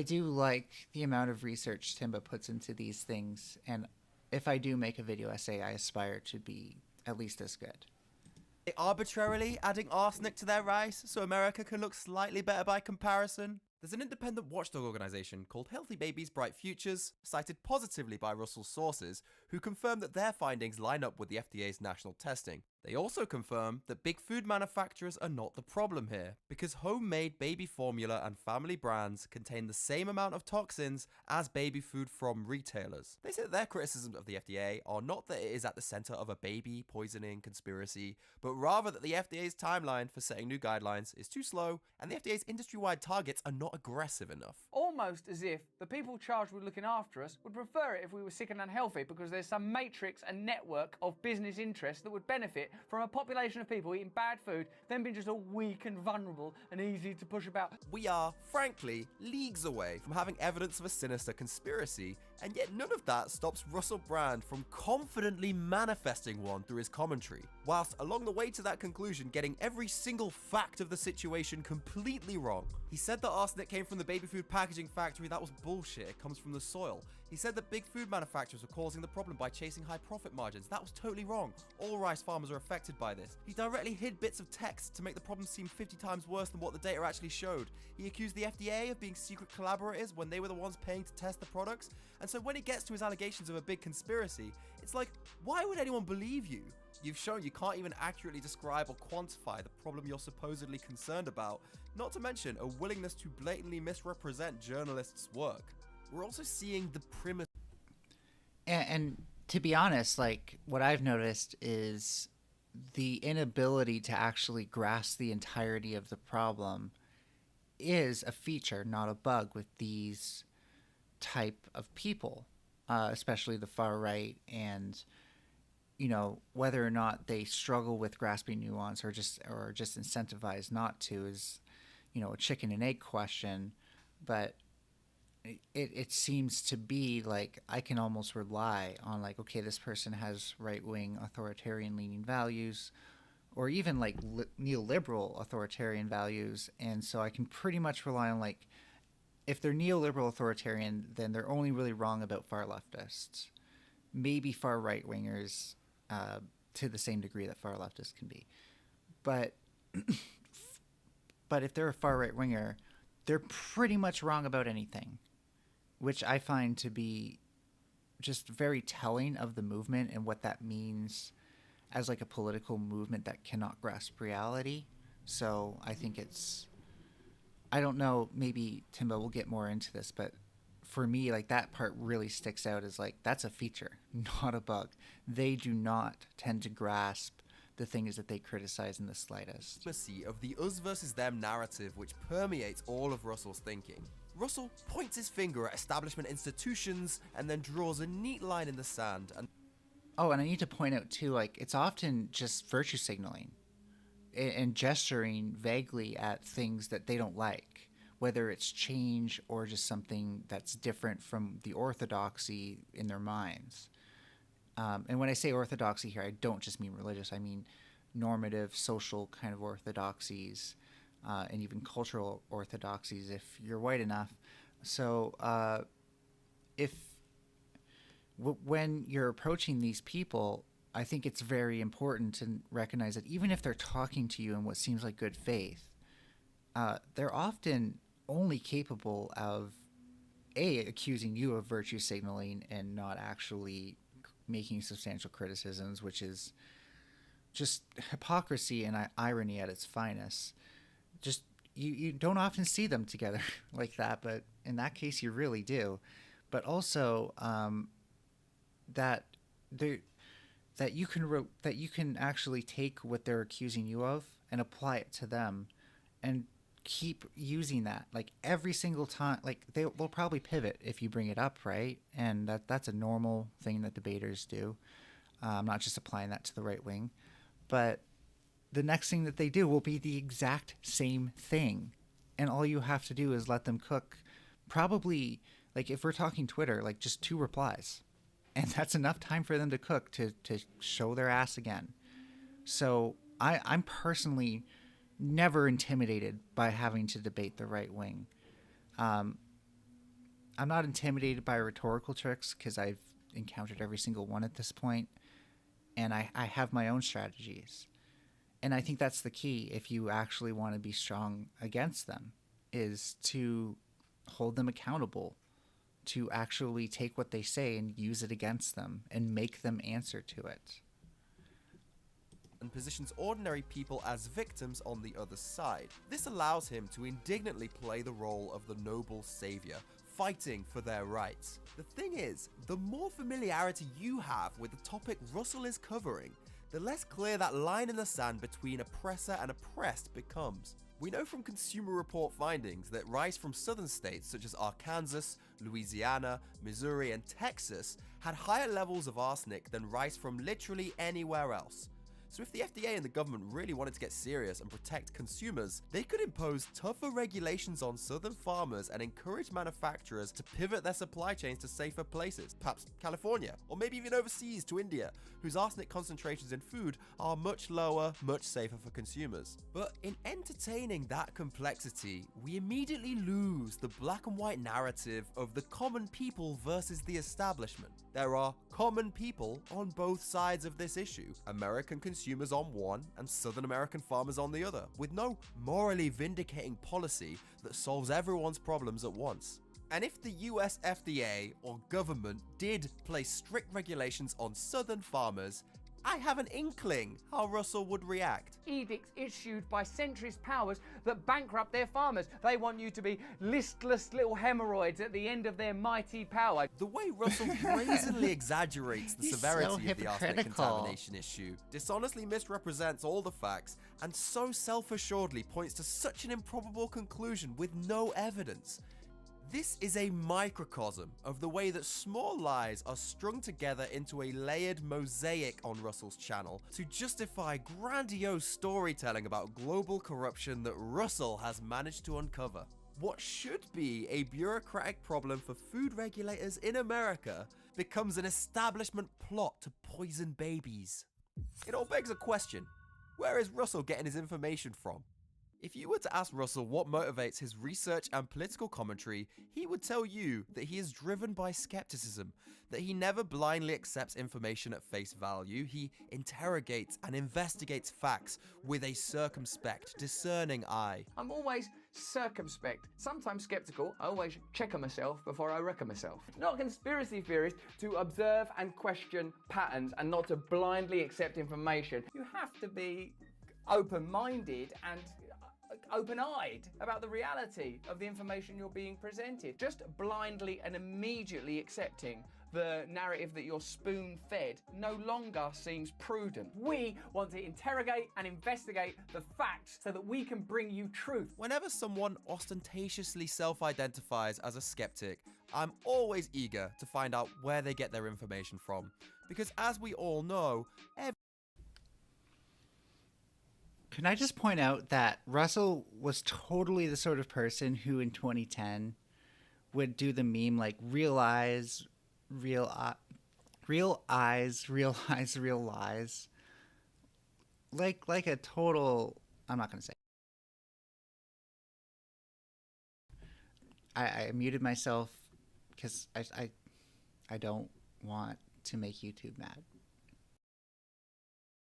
do like the amount of research Timba puts into these things, and if I do make a video essay, I aspire to be at least as good. They arbitrarily adding arsenic to their rice so America can look slightly better by comparison? There's an independent watchdog organisation called Healthy Babies Bright Futures, cited positively by Russell's sources, who confirm that their findings line up with the FDA's national testing. They also confirm that big food manufacturers are not the problem here, because homemade baby formula and family brands contain the same amount of toxins as baby food from retailers. They say that their criticisms of the FDA are not that it is at the centre of a baby poisoning conspiracy, but rather that the FDA's timeline for setting new guidelines is too slow, and the FDA's industry-wide targets are not aggressive enough. Almost as if the people charged with looking after us would prefer it if we were sick and unhealthy, because there's some matrix and network of business interests that would benefit from a population of people eating bad food, then being just all weak and vulnerable and easy to push about. We are, frankly, leagues away from having evidence of a sinister conspiracy, and yet none of that stops Russell Brand from confidently manifesting one through his commentary, whilst along the way to that conclusion getting every single fact of the situation completely wrong. He said that arsenic came from the baby food packaging factory. That was bullshit. It comes from the soil. He said that big food manufacturers were causing the problem by chasing high profit margins. That was totally wrong. All rice farmers are affected by this. He directly hid bits of text to make the problem seem 50 times worse than what the data actually showed. He accused the FDA of being secret collaborators when they were the ones paying to test the products. And so when he gets to his allegations of a big conspiracy, it's like, why would anyone believe you? You've shown you can't even accurately describe or quantify the problem you're supposedly concerned about, not to mention a willingness to blatantly misrepresent journalists' work. We're also seeing the primacy. And to be honest, like, what I've noticed is the inability to actually grasp the entirety of the problem is a feature, not a bug, with these type of people, especially the far right, and you know, whether or not they struggle with grasping nuance or just incentivized not to is, you know, a chicken and egg question. But it seems to be like I can almost rely on, like, okay, this person has right-wing authoritarian leaning values, or even like neoliberal authoritarian values, and so I can pretty much rely on, like, if they're neoliberal authoritarian, then they're only really wrong about far leftists, maybe far right-wingers, to the same degree that far leftists can be. But if they're a far right-winger, they're pretty much wrong about anything, which I find to be just very telling of the movement and what that means as, like, a political movement that cannot grasp reality. So I think it's, I don't know, maybe Timbo will get more into this, but for me, like, that part really sticks out as, like, that's a feature, not a bug. They do not tend to grasp the things that they criticize in the slightest. Of the us versus them narrative, which permeates all of Russell's thinking. Russell points his finger at establishment institutions and then draws a neat line in the sand. And I need to point out too, like, it's often just virtue signaling and gesturing vaguely at things that they don't like, whether it's change or just something that's different from the orthodoxy in their minds. And when I say orthodoxy here, I don't just mean religious. I mean normative, social kind of orthodoxies, and even cultural orthodoxies if you're white enough. So when you're approaching these people, I think it's very important to recognize that even if they're talking to you in what seems like good faith, they're often only capable of accusing you of virtue signaling and not actually making substantial criticisms, which is just hypocrisy and irony at its finest. Just you don't often see them together like that, but in that case you really do. But also that you can actually take what they're accusing you of and apply it to them, and keep using that, like, every single time. Like, they'll probably pivot if you bring it up, right? And that's a normal thing that debaters do. I'm not just applying that to the right wing, but the next thing that they do will be the exact same thing, and all you have to do is let them cook. Probably, like, if we're talking Twitter, like, just 2 replies, and that's enough time for them to cook to show their ass again. So I'm personally never intimidated by having to debate the right wing. I'm not intimidated by rhetorical tricks because I've encountered every single one at this point, and I have my own strategies. And I think that's the key if you actually want to be strong against them, is to hold them accountable, to actually take what they say and use it against them and make them answer to it. And positions ordinary people as victims on the other side. This allows him to indignantly play the role of the noble savior, fighting for their rights. The thing is, the more familiarity you have with the topic Russel is covering, the less clear that line in the sand between oppressor and oppressed becomes. We know from Consumer Report findings that rice from southern states such as Arkansas, Louisiana, Missouri, and Texas had higher levels of arsenic than rice from literally anywhere else. So if the FDA and the government really wanted to get serious and protect consumers, they could impose tougher regulations on southern farmers and encourage manufacturers to pivot their supply chains to safer places, perhaps California, or maybe even overseas to India, whose arsenic concentrations in food are much lower, much safer for consumers. But in entertaining that complexity, we immediately lose the black and white narrative of the common people versus the establishment. There are common people on both sides of this issue, American consumers on one and Southern American farmers on the other, with no morally vindicating policy that solves everyone's problems at once. And if the US FDA or government did place strict regulations on Southern farmers, I have an inkling how Russel would react. Edicts issued by centrist powers that bankrupt their farmers. They want you to be listless little hemorrhoids at the end of their mighty power. The way Russel brazenly exaggerates the severity of the arsenic contamination issue, dishonestly misrepresents all the facts, and so self-assuredly points to such an improbable conclusion with no evidence. This is a microcosm of the way that small lies are strung together into a layered mosaic on Russel's channel to justify grandiose storytelling about global corruption that Russel has managed to uncover. What should be a bureaucratic problem for food regulators in America becomes an establishment plot to poison babies. It all begs a question. Where is Russel getting his information from? If you were to ask Russel what motivates his research and political commentary, he would tell you that he is driven by skepticism, that he never blindly accepts information at face value. He interrogates and investigates facts with a circumspect, discerning eye. I'm always circumspect, sometimes skeptical. I always check on myself before I wreck on myself. Not a conspiracy theorist to observe and question patterns and not to blindly accept information. You have to be open-minded and open-eyed about the reality of the information you're being presented. Just blindly and immediately accepting the narrative that you're spoon-fed no longer seems prudent. We want to interrogate and investigate the facts so that we can bring you truth. Whenever someone ostentatiously self-identifies as a skeptic, I'm always eager to find out where they get their information from. Because as we all know, Can I just point out that Russel was totally the sort of person who in 2010 would do the meme like real eyes, real eyes, real eyes, real lies. Like a total, I'm not going to say. I muted myself because I don't want to make YouTube mad.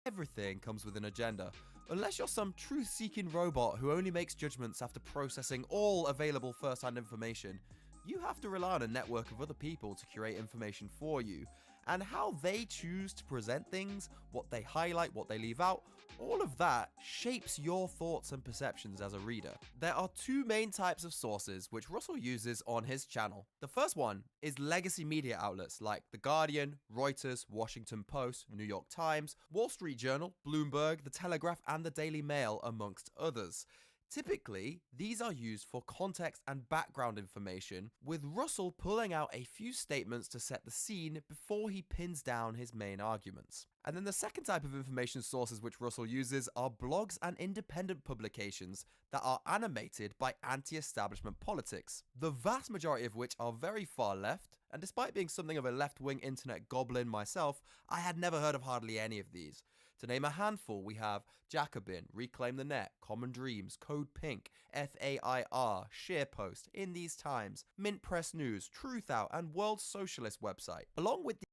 Everything comes with an agenda. Unless you're some truth-seeking robot who only makes judgments after processing all available first-hand information, you have to rely on a network of other people to curate information for you. And how they choose to present things, what they highlight, what they leave out, all of that shapes your thoughts and perceptions as a reader. There are two main types of sources which Russel uses on his channel. The first one is legacy media outlets like The Guardian, Reuters, Washington Post, New York Times, Wall Street Journal, Bloomberg, The Telegraph, and the Daily Mail, amongst others. Typically, these are used for context and background information, with Russel pulling out a few statements to set the scene before he pins down his main arguments. And then the second type of information sources which Russel uses are blogs and independent publications that are animated by anti-establishment politics, the vast majority of which are very far left, and despite being something of a left-wing internet goblin myself, I had never heard of hardly any of these. To name a handful, we have Jacobin, Reclaim the Net, Common Dreams, Code Pink, FAIR, SharePost, In These Times, Mint Press News, Truth Out, and World Socialist website, along with the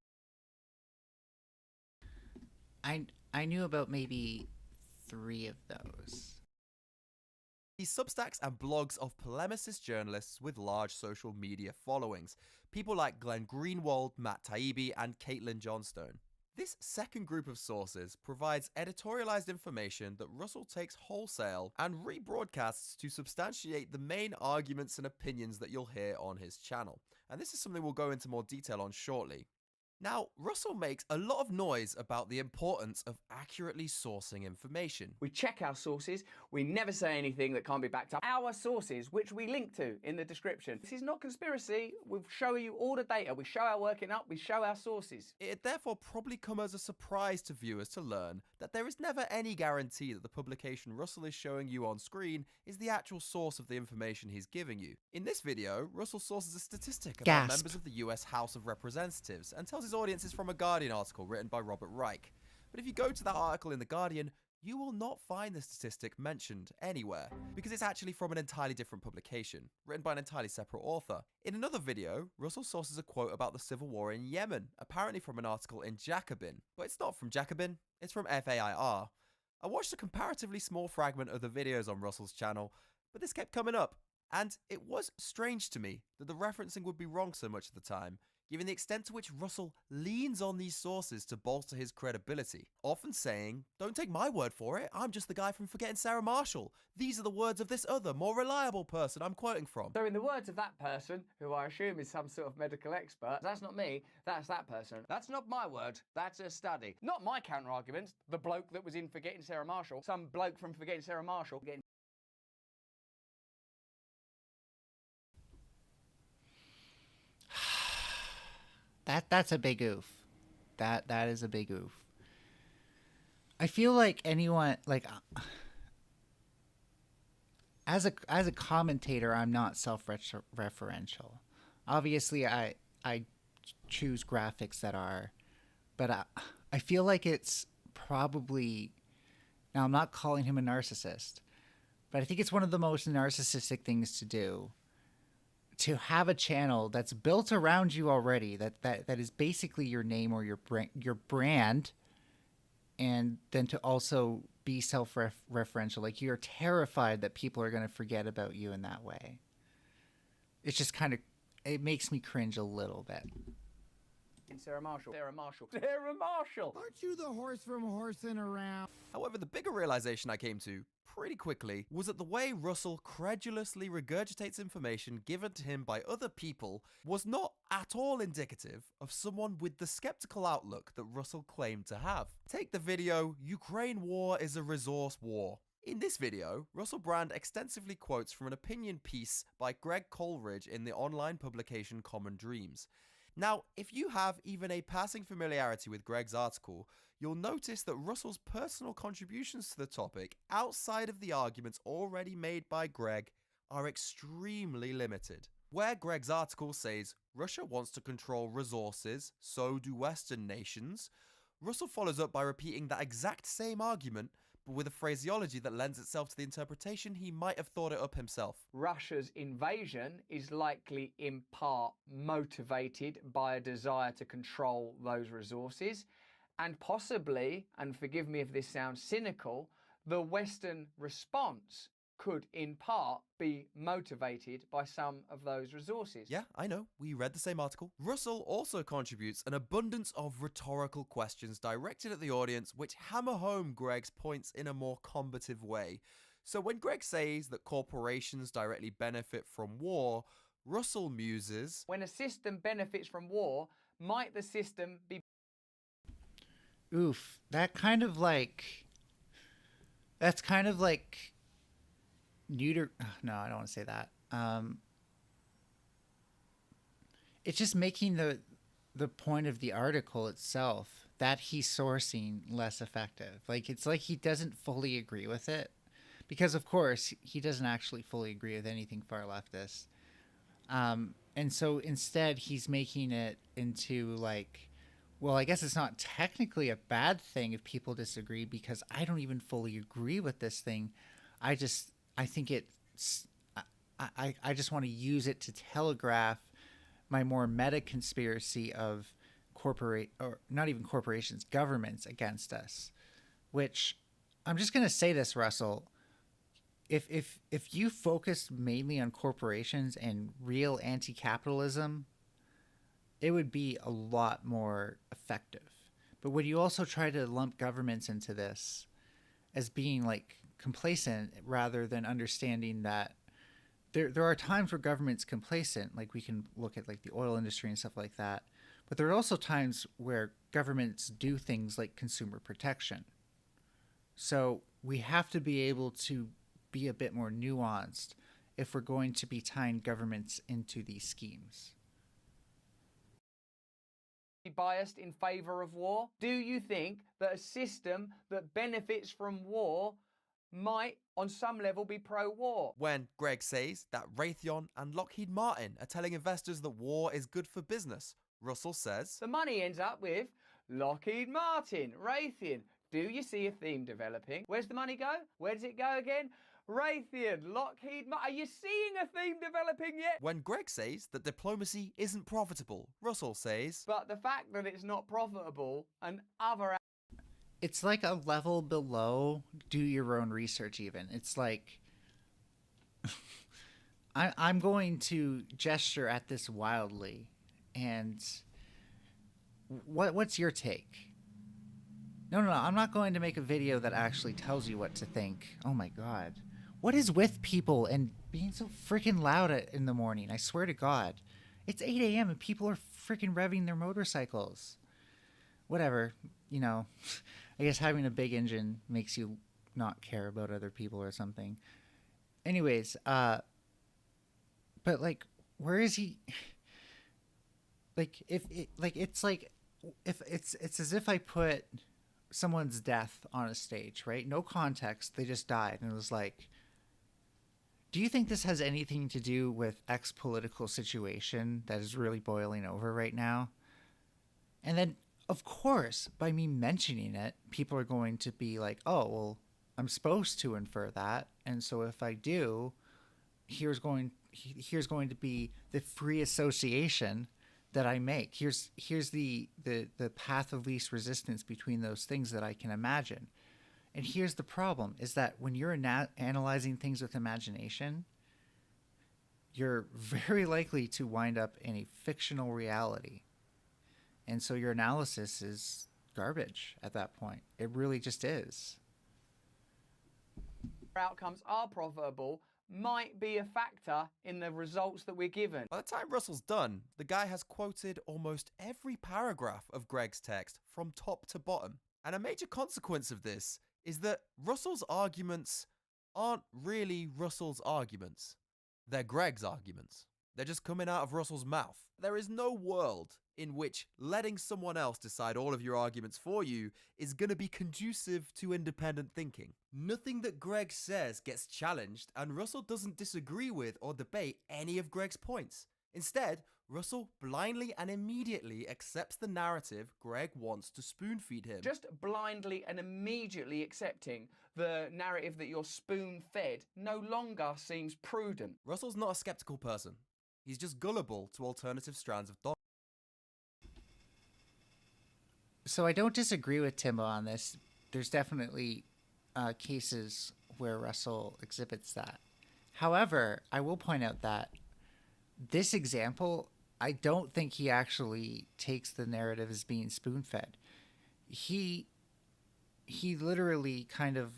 I knew about maybe 3 of those. These Substacks and blogs of polemicist journalists with large social media followings, people like Glenn Greenwald, Matt Taibbi, and Caitlin Johnstone. This second group of sources provides editorialized information that Russell takes wholesale and rebroadcasts to substantiate the main arguments and opinions that you'll hear on his channel. And this is something we'll go into more detail on shortly. Now, Russell makes a lot of noise about the importance of accurately sourcing information. We check our sources, we never say anything that can't be backed up. Our sources, which we link to in the description. This is not conspiracy, we show you all the data, we show our working up, we show our sources. It'd therefore probably come as a surprise to viewers to learn that there is never any guarantee that the publication Russell is showing you on screen is the actual source of the information he's giving you. In this video, Russell sources a statistic about members of the US House of Representatives and tells his audience is from a Guardian article written by Robert Reich. But if you go to that article in the Guardian, you will not find the statistic mentioned anywhere, because it's actually from an entirely different publication, written by an entirely separate author. In another video, Russell sources a quote about the civil war in Yemen, apparently from an article in Jacobin. But it's not from Jacobin, it's from FAIR. I watched a comparatively small fragment of the videos on Russell's channel, but this kept coming up, and it was strange to me that the referencing would be wrong so much of the time, given the extent to which Russell leans on these sources to bolster his credibility, often saying, "Don't take my word for it, I'm just the guy from Forgetting Sarah Marshall. These are the words of this other, more reliable person I'm quoting from." So in the words of that person, who I assume is some sort of medical expert, that's not me, that's that person. That's not my word, that's a study. Not my counter-arguments, the bloke that was in Forgetting Sarah Marshall, some bloke from Forgetting Sarah Marshall getting... That's a big oof. That is a big oof. I feel like anyone, like, as a commentator, I'm not self-referential. Obviously, I choose graphics that are, but I feel like it's probably, now I'm not calling him a narcissist, but I think it's one of the most narcissistic things to do. To have a channel that's built around you already, that is basically your name or your brand, and then to also be self-referential. Like, you're terrified that people are going to forget about you in that way. It's just kind of, it makes me cringe a little bit. Sarah Marshall. Sarah Marshall. Sarah Marshall! Aren't you the horse from horsing around? However, the bigger realization I came to pretty quickly was that the way Russell credulously regurgitates information given to him by other people was not at all indicative of someone with the skeptical outlook that Russell claimed to have. Take the video, "Ukraine War is a Resource War." In this video, Russell Brand extensively quotes from an opinion piece by Greg Coleridge in the online publication Common Dreams. Now, if you have even a passing familiarity with Greg's article, you'll notice that Russell's personal contributions to the topic, outside of the arguments already made by Greg, are extremely limited. Where Greg's article says Russia wants to control resources, so do Western nations, Russell follows up by repeating that exact same argument, but with a phraseology that lends itself to the interpretation he might have thought it up himself. Russia's invasion is likely in part motivated by a desire to control those resources, and possibly, and forgive me if this sounds cynical, the Western response could in part be motivated by some of those resources. Yeah, I know, we read the same article. Russell also contributes an abundance of rhetorical questions directed at the audience which hammer home Greg's points in a more combative way. So when Greg says that corporations directly benefit from war, Russell muses, when a system benefits from war, might the system be... Oof, that's kind of like neuter. No, I don't want to say that. It's just making the point of the article itself that he's sourcing less effective. Like, it's like he doesn't fully agree with it, because of course he doesn't actually fully agree with anything far leftist. And so instead he's making it into like, well, I guess it's not technically a bad thing if people disagree, because I don't even fully agree with this thing. I think it's, I just want to use it to telegraph my more meta conspiracy of or not even corporations, governments against us, which I'm just going to say this, Russell, if you focused mainly on corporations and real anti-capitalism, it would be a lot more effective. But when you also try to lump governments into this as being like complacent rather than understanding that there are times where government's complacent, like we can look at like the oil industry and stuff like that, but there are also times where governments do things like consumer protection. So we have to be able to be a bit more nuanced if we're going to be tying governments into these schemes. Biased in favour of war? Do you think that a system that benefits from war might, on some level, be pro-war? When Greg says that Raytheon and Lockheed Martin are telling investors that war is good for business, Russel says, the money ends up with Lockheed Martin, Raytheon. Do you see a theme developing? Where's the money go? Where does it go again? Raytheon, Lockheed Martin. Are you seeing a theme developing yet? When Greg says that diplomacy isn't profitable, Russel says, but the fact that it's not profitable and other... It's like a level below do your own research even. It's like, I'm going to gesture at this wildly, and what's your take? No, I'm not going to make a video that actually tells you what to think. Oh my God. What is with people and being so freaking loud in the morning? I swear to God. It's 8 a.m. and people are freaking revving their motorcycles. Whatever, you know, I guess having a big engine makes you not care about other people or something. Anyways, but like, where is he? Like, it's as if I put someone's death on a stage, right? No context. They just died. And it was like, do you think this has anything to do with X political situation that is really boiling over right now? And then, of course, by me mentioning it, people are going to be like, oh, well, I'm supposed to infer that. And so if I do, here's going to be the free association that I make. Here's the path of least resistance between those things that I can imagine. And here's the problem, is that when you're analyzing things with imagination, you're very likely to wind up in a fictional reality. And so your analysis is garbage at that point. It really just is. Outcomes are profitable might be a factor in the results that we're given. By the time Russel's done, the guy has quoted almost every paragraph of Greg's text from top to bottom. And a major consequence of this is that Russel's arguments aren't really Russel's arguments. They're Greg's arguments. They're just coming out of Russel's mouth. There is no world in which letting someone else decide all of your arguments for you is going to be conducive to independent thinking. Nothing that Greg says gets challenged, and Russel doesn't disagree with or debate any of Greg's points. Instead, Russel blindly and immediately accepts the narrative Greg wants to spoon-feed him. Just blindly and immediately accepting the narrative that you're spoon-fed no longer seems prudent. Russel's not a skeptical person. He's just gullible to alternative strands of thought. So I don't disagree with Timbo on this. There's definitely cases where Russel exhibits that. However, I will point out that this example, I don't think he actually takes the narrative as being spoon-fed. He literally kind of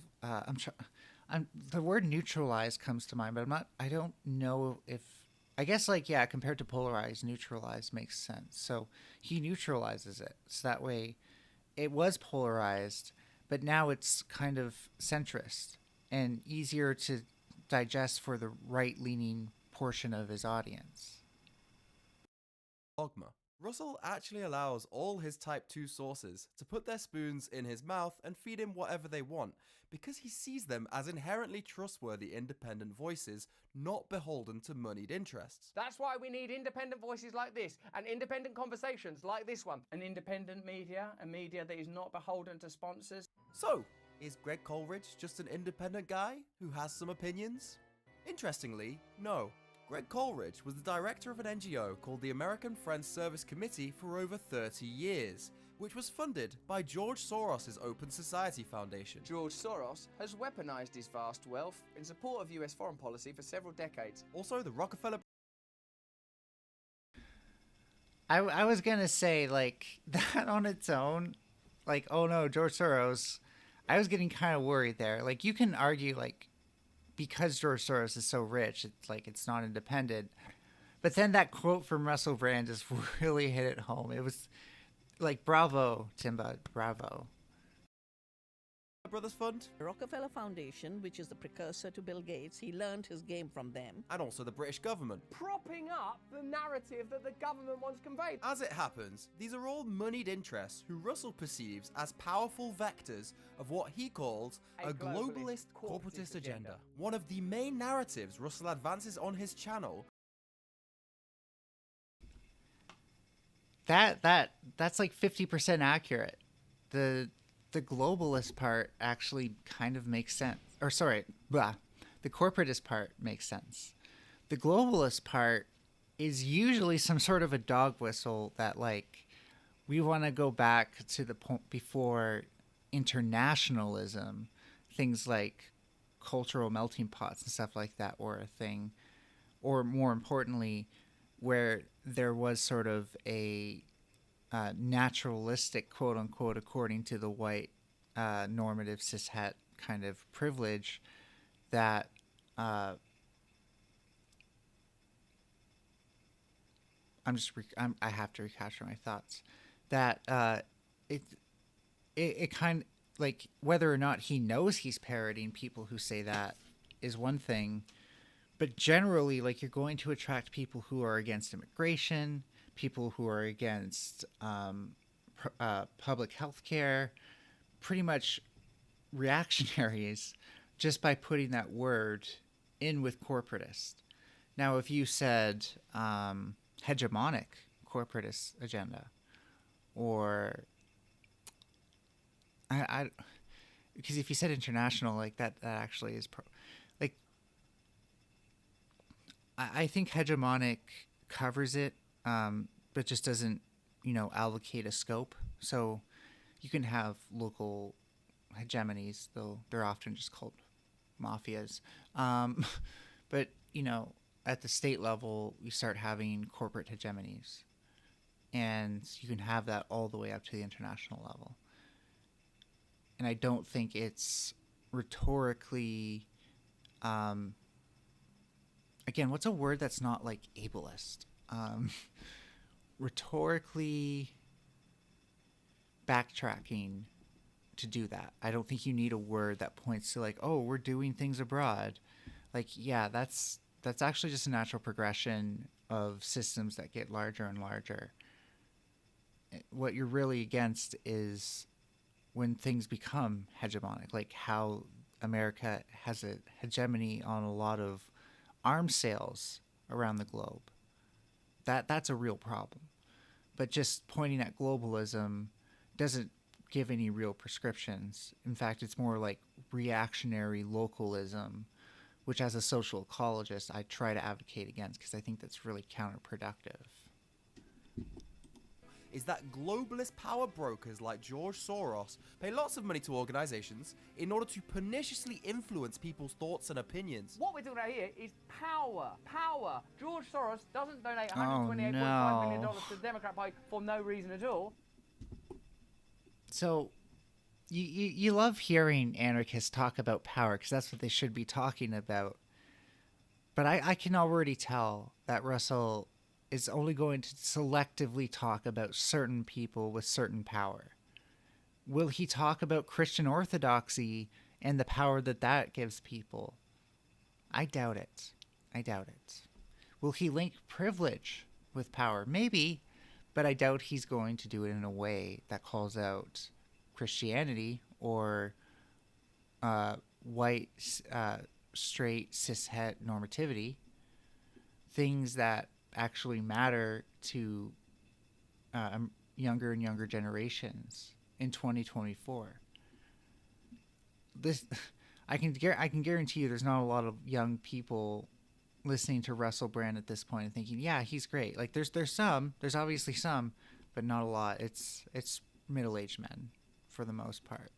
the word neutralize comes to mind, but I don't know if, I guess, like, yeah, compared to polarize, neutralize makes sense. So he neutralizes it. So that way it was polarized, but now it's kind of centrist and easier to digest for the right-leaning portion of his audience. Dogma. Russel actually allows all his Type 2 sources to put their spoons in his mouth and feed him whatever they want, because he sees them as inherently trustworthy independent voices, not beholden to moneyed interests. That's why we need independent voices like this, and independent conversations like this one. An independent media, a media that is not beholden to sponsors. So, is Greg Coleridge just an independent guy who has some opinions? Interestingly, no. Greg Coleridge was the director of an NGO called the American Friends Service Committee for over 30 years, which was funded by George Soros' Open Society Foundation. George Soros has weaponized his vast wealth in support of US foreign policy for several decades. Also, the Rockefeller... I was gonna say, like, that on its own, like, oh no, George Soros, I was getting kind of worried there. Like, you can argue, like, because George Soros is so rich, it's like it's not independent. But then that quote from Russell Brand just really hit it home. It was like, bravo, Timba, bravo. Brothers Fund. The Rockefeller Foundation, which is the precursor to Bill Gates, he learned his game from them. And also the British government. Propping up the narrative that the government wants conveyed. As it happens, these are all moneyed interests who Russell perceives as powerful vectors of what he calls a globalist corporatist agenda. One of the main narratives Russell advances on his channel. That's like 50% accurate. The globalist part actually kind of makes sense. Or sorry, the corporatist part makes sense. The globalist part is usually some sort of a dog whistle that, like, we want to go back to the point before internationalism, things like cultural melting pots and stuff like that were a thing, or more importantly, where there was sort of a naturalistic, quote unquote, according to the white normative cishet kind of privilege, that I have to recapture my thoughts. That it kind of, like, whether or not he knows he's parroting people who say that is one thing, but generally, like, you're going to attract people who are against immigration, people who are against public health care, pretty much reactionaries, just by putting that word in with corporatist. Now, if you said hegemonic corporatist agenda, or because if you said international, like, that actually is like, I think hegemonic covers it, but just doesn't, allocate a scope. So you can have local hegemonies, though they're often just called mafias. But, at the state level, you start having corporate hegemonies. And you can have that all the way up to the international level. And I don't think it's rhetorically... again, what's a word that's not, like, ableist? Rhetorically backtracking to do that. I don't think you need a word that points to, like, oh, we're doing things abroad. Like, yeah, that's actually just a natural progression of systems that get larger and larger. What you're really against is when things become hegemonic, like how America has a hegemony on a lot of arms sales around the globe. That's a real problem. But just pointing at globalism doesn't give any real prescriptions. In fact, it's more like reactionary localism, which as a social ecologist, I try to advocate against because I think that's really counterproductive. Is that globalist power brokers like George Soros pay lots of money to organizations in order to perniciously influence people's thoughts and opinions. What we're talking about here is power. Power. George Soros doesn't donate $128.5 million to the Democrat Party for no reason at all. So you love hearing anarchists talk about power because that's what they should be talking about. But I can already tell that Russell is only going to selectively talk about certain people with certain power. Will he talk about Christian orthodoxy and the power that gives people? I doubt it. Will he link privilege with power? Maybe, but I doubt he's going to do it in a way that calls out Christianity or white, straight, cishet normativity, things that actually matter to younger and younger generations in 2024. I can guarantee you there's not a lot of young people listening to Russell Brand at this point and thinking, yeah, he's great. Like there's obviously some, but not a lot. It's middle-aged men for the most part.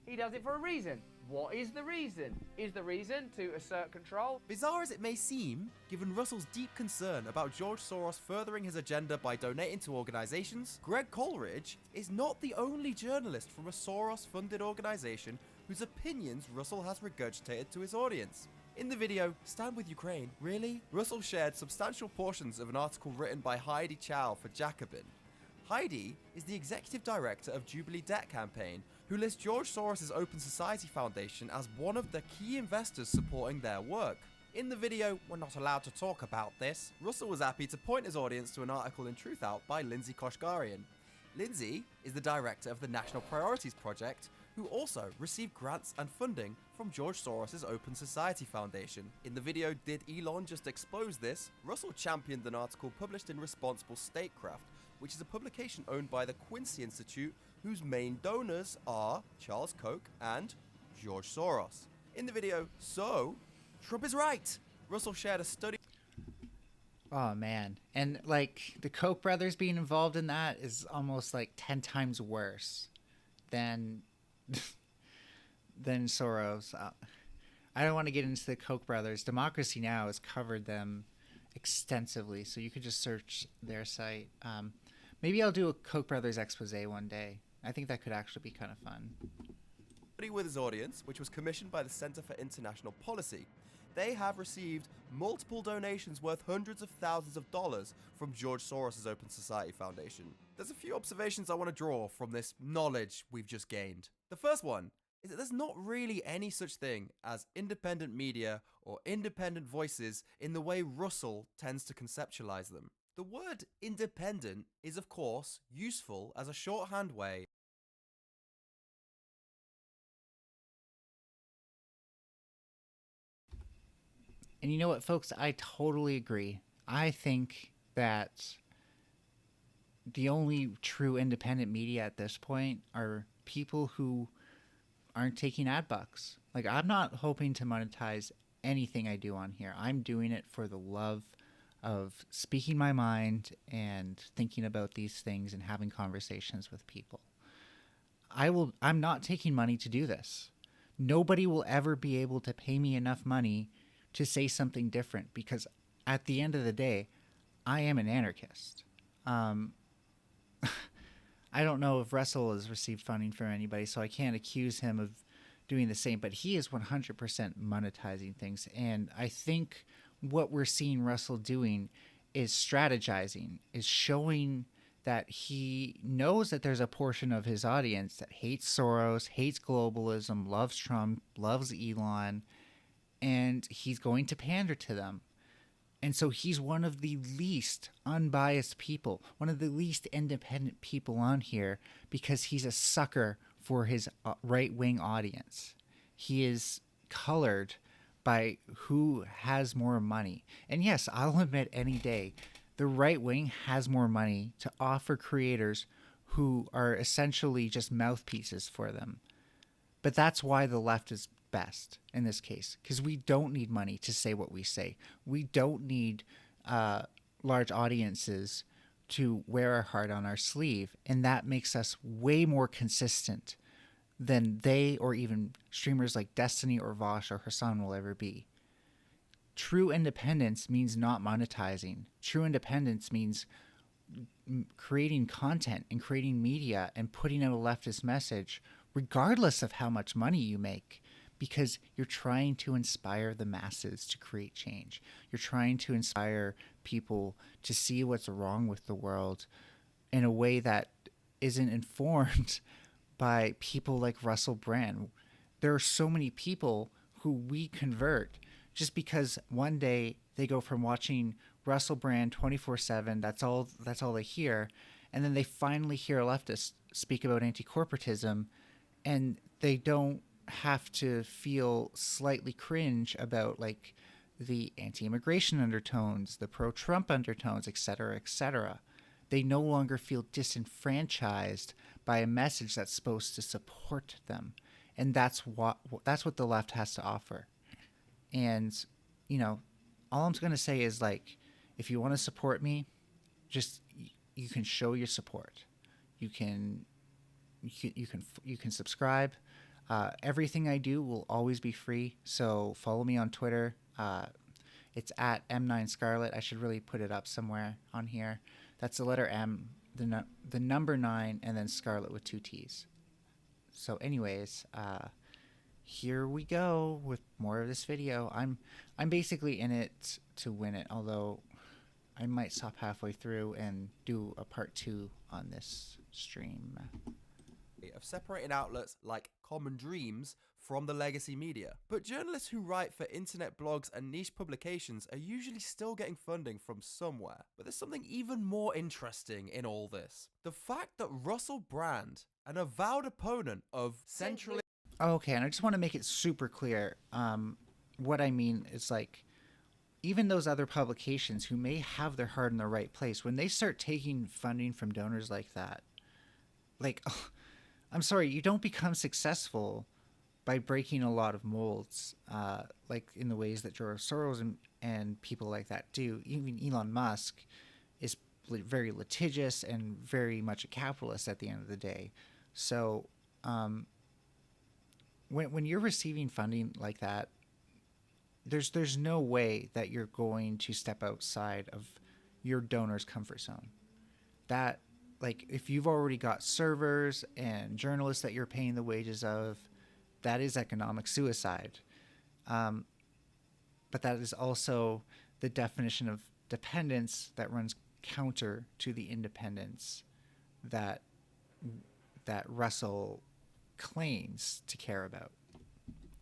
He does it for a reason. What is the reason? Is the reason to assert control? Bizarre as it may seem, given Russell's deep concern about George Soros furthering his agenda by donating to organizations, Greg Coleridge is not the only journalist from a Soros-funded organization whose opinions Russell has regurgitated to his audience. In the video, Stand With Ukraine, really? Russell shared substantial portions of an article written by Heidi Chow for Jacobin. Heidi is the executive director of Jubilee Debt Campaign, who lists George Soros' Open Society Foundation as one of the key investors supporting their work. In the video, we're not allowed to talk about this, Russell was happy to point his audience to an article in Truthout by Lindsay Koshgarian. Lindsay is the director of the National Priorities Project, who also received grants and funding from George Soros' Open Society Foundation. In the video, Did Elon Just Expose This?, Russell championed an article published in Responsible Statecraft, which is a publication owned by the Quincy Institute, whose main donors are Charles Koch and George Soros. In the video, so, Trump is right! Russell shared a study. Oh man. And like the Koch brothers being involved in that is almost like 10 times worse than Soros. I don't want to get into the Koch brothers. Democracy Now! Has covered them extensively, so you could just search their site. Maybe I'll do a Koch brothers expose one day. I think that could actually be kind of fun. With his audience, which was commissioned by the Center for International Policy. They have received multiple donations worth hundreds of thousands of dollars from George Soros' Open Society Foundation. There's a few observations I want to draw from this knowledge we've just gained. The first one is that there's not really any such thing as independent media or independent voices in the way Russell tends to conceptualize them. The word independent is, of course, useful as a shorthand way. And you know what, folks? I totally agree. I think that the only true independent media at this point are people who aren't taking ad bucks. Like, I'm not hoping to monetize anything I do on here. I'm doing it for the love of speaking my mind and thinking about these things and having conversations with people. I'm not taking money to do this. Nobody will ever be able to pay me enough money to say something different, because at the end of the day, I am an anarchist. I don't know if Russell has received funding from anybody, so I can't accuse him of doing the same, but he is 100% monetizing things. And I think what we're seeing Russell doing is strategizing, is showing that he knows that there's a portion of his audience that hates Soros, hates globalism, loves Trump, loves Elon, and he's going to pander to them. And so he's one of the least unbiased people, one of the least independent people on here, because he's a sucker for his right-wing audience. He is colored by who has more money. And yes, I'll admit any day, the right wing has more money to offer creators who are essentially just mouthpieces for them. But that's why the left is best in this case, because we don't need money to say what we say. We don't need large audiences to wear our heart on our sleeve, and that makes us way more consistent than they or even streamers like Destiny or Vosh or Hassan will ever be. True independence means not monetizing. True independence means creating content and creating media and putting out a leftist message regardless of how much money you make, because you're trying to inspire the masses to create change. You're trying to inspire people to see what's wrong with the world in a way that isn't informed by people like Russell Brand. There are so many people who we convert just because one day they go from watching Russell Brand 24/7, that's all they hear, and then they finally hear a leftist speak about anti-corporatism, and they don't have to feel slightly cringe about like the anti-immigration undertones, the pro-Trump undertones, etc., etc. They no longer feel disenfranchised by a message that's supposed to support them. And that's what the left has to offer. And, you know, all I'm going to say is, like, if you want to support me, just, you can show your support. You can subscribe. Everything I do will always be free. So follow me on Twitter. It's at M9Scarlet. I should really put it up somewhere on here. That's the letter M, the number 9, and then Scarlet with 2 T's. So anyways, here we go with more of this video. I'm basically in it to win it, although I might stop halfway through and do a part 2 on this stream. Of separating outlets like Common Dreams from the legacy media. But journalists who write for internet blogs and niche publications are usually still getting funding from somewhere. But there's something even more interesting in all this. The fact that Russell Brand, an avowed opponent of centrally... Okay, and I just want to make it super clear. What I mean is, like, even those other publications who may have their heart in the right place, when they start taking funding from donors like that, like, I'm sorry, you don't become successful by breaking a lot of molds, like in the ways that George Soros and people like that do. Even Elon Musk is very litigious and very much a capitalist at the end of the day. So when you're receiving funding like that, there's no way that you're going to step outside of your donor's comfort zone. That, like, if you've already got servers and journalists that you're paying the wages of, that is economic suicide. But that is also the definition of dependence that runs counter to the independence that Russell claims to care about.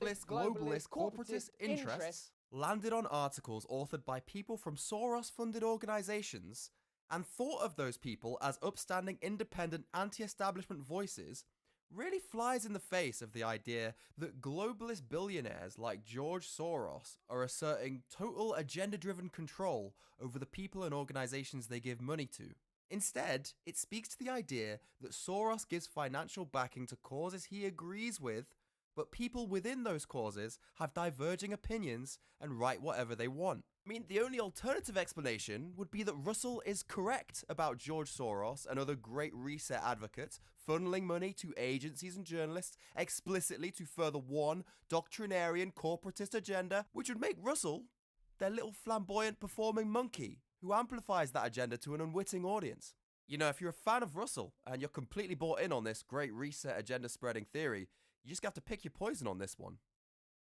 Globalist corporatist interests landed on articles authored by people from Soros-funded organizations and thought of those people as upstanding, independent, anti-establishment voices really flies in the face of the idea that globalist billionaires like George Soros are asserting total agenda-driven control over the people and organizations they give money to. Instead, it speaks to the idea that Soros gives financial backing to causes he agrees with, but people within those causes have diverging opinions and write whatever they want. I mean, the only alternative explanation would be that Russell is correct about George Soros and other Great Reset advocates funneling money to agencies and journalists explicitly to further one doctrinarian corporatist agenda, which would make Russell their little flamboyant performing monkey who amplifies that agenda to an unwitting audience. You know, if you're a fan of Russell and you're completely bought in on this Great Reset agenda spreading theory, you just have to pick your poison on this one.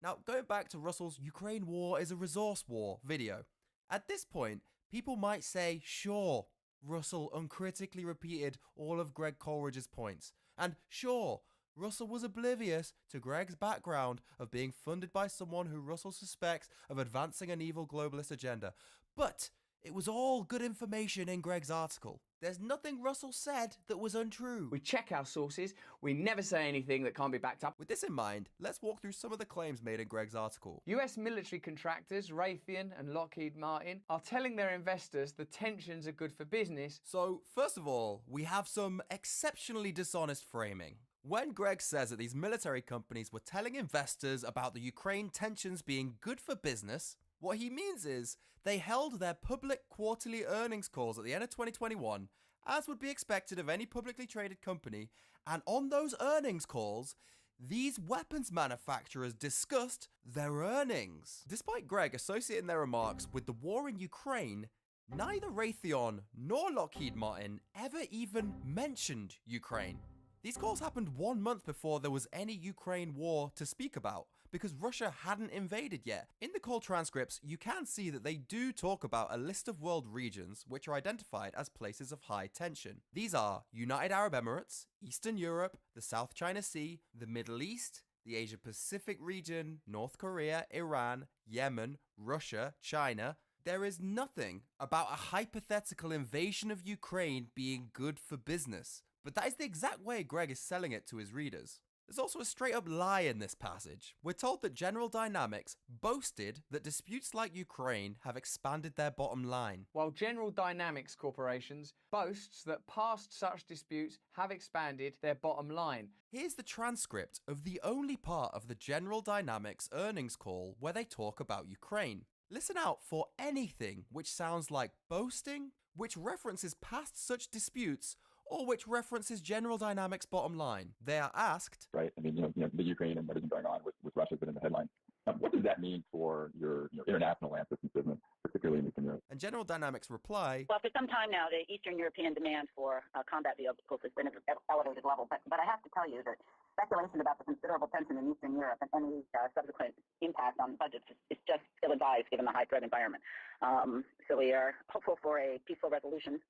Now, going back to Russell's Ukraine war is a resource war video. At this point, people might say, sure, Russell uncritically repeated all of Greg Coleridge's points. And sure, Russell was oblivious to Greg's background of being funded by someone who Russell suspects of advancing an evil globalist agenda. But it was all good information in Greg's article. There's nothing Russell said that was untrue. We check our sources. We never say anything that can't be backed up. With this in mind, let's walk through some of the claims made in Greg's article. US military contractors, Raytheon and Lockheed Martin, are telling their investors the tensions are good for business. So, first of all, we have some exceptionally dishonest framing. When Greg says that these military companies were telling investors about the Ukraine tensions being good for business, what he means is they held their public quarterly earnings calls at the end of 2021, as would be expected of any publicly traded company, and on those earnings calls, these weapons manufacturers discussed their earnings. Despite Greg associating their remarks with the war in Ukraine, neither Raytheon nor Lockheed Martin ever even mentioned Ukraine. These calls happened 1 month before there was any Ukraine war to speak about, because Russia hadn't invaded yet. In the call transcripts, you can see that they do talk about a list of world regions which are identified as places of high tension. These are United Arab Emirates, Eastern Europe, the South China Sea, the Middle East, the Asia Pacific region, North Korea, Iran, Yemen, Russia, China. There is nothing about a hypothetical invasion of Ukraine being good for business, but that is the exact way Greg is selling it to his readers. There's also a straight up lie in this passage. We're told that General Dynamics boasted that disputes like Ukraine have expanded their bottom line. While General Dynamics Corporations boasts that past such disputes have expanded their bottom line. Here's the transcript of the only part of the General Dynamics earnings call where they talk about Ukraine. Listen out for anything which sounds like boasting, which references past such disputes, or which references General Dynamics' bottom line. They are asked, right? I mean, the Ukraine and what has been going on with Russia has been in the headlines. What does that mean for your international land systems business, particularly in Eastern Europe? And General Dynamics reply, well, for some time now, the Eastern European demand for combat vehicles has been at an elevated level. But I have to tell you that speculation about the considerable tension in Eastern Europe and any subsequent impact on budgets is just ill-advised given the high threat environment. So we are hopeful for a peaceful resolution,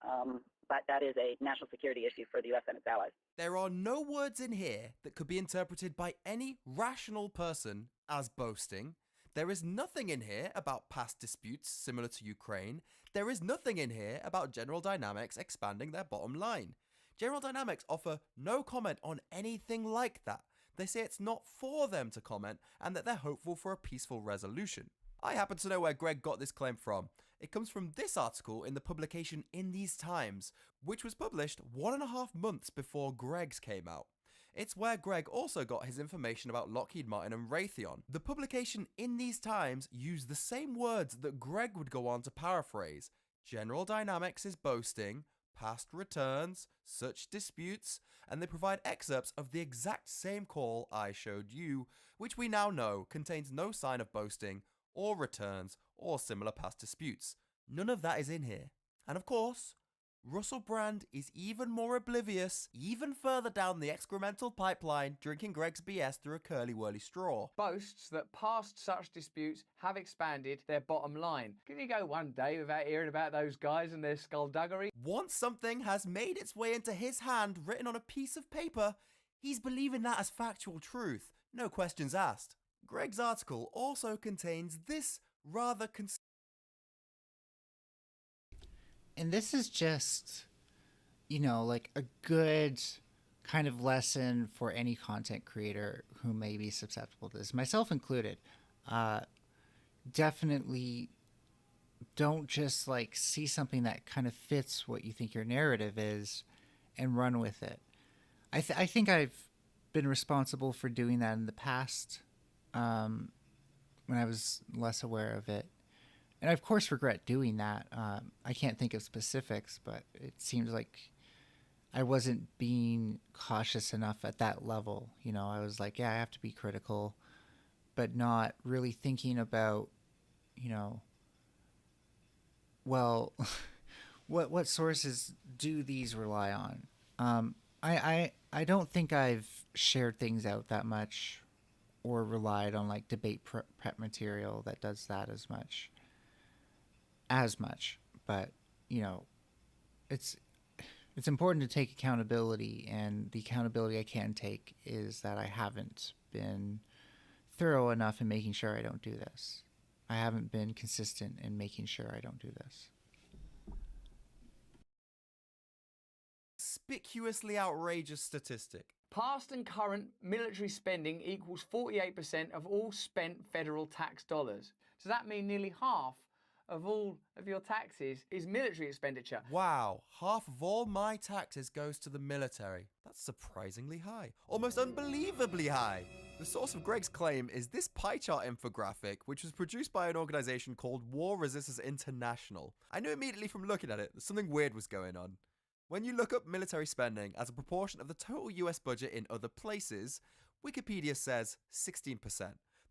but that is a national security issue for the U.S. and its allies. There are no words in here that could be interpreted by any rational person as boasting. There is nothing in here about past disputes similar to Ukraine. There is nothing in here about General Dynamics expanding their bottom line. General Dynamics offer no comment on anything like that. They say it's not for them to comment and that they're hopeful for a peaceful resolution. I happen to know where Greg got this claim from. It comes from this article in the publication In These Times, which was published 1.5 months before Greg's came out. It's where Greg also got his information about Lockheed Martin and Raytheon. The publication In These Times used the same words that Greg would go on to paraphrase. General Dynamics is boasting, past returns, such disputes, and they provide excerpts of the exact same call I showed you, which we now know contains no sign of boasting or returns or similar past disputes. None of that is in here. And of course, Russell Brand is even more oblivious, even further down the excremental pipeline, drinking Greg's BS through a curly-whirly straw. Boasts that past such disputes have expanded their bottom line. Can you go one day without hearing about those guys and their skullduggery? Once something has made its way into his hand written on a piece of paper, he's believing that as factual truth, no questions asked. Greg's article also contains this rather and this is just, like a good kind of lesson for any content creator who may be susceptible to this, myself included. Definitely don't just see something that kind of fits what you think your narrative is and run with it. I think I've been responsible for doing that in the past, when I was less aware of it. And I, of course, regret doing that. I can't think of specifics, but it seems like I wasn't being cautious enough at that level. I was like, yeah, I have to be critical, but not really thinking about, well, what sources do these rely on? I don't think I've shared things out that much or relied on debate prep material that does that as much, but it's important to take accountability, and the accountability I can take is that I haven't been thorough enough in making sure I don't do this. I haven't been consistent in making sure I don't do this. conspicuously outrageous statistic. Past and current military spending equals 48% of all spent federal tax dollars. Does that mean nearly half of all of your taxes is military expenditure? Wow, half of all my taxes goes to the military. That's surprisingly high. Almost unbelievably high. The source of Greg's claim is this pie chart infographic, which was produced by an organization called War Resisters International. I knew immediately from looking at it that something weird was going on. When you look up military spending as a proportion of the total US budget in other places, Wikipedia says 16%.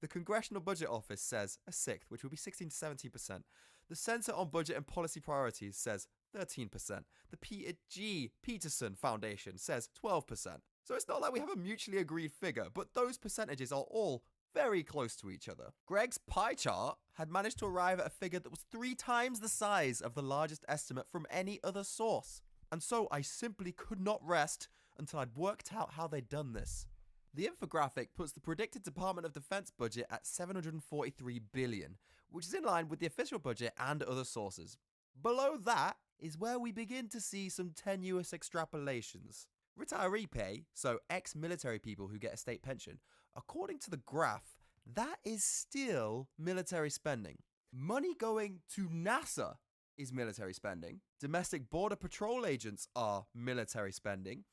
The Congressional Budget Office says a sixth, which would be 16 to 17%. The Center on Budget and Policy Priorities says 13%. The P.G. Peterson Foundation says 12%. So it's not like we have a mutually agreed figure, but those percentages are all very close to each other. Greg's pie chart had managed to arrive at a figure that was 3 times the size of the largest estimate from any other source. And so I simply could not rest until I'd worked out how they'd done this. The infographic puts the predicted Department of Defense budget at $743 billion, which is in line with the official budget and other sources. Below that is where we begin to see some tenuous extrapolations. Retiree pay, so ex-military people who get a state pension, according to the graph, that is still military spending. Money going to NASA is military spending. Domestic border patrol agents are military spending.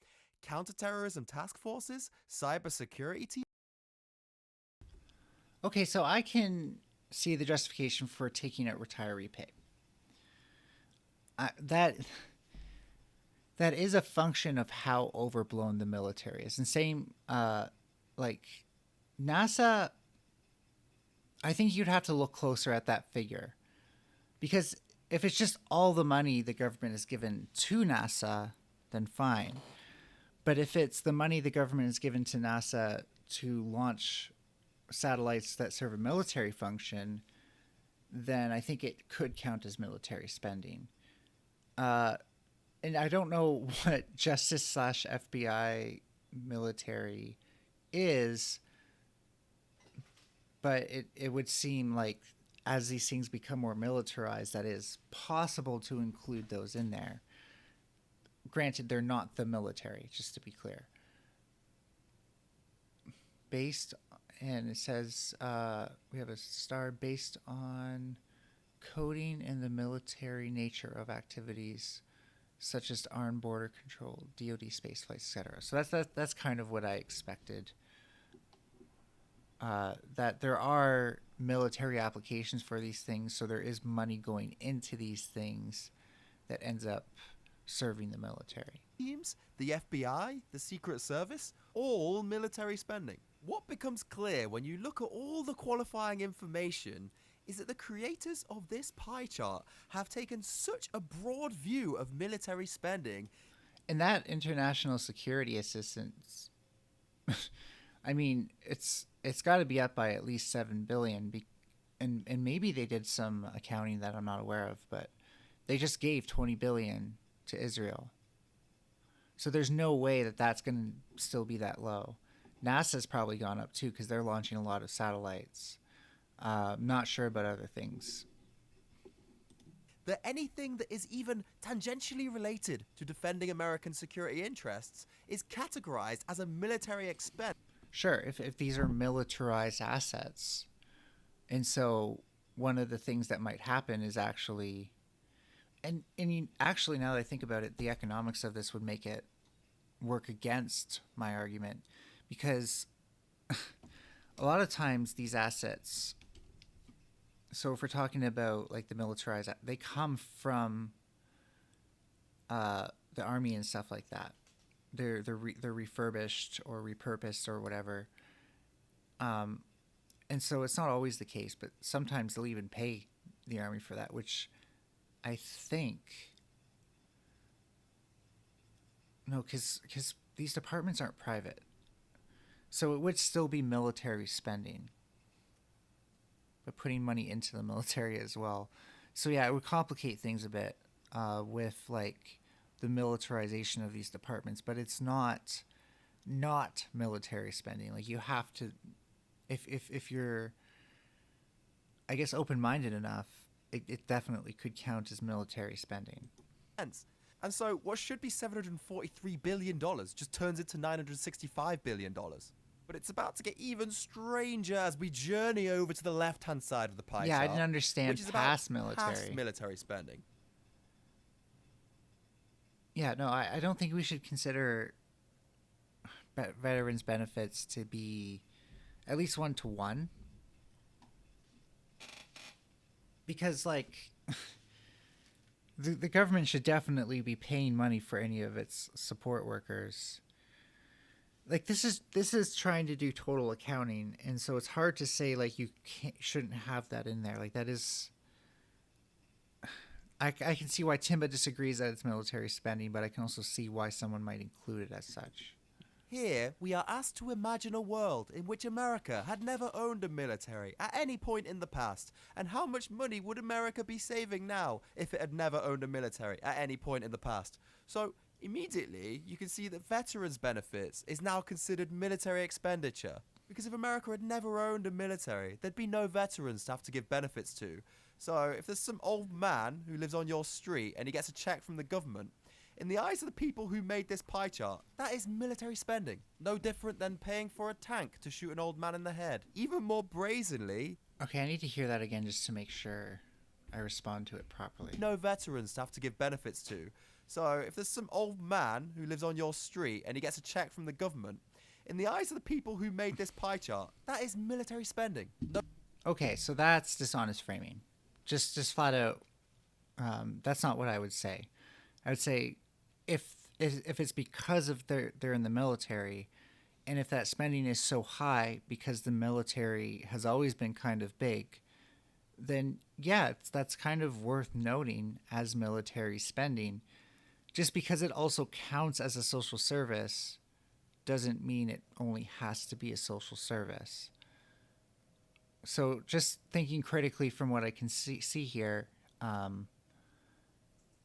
Counterterrorism task forces, cybersecurity teams. Okay, so I can see the justification for taking out retiree pay. that is a function of how overblown the military is. And same, like NASA, I think you'd have to look closer at that figure, because if it's just all the money the government is given to NASA, then fine. But if it's the money the government has given to NASA to launch satellites that serve a military function, then I think it could count as military spending. And I don't know what Justice/FBI military is, but it would seem like as these things become more militarized, that is possible to include those in there. Granted, they're not the military, just to be clear. And it says we have a star based on coding and the military nature of activities such as armed border control, DoD space flights, etc. So that's kind of what I expected. That there are military applications for these things, so there is money going into these things that ends up serving the military. Teams, the FBI, the Secret Service, all military spending. What becomes clear when you look at all the qualifying information is that the creators of this pie chart have taken such a broad view of military spending. And that international security assistance, I mean, it's got to be up by at least $7 billion, and maybe they did some accounting that I'm not aware of, but they just gave $20 billion to Israel. So there's no way that that's going to still be that low. NASA's probably gone up too because they're launching a lot of satellites. Not sure about other things. That anything that is even tangentially related to defending American security interests is categorized as a military expense. Sure, if these are militarized assets. And so one of the things that might happen is actually, actually now that I think about it, the economics of this would make it work against my argument, because a lot of times these assets, so if we're talking about like the militarized, they come from the army and stuff like that. They're refurbished or repurposed or whatever. And so it's not always the case, but sometimes they'll even pay the army for that, which I think, no, because these departments aren't private. So it would still be military spending, but putting money into the military as well. So yeah, it would complicate things a bit with like the militarization of these departments, but it's not military spending. Like you have to, if you're, I guess, open-minded enough, it definitely could count as military spending. And so what should be $743 billion just turns into $965 billion. But it's about to get even stranger as we journey over to the left-hand side of the pie chart. Yeah, I didn't understand which is past about military. Past military spending. Yeah, no, I don't think we should consider veterans' benefits to be at least 1-to-1. Because, like, the government should definitely be paying money for any of its support workers. Like, this is trying to do total accounting, and so it's hard to say, like, you shouldn't have that in there. Like, that is... I can see why Timba disagrees that it's military spending, but I can also see why someone might include it as such. Here, we are asked to imagine a world in which America had never owned a military at any point in the past, and how much money would America be saving now if it had never owned a military at any point in the past? So, immediately, you can see that veterans' benefits is now considered military expenditure. Because if America had never owned a military, there'd be no veterans to have to give benefits to. So, if there's some old man who lives on your street and he gets a check from the government, in the eyes of the people who made this pie chart, that is military spending. No different than paying for a tank to shoot an old man in the head. Even more brazenly... Okay, I need to hear that again just to make sure I respond to it properly. No veterans to have to give benefits to. So, if there's some old man who lives on your street and he gets a check from the government, in the eyes of the people who made this pie chart, that is military spending. No. Okay, so that's dishonest framing. Just flat out, that's not what I would say. I would say if if it's because of they're in the military, and if that spending is so high because the military has always been kind of big, then yeah, that's kind of worth noting as military spending. Just because it also counts as a social service doesn't mean it only has to be a social service. So just thinking critically from what I can see here,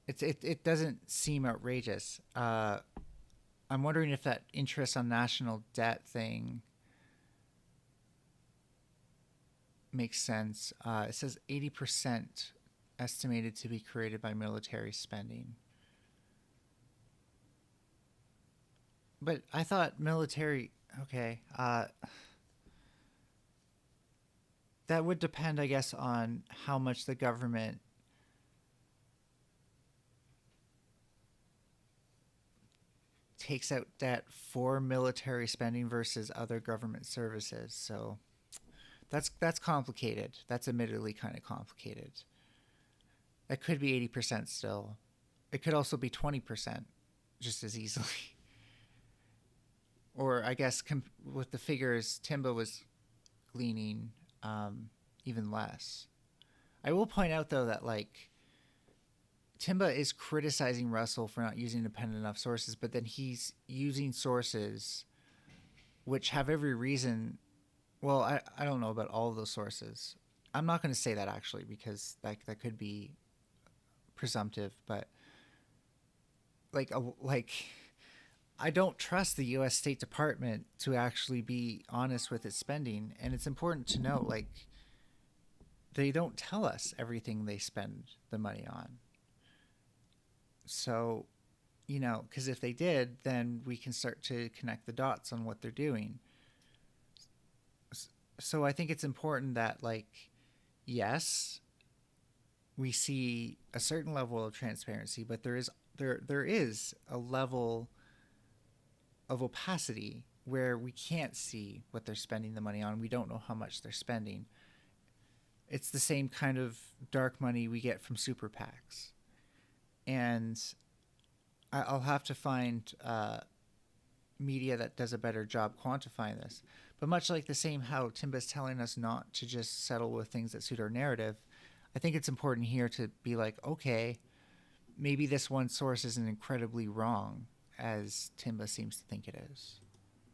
it doesn't seem outrageous. I'm wondering if that interest on national debt thing makes sense. It says 80% estimated to be created by military spending. But I thought military, okay, that would depend, I guess, on how much the government takes out debt for military spending versus other government services. So that's complicated. That's admittedly kind of complicated. It could be 80% still. It could also be 20% just as easily. Or I guess with the figures Timba was gleaning, even less. I will point out, though, that like Timba is criticizing Russell for not using independent enough sources, but then he's using sources which have every reason. Well, I don't know about all of those sources. I'm not going to say that actually, because that could be presumptive, but like I don't trust the U.S. State Department to actually be honest with its spending, and it's important to note, like, they don't tell us everything they spend the money on. So, you know, because if they did, then we can start to connect the dots on what they're doing. So I think it's important that, like, yes, we see a certain level of transparency, but there is a level of opacity where we can't see what they're spending the money on. We don't know how much they're spending. It's the same kind of dark money we get from super PACs. And I'll have to find media that does a better job quantifying this. But much like the same how Timba's telling us not to just settle with things that suit our narrative, I think it's important here to be like, okay, maybe this one source isn't incredibly wrong, as Timba seems to think it is.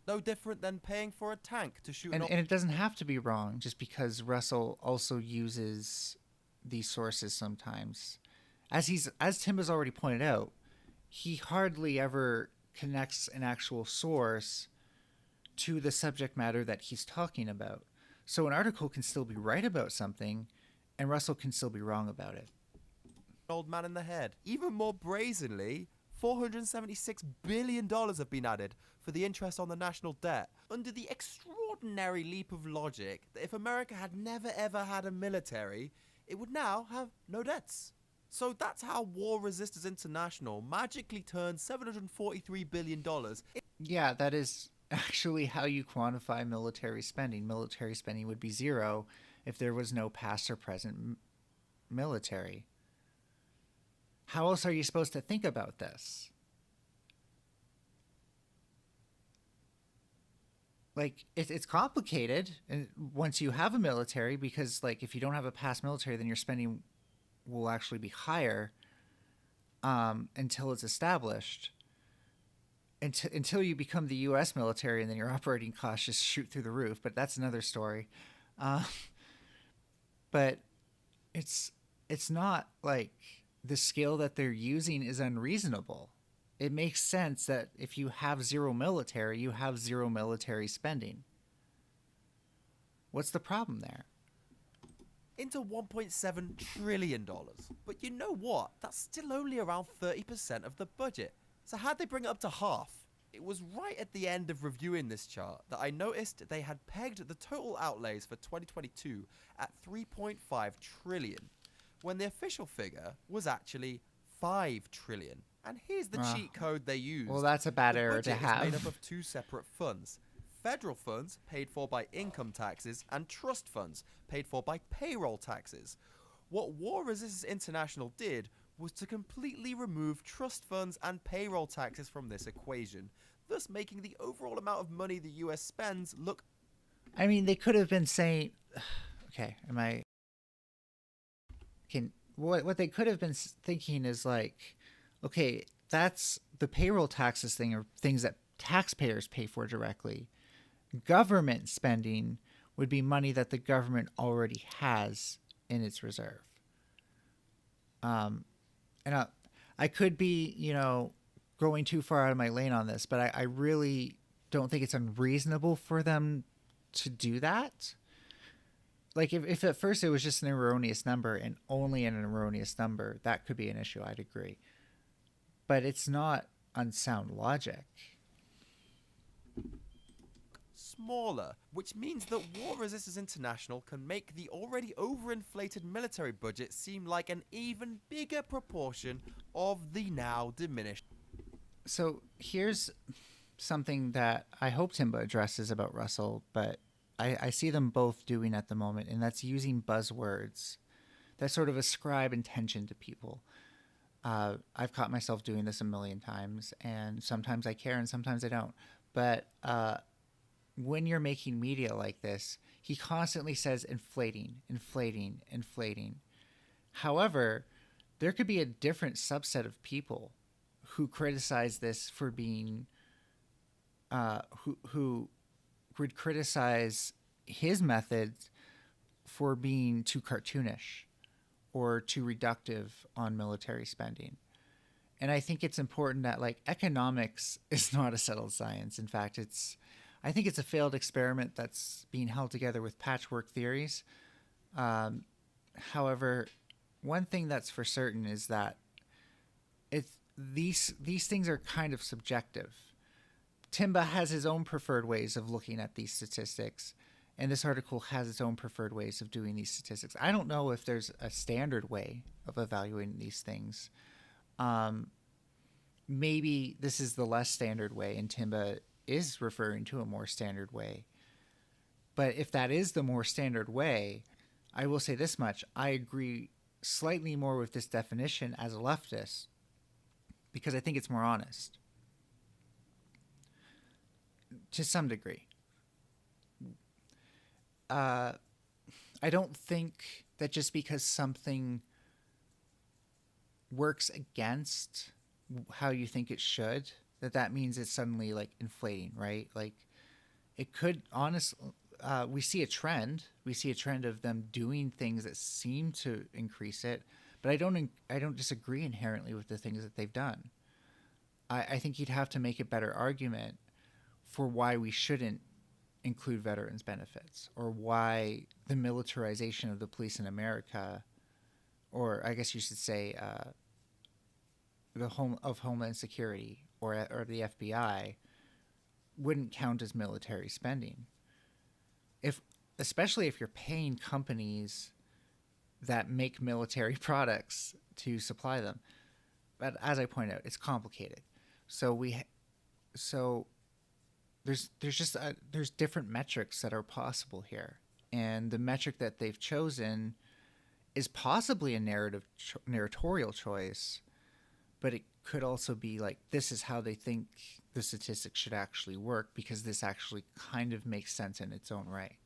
No different than paying for a tank to shoot and it doesn't have to be wrong just because Russell also uses these sources sometimes. As Timba's already pointed out, he hardly ever connects an actual source to the subject matter that he's talking about. So an article can still be right about something, and Russell can still be wrong about it. Old man in the head. Even more brazenly, $476 billion have been added for the interest on the national debt, under the extraordinary leap of logic that if America had never ever had a military, it would now have no debts. So that's how War Resisters International magically turned $743 billion. Yeah, that is actually how you quantify military spending. Military spending would be zero if there was no past or present military. How else are you supposed to think about this? Like, it's complicated once you have a military, because, like, if you don't have a past military, then your spending will actually be higher until it's established. Until you become the U.S. military, and then your operating costs just shoot through the roof. But that's another story. But it's not like the scale that they're using is unreasonable. It makes sense that if you have zero military, you have zero military spending. What's the problem there? Into $1.7 trillion. But you know what? That's still only around 30% of the budget. So how'd they bring it up to half? It was right at the end of reviewing this chart that I noticed they had pegged the total outlays for 2022 at $3.5 trillion, when the official figure was actually $5 trillion. And here's the cheat code they used. Well, that's a bad error to have. The budget is made up of two separate funds. Federal funds, paid for by income taxes, and trust funds, paid for by payroll taxes. What War Resisters International did was to completely remove trust funds and payroll taxes from this equation, thus making the overall amount of money the US spends look... I mean, they could have been saying... Okay, what they could have been thinking is like, okay, that's the payroll taxes thing, or things that taxpayers pay for directly. Government spending would be money that the government already has in its reserve. And I could be, going too far out of my lane on this, but I really don't think it's unreasonable for them to do that. Like, if at first it was just an erroneous number and only an erroneous number, that could be an issue, I'd agree. But it's not unsound logic. Smaller, which means that War Resisters International can make the already overinflated military budget seem like an even bigger proportion of the now diminished. So here's something that I hope Timba addresses about Russell, but I see them both doing at the moment, and that's using buzzwords that sort of ascribe intention to people. I've caught myself doing this a million times, and sometimes I care and sometimes I don't. But when you're making media like this, he constantly says inflating, inflating, inflating. However, there could be a different subset of people who criticize this for being, who would criticize his methods for being too cartoonish or too reductive on military spending. And I think it's important that, like, economics is not a settled science. In fact, I think it's a failed experiment that's being held together with patchwork theories. However, one thing that's for certain is that these things are kind of subjective. Timba has his own preferred ways of looking at these statistics, and this article has its own preferred ways of doing these statistics. I don't know if there's a standard way of evaluating these things. Maybe this is the less standard way, and Timba is referring to a more standard way. But if that is the more standard way, I will say this much. I agree slightly more with this definition as a leftist, because I think it's more honest. To some degree. I don't think that just because something works against how you think it should, that means it's suddenly like inflating, right? Like, it could honestly, we see a trend. We see a trend of them doing things that seem to increase it, but I don't disagree inherently with the things that they've done. I think you'd have to make a better argument for why we shouldn't include veterans benefits, or why the militarization of the police in America, or I guess you should say Homeland Security or the FBI, wouldn't count as military spending. Especially if you're paying companies that make military products to supply them. But as I point out, it's complicated. So there's different metrics that are possible here, and the metric that they've chosen is possibly a narratorial choice, but it could also be like, this is how they think the statistics should actually work, because this actually kind of makes sense in its own right.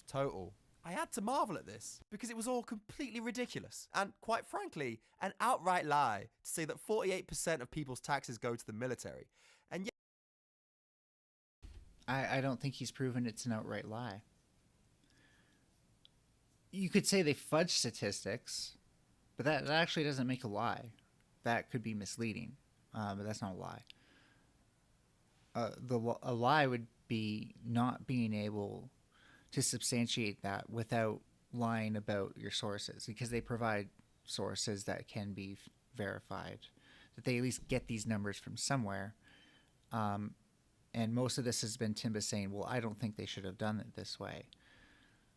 Total. I had to marvel at this because it was all completely ridiculous and, quite frankly, an outright lie to say that 48% of people's taxes go to the military. And yet, I don't think he's proven it's an outright lie. You could say they fudge statistics, but that actually doesn't make a lie. That could be misleading, but that's not a lie. A lie would be not being able to substantiate that without lying about your sources, because they provide sources that can be verified, that they at least get these numbers from somewhere. And most of this has been Timba saying, well, I don't think they should have done it this way.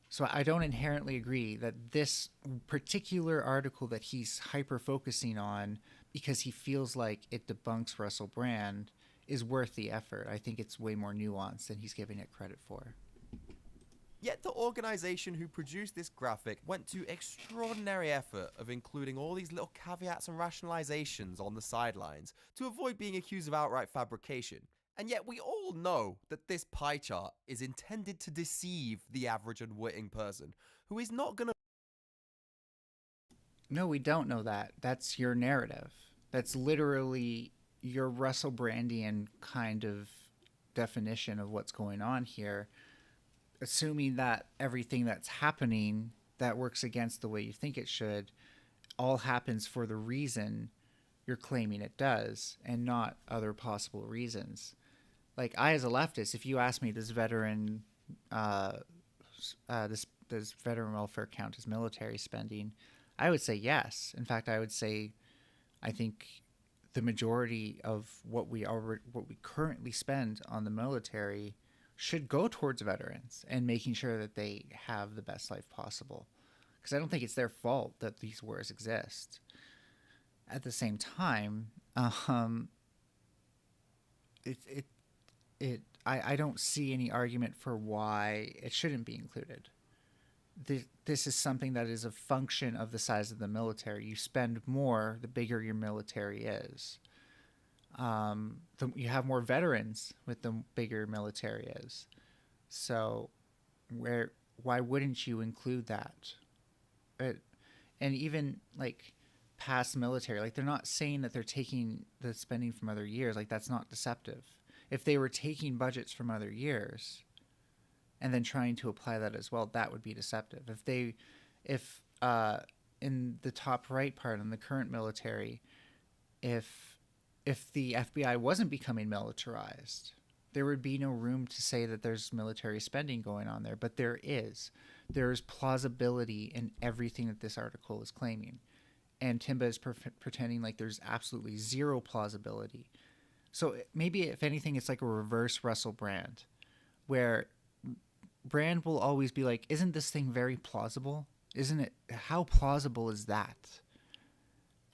So I don't inherently agree that this particular article that he's hyper-focusing on, because he feels like it debunks Russell Brand, is worth the effort. I think it's way more nuanced than he's giving it credit for. Yet the organization who produced this graphic went to extraordinary effort of including all these little caveats and rationalizations on the sidelines to avoid being accused of outright fabrication. And yet we all know that this pie chart is intended to deceive the average unwitting person who is not going to... No, we don't know that. That's your narrative. That's literally your Russell Brandian kind of definition of what's going on here, assuming that everything that's happening that works against the way you think it should all happens for the reason you're claiming it does and not other possible reasons. Like, I, as a leftist, if you ask me, does veteran welfare count as military spending, I would say yes. In fact, I would say I think the majority of what we currently spend on the military should go towards veterans and making sure that they have the best life possible. Because I don't think it's their fault that these wars exist. At the same time, I don't see any argument for why it shouldn't be included. This is something that is a function of the size of the military. You spend more, the bigger your military is. You have more veterans with the bigger military is. So why wouldn't you include that? And even like past military, like they're not saying that they're taking the spending from other years. Like, that's not deceptive. If they were taking budgets from other years and then trying to apply that as well, that would be deceptive. If in the top right part in the current military, if the FBI wasn't becoming militarized, there would be no room to say that there's military spending going on there. But there is. There's plausibility in everything that this article is claiming. And Timba is pretending like there's absolutely zero plausibility. So maybe, if anything, it's like a reverse Russell Brand, where Brand will always be like, isn't this thing very plausible? Isn't it? How plausible is that?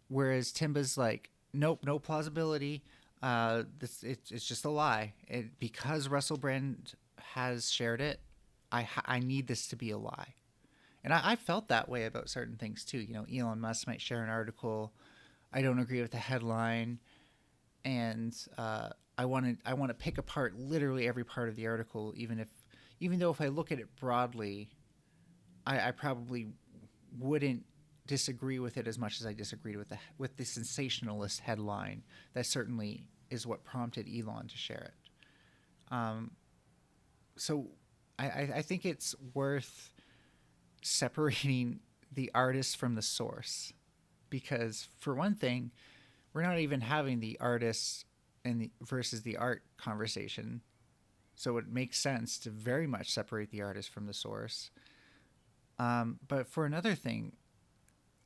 Whereas Timba's like, nope, no plausibility. It's just a lie. Because Russell Brand has shared it, I need this to be a lie. And I felt that way about certain things too. You know, Elon Musk might share an article. I don't agree with the headline. And I want to pick apart literally every part of the article, even though if I look at it broadly, I probably wouldn't disagree with it as much as I disagreed with the sensationalist headline. That certainly is what prompted Elon to share it. So I think it's worth separating the artist from the source, because for one thing, we're not even having the artists versus the art conversation. So it makes sense to very much separate the artist from the source. But for another thing,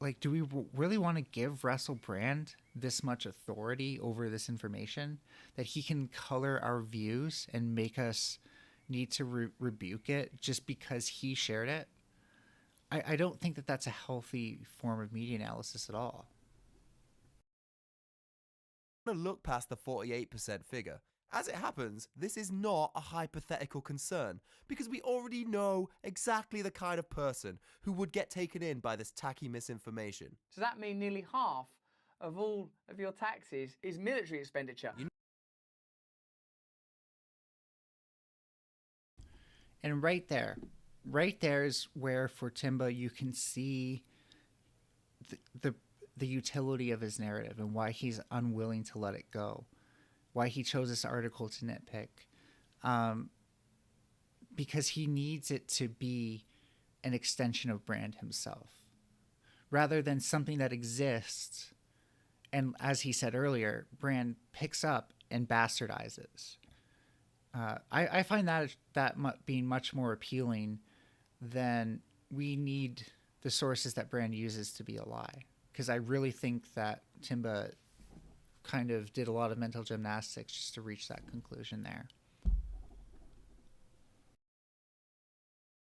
like, do we really want to give Russell Brand this much authority over this information that he can color our views and make us need to rebuke it just because he shared it? I don't think that that's a healthy form of media analysis at all. I'm going to look past the 48% figure. As it happens, this is not a hypothetical concern, because we already know exactly the kind of person who would get taken in by this tacky misinformation. Does that mean nearly half of all of your taxes is military expenditure? And right there is where, for Timba, you can see the utility of his narrative and why he's unwilling to let it go. Why he chose this article to nitpick. Because he needs it to be an extension of Brand himself, rather than something that exists. And as he said earlier, Brand picks up and bastardizes. I find that being much more appealing than we need the sources that Brand uses to be a lie. Because I really think that Timba kind of did a lot of mental gymnastics just to reach that conclusion there.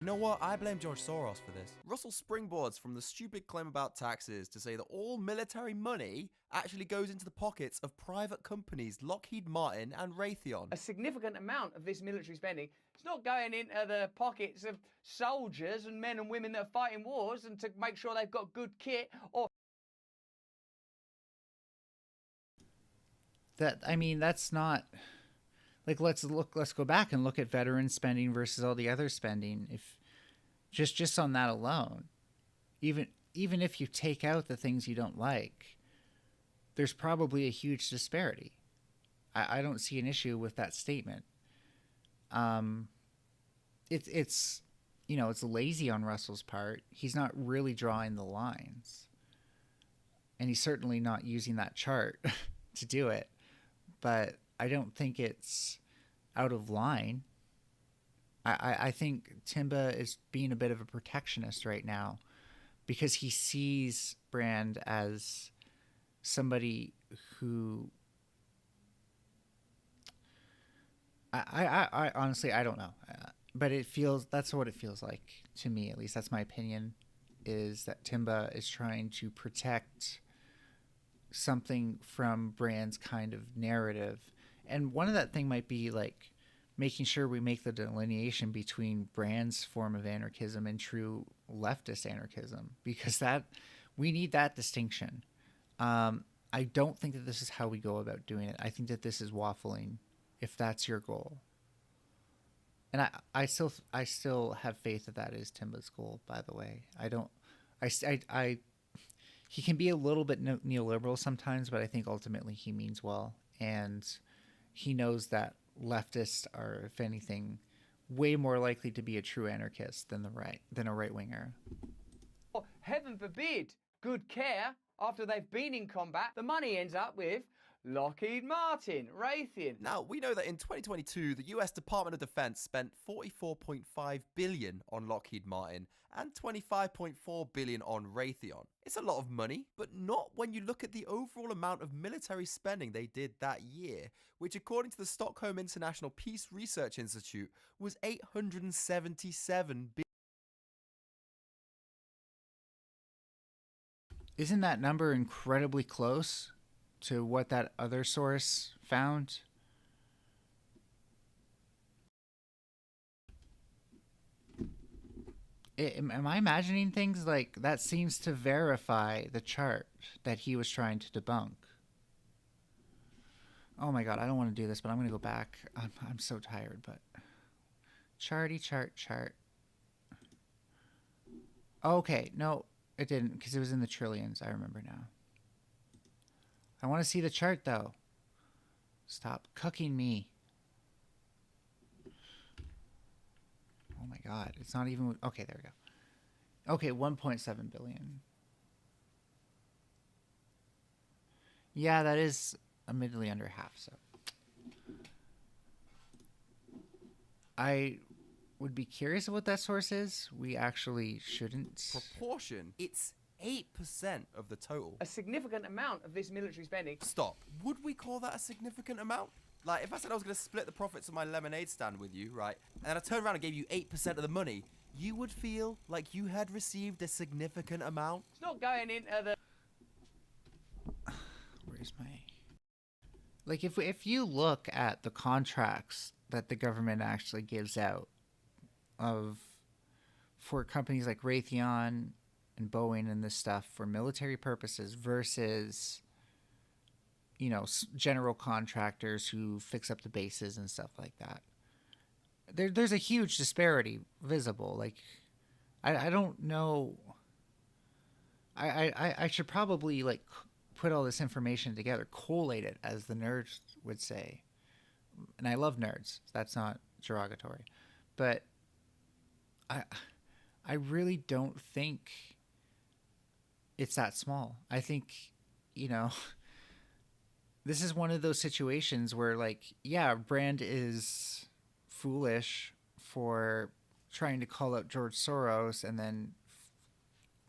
You know what? I blame George Soros for this. Russell springboards from the stupid claim about taxes to say that all military money actually goes into the pockets of private companies Lockheed Martin and Raytheon. A significant amount of this military spending is not going into the pockets of soldiers and men and women that are fighting wars and to make sure they've got good kit or... That's not... Like, let's go back and look at veteran spending versus all the other spending. If just on that alone, even if you take out the things you don't like, there's probably a huge disparity. I don't see an issue with that statement. It's lazy on Russell's part. He's not really drawing the lines, and he's certainly not using that chart to do it. But I don't think it's out of line. I think Timba is being a bit of a protectionist right now because he sees Brand as somebody who I honestly, I don't know. But that's what it feels like to me, at least. That's my opinion, is that Timba is trying to protect something from Brand's kind of narrative. And one of that thing might be like making sure we make the delineation between Brand's form of anarchism and true leftist anarchism, because we need that distinction. I don't think that this is how we go about doing it. I think that this is waffling, if that's your goal. And I still have faith that is Timba's goal, by the way. He can be a little bit neoliberal sometimes, but I think ultimately he means well. And he knows that leftists are, if anything, way more likely to be a true anarchist than a right-winger. Oh, heaven forbid, good care, after they've been in combat, the money ends up with Lockheed Martin, Raytheon. Now, we know that in 2022, the US Department of Defense spent $44.5 billion on Lockheed Martin and $25.4 billion on Raytheon. It's a lot of money, but not when you look at the overall amount of military spending they did that year, which according to the Stockholm International Peace Research Institute was $877 billion. Isn't that number incredibly close to what that other source found? Am I imagining things? Like, that seems to verify the chart that he was trying to debunk. Oh my god, I don't want to do this, but I'm going to go back. I'm so tired, but... chart. Okay, no, it didn't, because it was in the trillions. I remember now. I want to see the chart, though. Stop cooking me. Oh my god, it's not even... Okay, there we go. Okay, 1.7 billion. Yeah, that is admittedly under half, so... I would be curious of what that source is. We actually shouldn't... Proportion? It's 8% of the total. A significant amount of this military spending... Stop. Would we call that a significant amount? Like, if I said I was going to split the profits of my lemonade stand with you, right, and then I turned around and gave you 8% of the money, you would feel like you had received a significant amount? It's not going into the... Where's my... Like, if you look at the contracts that the government actually gives out for companies like Raytheon and Boeing and this stuff for military purposes versus... you know, general contractors who fix up the bases and stuff like that. There's a huge disparity visible. Like, I don't know. I should probably, like, put all this information together, collate it, as the nerds would say. And I love nerds. That's not derogatory. But I really don't think it's that small. I think, you know... This is one of those situations where, like, yeah, Brand is foolish for trying to call out George Soros and then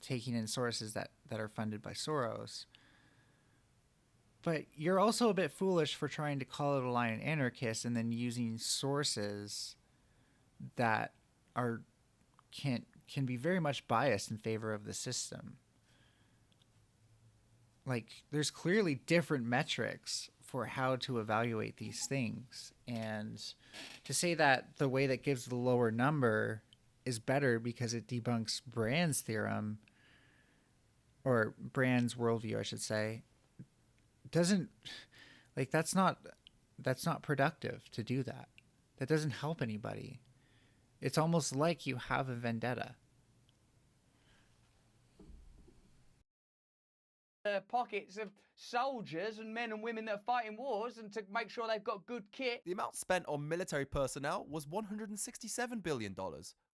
taking in sources that are funded by Soros. But you're also a bit foolish for trying to call out a line anarchist and then using sources that are can be very much biased in favor of the system. Like, there's clearly different metrics for how to evaluate these things, and to say that the way that gives the lower number is better because it debunks Brand's theorem, or Brand's worldview, I should say, doesn't, like, that's not productive to do that. That doesn't help anybody. It's almost like you have a vendetta. Pockets of soldiers and men and women that are fighting wars, and to make sure they've got good kit. The amount spent on military personnel was $167 billion,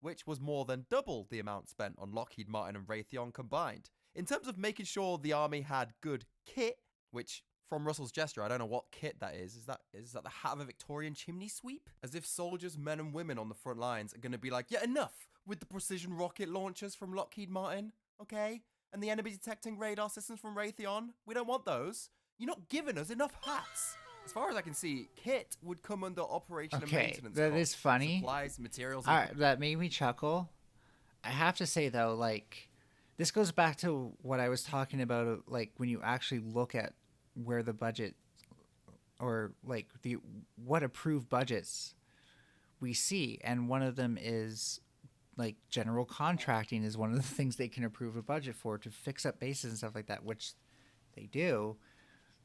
which was more than double the amount spent on Lockheed Martin and Raytheon combined. In terms of making sure the army had good kit, which from Russell's gesture, I don't know what kit that is. Is that the hat of a Victorian chimney sweep? As if soldiers, men and women on the front lines are going to be like, yeah, enough with the precision rocket launchers from Lockheed Martin, okay? And the enemy detecting radar systems from Raytheon. We don't want those. You're not giving us enough hats. As far as I can see, kit would come under operation and maintenance. That costs, is funny. Supplies, materials. That made me chuckle. I have to say though, like, this goes back to what I was talking about, like when you actually look at where the budget, or like what approved budgets we see, and one of them is like general contracting is one of the things they can approve a budget for, to fix up bases and stuff like that, which they do,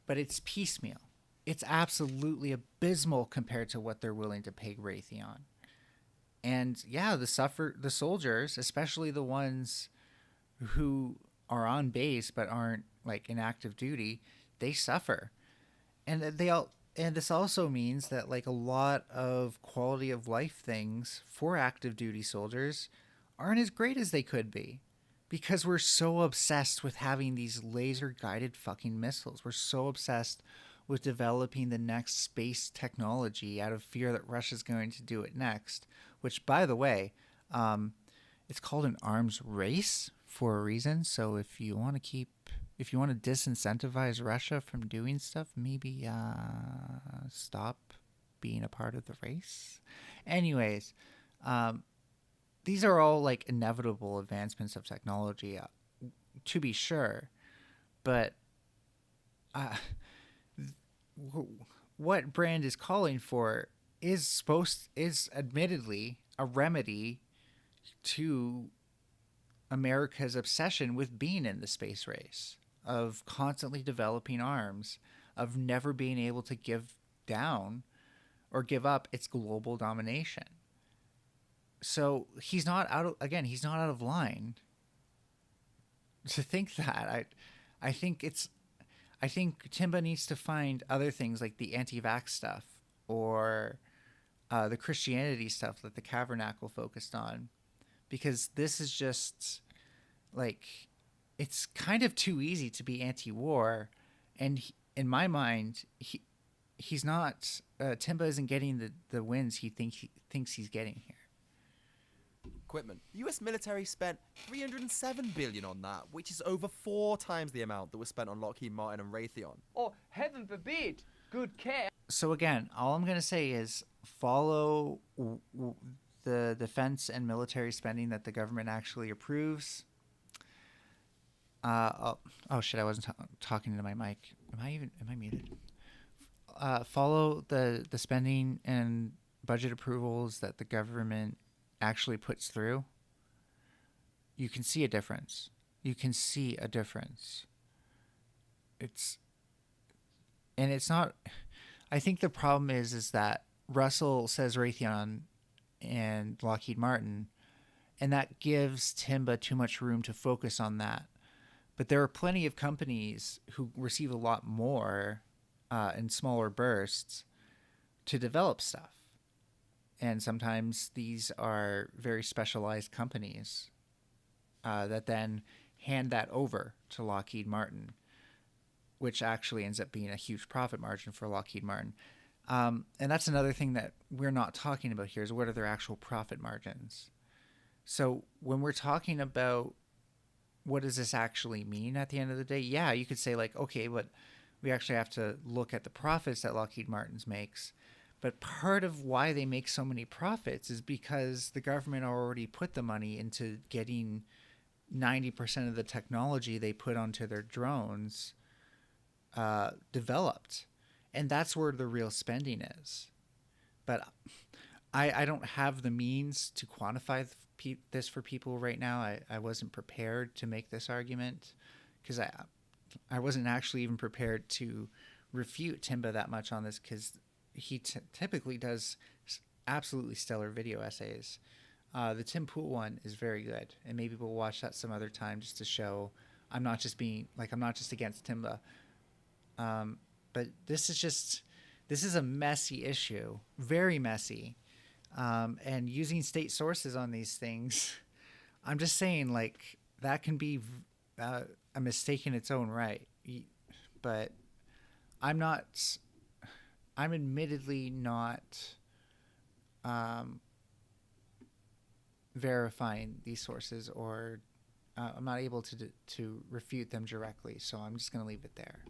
but it's piecemeal. It's absolutely abysmal compared to what they're willing to pay Raytheon. And yeah, the soldiers, especially the ones who are on base but aren't like in active duty, they suffer. And this also means that like a lot of quality of life things for active duty soldiers aren't as great as they could be, because we're so obsessed with having these laser guided fucking missiles. We're so obsessed with developing the next space technology out of fear that Russia's going to do it next, which, by the way, it's called an arms race for a reason. So if you want to disincentivize Russia from doing stuff, maybe stop being a part of the race. Anyways, these are all like inevitable advancements of technology, to be sure, but what Brand is calling for is admittedly a remedy to America's obsession with being in the space race, of constantly developing arms, of never being able to give down or give up its global domination. So he's not out of line to think that. I think Timba needs to find other things like the anti-vax stuff, or the Christianity stuff that the Tabernacle focused on, because this is just like, it's kind of too easy to be anti-war, and in my mind, he's not. Timba isn't getting the wins he thinks he's getting here. Equipment. The US military spent $307 billion on that, which is over 4 times the amount that was spent on Lockheed Martin and Raytheon. Or, heaven forbid, good care. So again, all I'm going to say is follow the defense and military spending that the government actually approves. Oh shit, I wasn't talking into my mic. Am I muted? Follow the spending and budget approvals that the government actually puts through. You can see a difference. It's not, I think the problem is that Russell says Raytheon and Lockheed Martin, and that gives Timba too much room to focus on that. But there are plenty of companies who receive a lot more in smaller bursts to develop stuff. And sometimes these are very specialized companies that then hand that over to Lockheed Martin, which actually ends up being a huge profit margin for Lockheed Martin. And that's another thing that we're not talking about here, is what are their actual profit margins. So when we're talking about what does this actually mean at the end of the day, yeah, you could say like, okay, but we actually have to look at the profits that Lockheed Martin's makes. But part of why they make so many profits is because the government already put the money into getting 90% of the technology they put onto their drones developed. And that's where the real spending is. But I don't have the means to quantify this for people right now. I wasn't prepared to make this argument because I wasn't actually even prepared to refute Timba that much on this, because he typically does absolutely stellar video essays. The Tim Pool one is very good, and maybe we'll watch that some other time just to show I'm not just against Timba. But this is a messy issue, very messy. And using state sources on these things, I'm just saying, like, that can be a mistake in its own right. But I'm admittedly not verifying these sources, or I'm not able to refute them directly. So I'm just going to leave it there.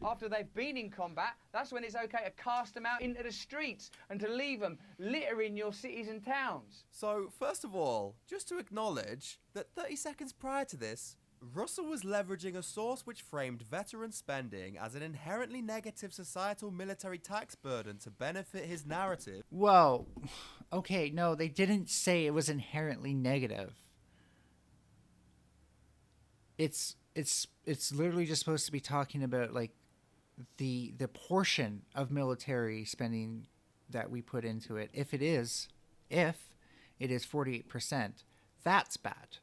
After they've been in combat, that's when it's okay to cast them out into the streets and to leave them littering your cities and towns. So, first of all, just to acknowledge that 30 seconds prior to this, Russell was leveraging a source which framed veteran spending as an inherently negative societal military tax burden to benefit his narrative. Whoa. Okay, no, they didn't say it was inherently negative. It's literally just supposed to be talking about, like, the portion of military spending that we put into it. If it is 48%, that's bad.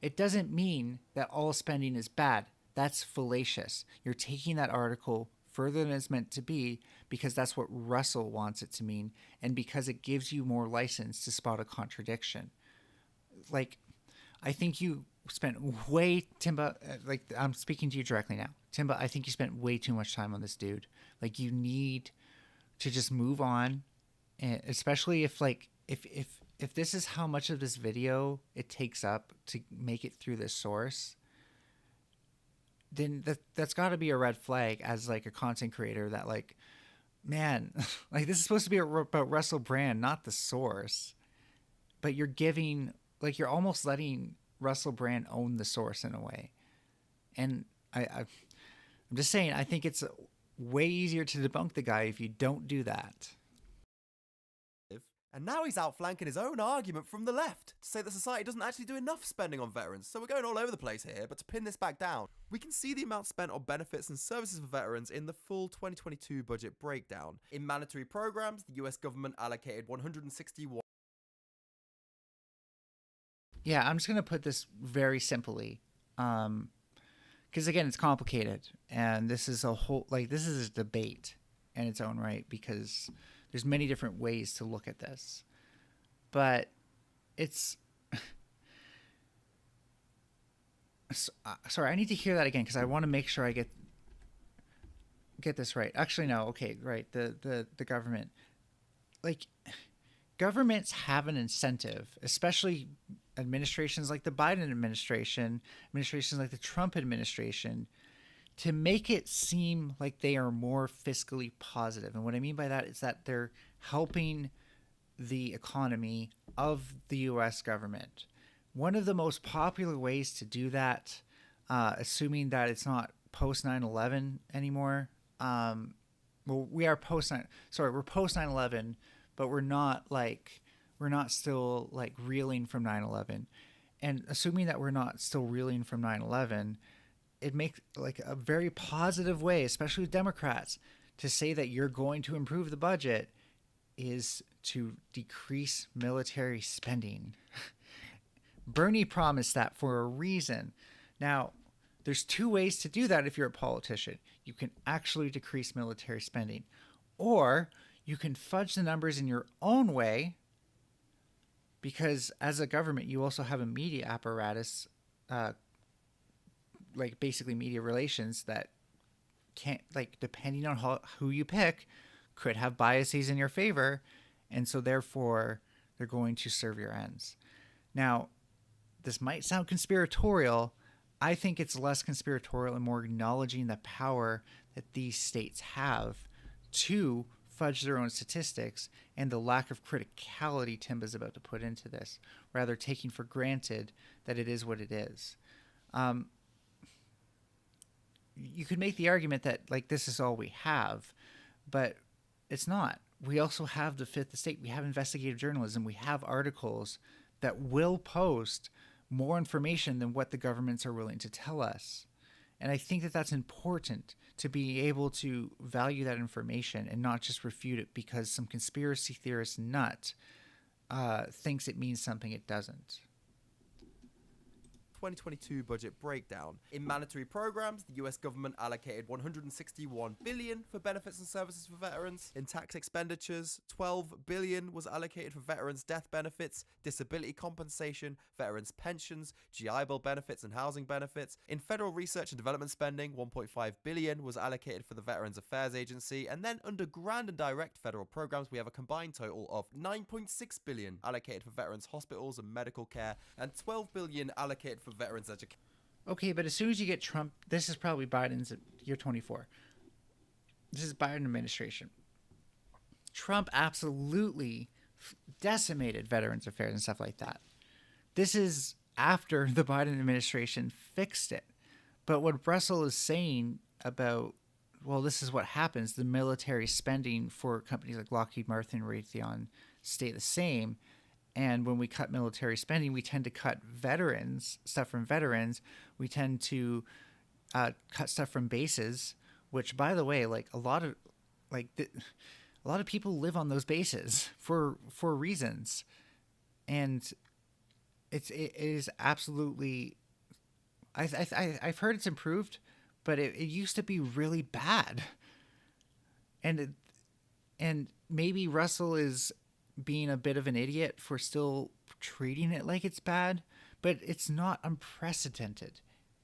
It doesn't mean that all spending is bad. That's fallacious. You're taking that article further than it's meant to be because that's what Russell wants it to mean, and because it gives you more license to spot a contradiction. Like, I think you spent Timba, like, I'm speaking to you directly now. Timba, I think you spent way too much time on this dude. Like, you need to just move on, and especially if, like, if this is how much of this video it takes up to make it through this source, then that's got to be a red flag as, like, a content creator, that, like, man, like, this is supposed to be about Russell Brand, not the source. But you're giving, like, you're almost letting Russell Brand own the source in a way. And I'm just saying, I think it's way easier to debunk the guy if you don't do that. And now he's outflanking his own argument from the left to say that society doesn't actually do enough spending on veterans. So we're going all over the place here, but to pin this back down, we can see the amount spent on benefits and services for veterans in the full 2022 budget breakdown. In mandatory programs, the US government allocated $161. Yeah, I'm just going to put this very simply. Because, again, it's complicated. And this is this is a debate in its own right, because there's many different ways to look at this. But it's... Sorry, I need to hear that again, because I want to make sure I get this right. Actually, no. Okay, right. The government. Like, governments have an incentive, especially administrations like the Biden administration, administrations like the Trump administration, to make it seem like they are more fiscally positive. And what I mean by that is that they're helping the economy of the U.S. government. One of the most popular ways to do that, assuming that it's not post 9/11 anymore. We're post 9/11, but we're not still, like, reeling from 9/11. And assuming that we're not still reeling from 9/11, it makes, like, a very positive way, especially with Democrats, to say that you're going to improve the budget is to decrease military spending. Bernie promised that for a reason. Now, there's two ways to do that if you're a politician. You can actually decrease military spending, or you can fudge the numbers in your own way, because as a government, you also have a media apparatus, like, basically media relations, that can't, like, depending on who you pick, could have biases in your favor, and so therefore they're going to serve your ends. Now, this might sound conspiratorial. I think it's less conspiratorial and more acknowledging the power that these states have to fudge their own statistics and the lack of criticality Timba's about to put into this, rather taking for granted that it is what it is. You could make the argument that, like, this is all we have, but it's not. We also have the fifth estate. We have investigative journalism. We have articles that will post more information than what the governments are willing to tell us. And I think that that's important, to be able to value that information and not just refute it because some conspiracy theorist nut thinks it means something it doesn't. 2022 budget breakdown. In mandatory programs, the US government allocated $161 billion for benefits and services for veterans. In tax expenditures, $12 billion was allocated for veterans' death benefits, disability compensation, veterans' pensions, GI Bill benefits and housing benefits. In federal research and development spending, $1.5 billion was allocated for the Veterans Affairs Agency. And then under grand and direct federal programs, we have a combined total of $9.6 billion allocated for veterans' hospitals and medical care, and $12 billion allocated for veterans education. Okay, but as soon as you get Trump, this is probably Biden's year 24. This is Biden administration. Trump absolutely decimated Veterans Affairs and stuff like that. This is after the Biden administration fixed it. But what Russell is saying about, well, this is what happens, the military spending for companies like Lockheed Martin and Raytheon stay the same. And when we cut military spending, we tend to cut stuff from veterans. We tend to cut stuff from bases, which, by the way, like a lot of people live on those bases for reasons, and it is absolutely. I've heard it's improved, but it used to be really bad, and maybe Russell is being a bit of an idiot for still treating it like it's bad, but it's not unprecedented.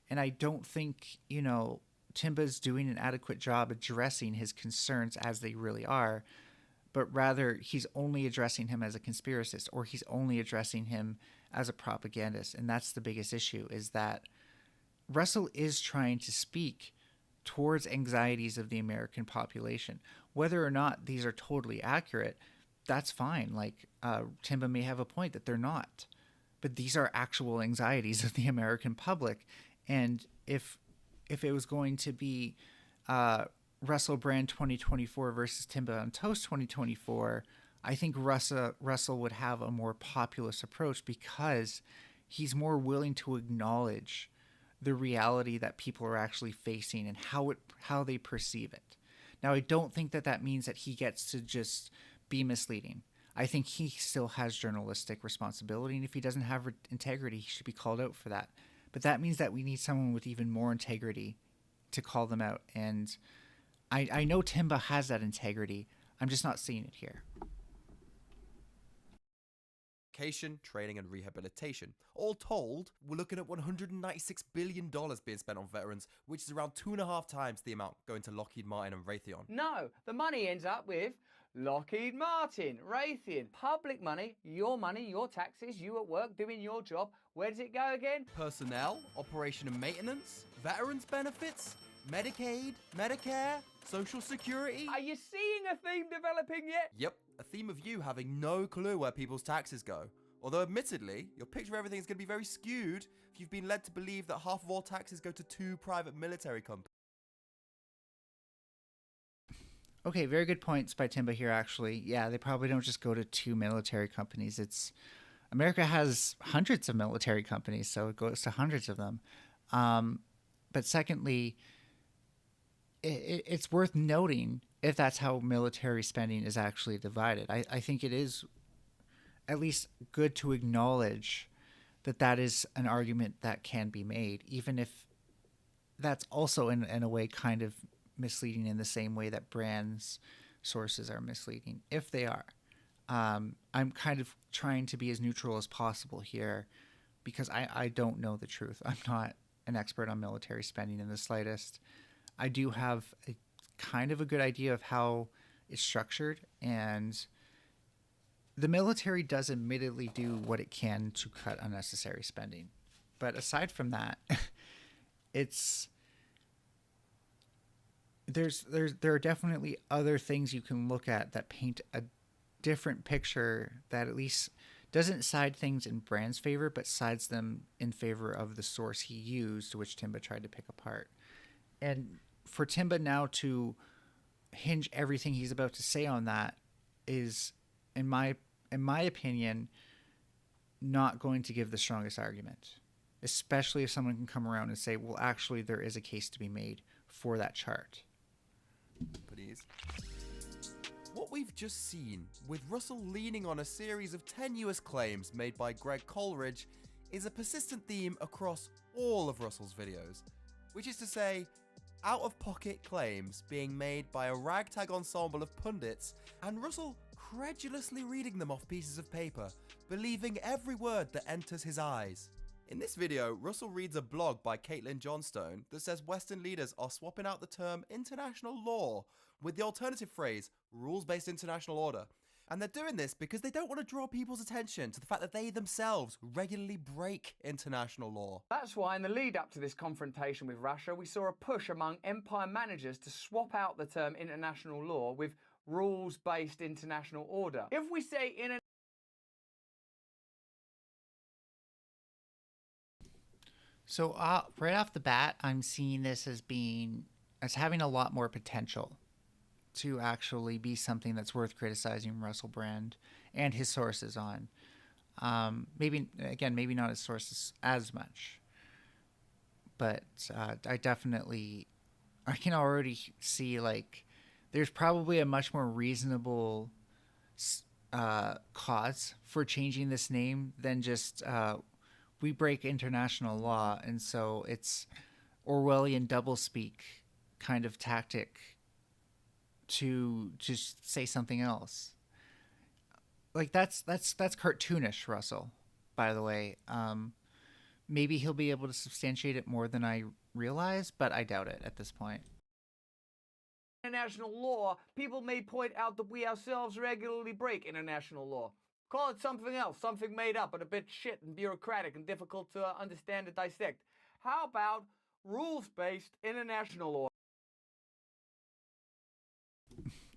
And I don't think, Timba's doing an adequate job addressing his concerns as they really are, but rather he's only addressing him as a conspiracist, or he's only addressing him as a propagandist. And that's the biggest issue, is that Russell is trying to speak towards anxieties of the American population. Whether or not these are totally accurate, that's fine. Like, Timba may have a point that they're not, but these are actual anxieties of the American public. And if it was going to be Russell Brand 2024 versus Timba on Toast 2024, I think Russell would have a more populist approach, because he's more willing to acknowledge the reality that people are actually facing and how they perceive it. Now, I don't think that means that he gets to just be misleading. I think he still has journalistic responsibility, and if he doesn't have integrity, he should be called out for that. But that means that we need someone with even more integrity to call them out, and I know Timba has that integrity. I'm just not seeing it here. Education, training, and rehabilitation. All told, we're looking at $196 billion being spent on veterans, which is around 2.5 times the amount going to Lockheed Martin and Raytheon. No, the money ends up with Lockheed Martin, Raytheon, public money, your taxes, you at work doing your job. Where does it go again? Personnel, operation and maintenance, veterans benefits, Medicaid, Medicare, Social Security. Are you seeing a theme developing yet? Yep, a theme of you having no clue where people's taxes go. Although admittedly, your picture of everything is going to be very skewed if you've been led to believe that half of all taxes go to 2 private military companies. Okay, very good points by Timba here, actually. Yeah, they probably don't just go to 2 military companies. America has hundreds of military companies, so it goes to hundreds of them. But secondly, it's worth noting if that's how military spending is actually divided. I think it is at least good to acknowledge that is an argument that can be made, even if that's also in a way kind of misleading in the same way that Brand's sources are misleading, if they are. I'm kind of trying to be as neutral as possible here, because I don't know the truth. I'm not an expert on military spending in the slightest. I do have a kind of a good idea of how it's structured, and the military does admittedly do what it can to cut unnecessary spending. But aside from that, it's there are definitely other things you can look at that paint a different picture that at least doesn't side things in Brand's favor, but sides them in favor of the source he used, which Timba tried to pick apart. And for Timba now to hinge everything he's about to say on that is, in my opinion, not going to give the strongest argument, especially if someone can come around and say, well, actually, there is a case to be made for that chart. Please. What we've just seen, with Russell leaning on a series of tenuous claims made by Greg Coleridge, is a persistent theme across all of Russell's videos, which is to say, out-of-pocket claims being made by a ragtag ensemble of pundits, and Russell credulously reading them off pieces of paper, believing every word that enters his eyes. In this video, Russell reads a blog by Caitlin Johnstone that says Western leaders are swapping out the term international law with the alternative phrase rules-based international order. And they're doing this because they don't want to draw people's attention to the fact that they themselves regularly break international law. That's why in the lead up to this confrontation with Russia, we saw a push among empire managers to swap out the term international law with rules-based international order. If we say So right off the bat, I'm seeing this as having a lot more potential to actually be something that's worth criticizing Russell Brand and his sources on. Maybe not his sources as much, but I can already see there's probably a much more reasonable cause for changing this name than just we break international law, and so it's Orwellian doublespeak kind of tactic to just say something else. That's cartoonish, Russell, by the way. Maybe he'll be able to substantiate it more than I realize, but I doubt it at this point. international law, people may point out that we ourselves regularly break international law. Call it something else, something made up and a bit shit and bureaucratic and difficult to understand and dissect. How about rules-based international law?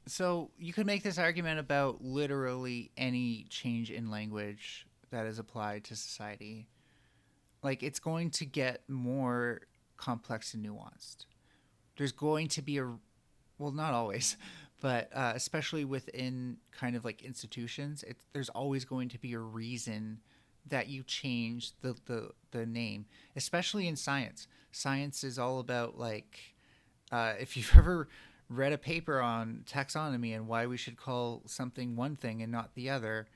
So you could make this argument about literally any change in language that is applied to society. It's going to get more complex and nuanced. There's going to be well, not always, but especially within kind of institutions, there's always going to be a reason that you change the name, especially in science. Science is all about if you've ever read a paper on taxonomy and why we should call something one thing and not the other,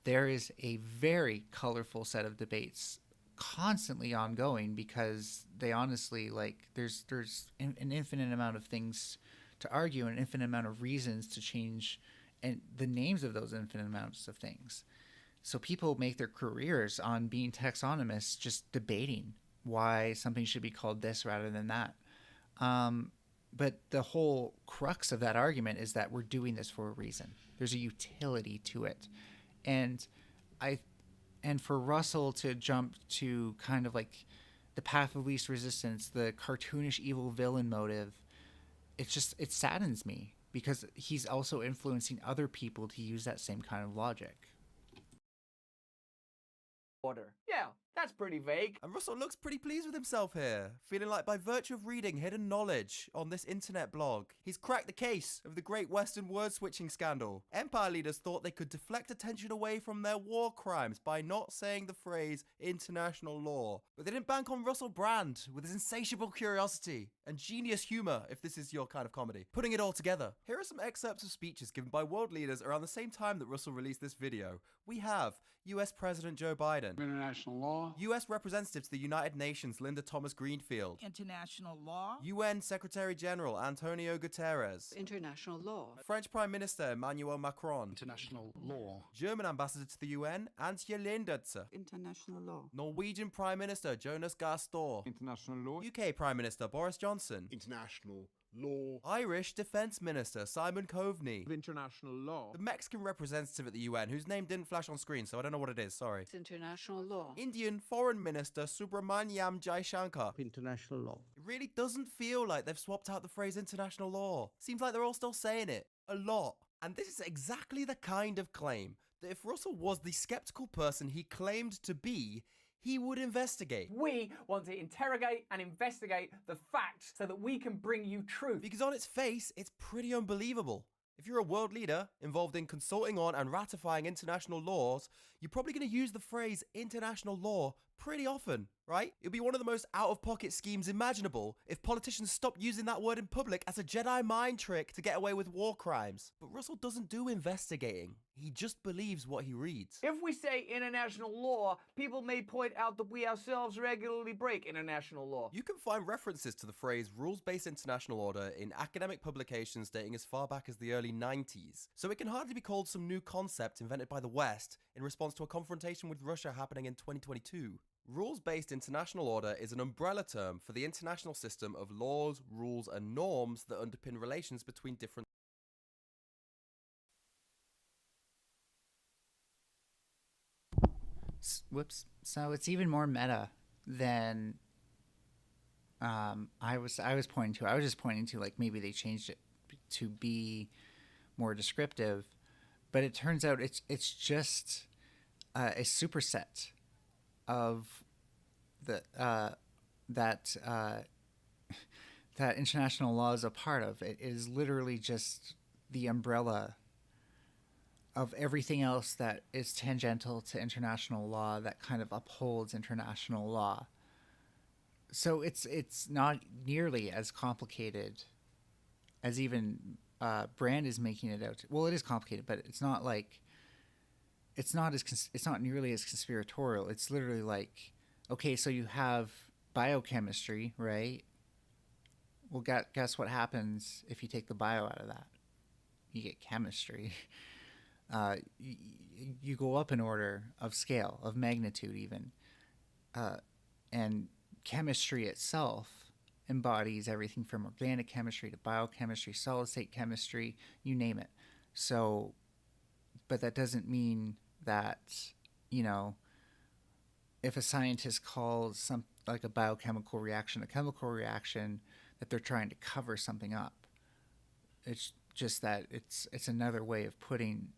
there is a very colorful set of debates constantly ongoing because they honestly there's an infinite amount of things to argue and an infinite amount of reasons to change and the names of those infinite amounts of things. So people make their careers on being taxonomists, just debating why something should be called this rather than that. But the whole crux of that argument is that we're doing this for a reason. There's a utility to it. And for Russell to jump to kind of the path of least resistance, the cartoonish evil villain motive, it saddens me because he's also influencing other people to use that same kind of logic. Order. Yeah, that's pretty vague. And Russell looks pretty pleased with himself here, feeling like by virtue of reading hidden knowledge on this internet blog, he's cracked the case of the Great Western word switching scandal. Empire leaders thought they could deflect attention away from their war crimes by not saying the phrase international law. But they didn't bank on Russell Brand with his insatiable curiosity and genius humor, if this is your kind of comedy, putting it all together. Here are some excerpts of speeches given by world leaders around the same time that Russell released this video. We have US President Joe Biden. International law. US Representative to the United Nations Linda Thomas Greenfield. International law. UN Secretary General Antonio Guterres. International law. French Prime Minister Emmanuel Macron. International law. German Ambassador to the UN Antje Lindetze. International law. Norwegian Prime Minister Jonas Gahr Store. International law. UK Prime Minister Boris Johnson. International law. Irish Defence Minister Simon Coveney. Of international law. The Mexican representative at the UN, whose name didn't flash on screen, so I don't know what it is, sorry. It's international law. Indian Foreign Minister Subramanyam Jaishankar. International law. It really doesn't feel like they've swapped out the phrase international law. Seems like they're all still saying it. A lot. And this is exactly the kind of claim that if Russell was the skeptical person he claimed to be, he would investigate. We want to interrogate and investigate the facts so that we can bring you truth. Because on its face, it's pretty unbelievable. If you're a world leader involved in consulting on and ratifying international laws, you're probably going to use the phrase international law pretty often, right? It'd be one of the most out-of-pocket schemes imaginable if politicians stopped using that word in public as a Jedi mind trick to get away with war crimes. But Russell doesn't do investigating. He just believes what he reads. If we say international law, people may point out that we ourselves regularly break international law. You can find references to the phrase rules-based international order in academic publications dating as far back as the early 90s, so it can hardly be called some new concept invented by the West in response to a confrontation with Russia happening in 2022. Rules-based international order is an umbrella term for the international system of laws, rules, and norms that underpin relations between different. Whoops. So it's even more meta than I was pointing to. I was just pointing to, like, maybe they changed it to be more descriptive, but it turns out it's just a superset of the that international law is a part of. It is literally just the umbrella of everything else that is tangential to international law that kind of upholds international law. So it's not nearly as complicated as even Brand is making it out. Well, it is complicated, but it's not like it's not nearly as conspiratorial. It's literally like, okay, so you have biochemistry, right? Well, guess what happens if you take the bio out of that? You get chemistry. You go up in order of scale, of magnitude even. And chemistry itself embodies everything from organic chemistry to biochemistry, solid state chemistry, you name it. So, but that doesn't mean that, you know, if a scientist calls some, like, a biochemical reaction, a chemical reaction, that they're trying to cover something up. It's just that it's another way of putting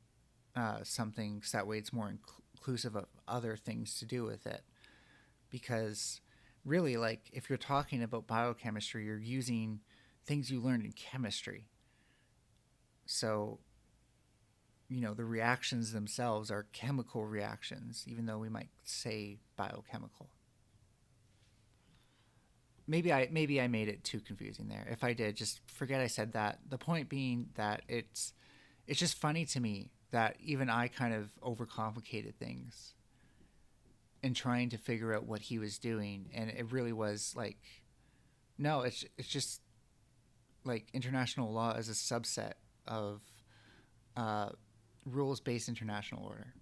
something, so that way it's more inclusive of other things to do with it. Because really, like, if you're talking about biochemistry, you're using things you learned in chemistry. So, you know, the reactions themselves are chemical reactions, even though we might say biochemical. Maybe I made it too confusing there. If I did, just forget I said that. The point being that it's just funny to me that even I kind of overcomplicated things in trying to figure out what he was doing, and it really was like, no, it's just like international law is a subset of rules-based international order.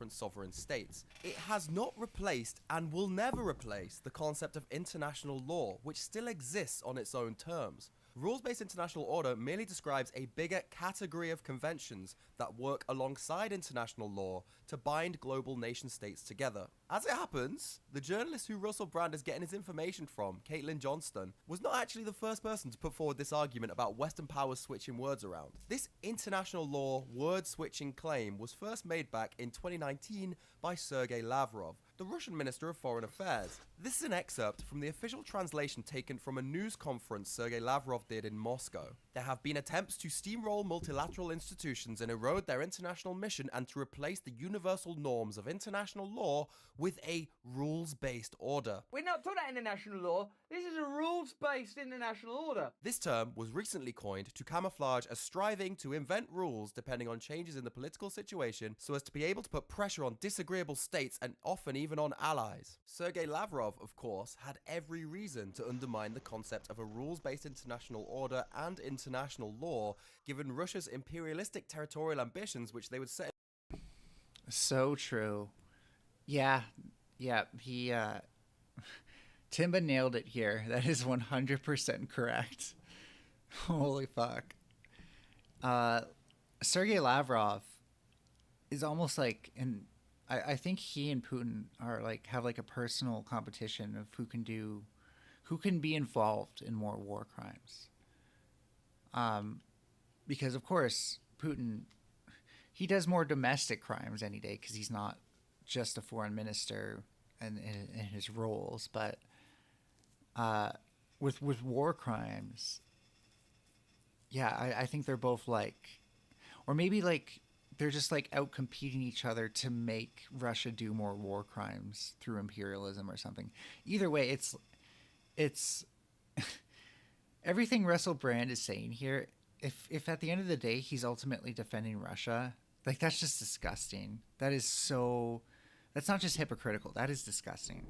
Sovereign states. It has not replaced and will never replace the concept of international law, which still exists on its own terms. Rules-based international order merely describes a bigger category of conventions that work alongside international law to bind global nation-states together. As it happens, the journalist who Russell Brand is getting his information from, Caitlin Johnston, was not actually the first person to put forward this argument about Western powers switching words around. This international law word-switching claim was first made back in 2019 by Sergei Lavrov, the Russian Minister of Foreign Affairs. This is an excerpt from the official translation taken from a news conference Sergei Lavrov did in Moscow. There have been attempts to steamroll multilateral institutions and erode their international mission, and to replace the universal norms of international law with a rules-based order. We're not talking about international law. This is a rules-based international order. This term was recently coined to camouflage as striving to invent rules depending on changes in the political situation, so as to be able to put pressure on disagreeable states and often even on allies. Sergei Lavrov, of course, had every reason to undermine the concept of a rules-based international order and international law, given Russia's imperialistic territorial ambitions, which they would set. So true. Yeah, he Timba nailed it here. That is 100% correct. Holy fuck. Sergei Lavrov is almost like, and I think he and Putin are like, have like a personal competition of who can be involved in more war crimes. Because of course Putin, he does more domestic crimes any day because he's not just a foreign minister and in his roles, but with war crimes, yeah, I think they're both like, or maybe like they're just like out competing each other to make Russia do more war crimes through imperialism or something. Either way, it's everything Russell Brand is saying here. If at the end of the day he's ultimately defending Russia, like that's just disgusting. That's not just hypocritical. That is disgusting.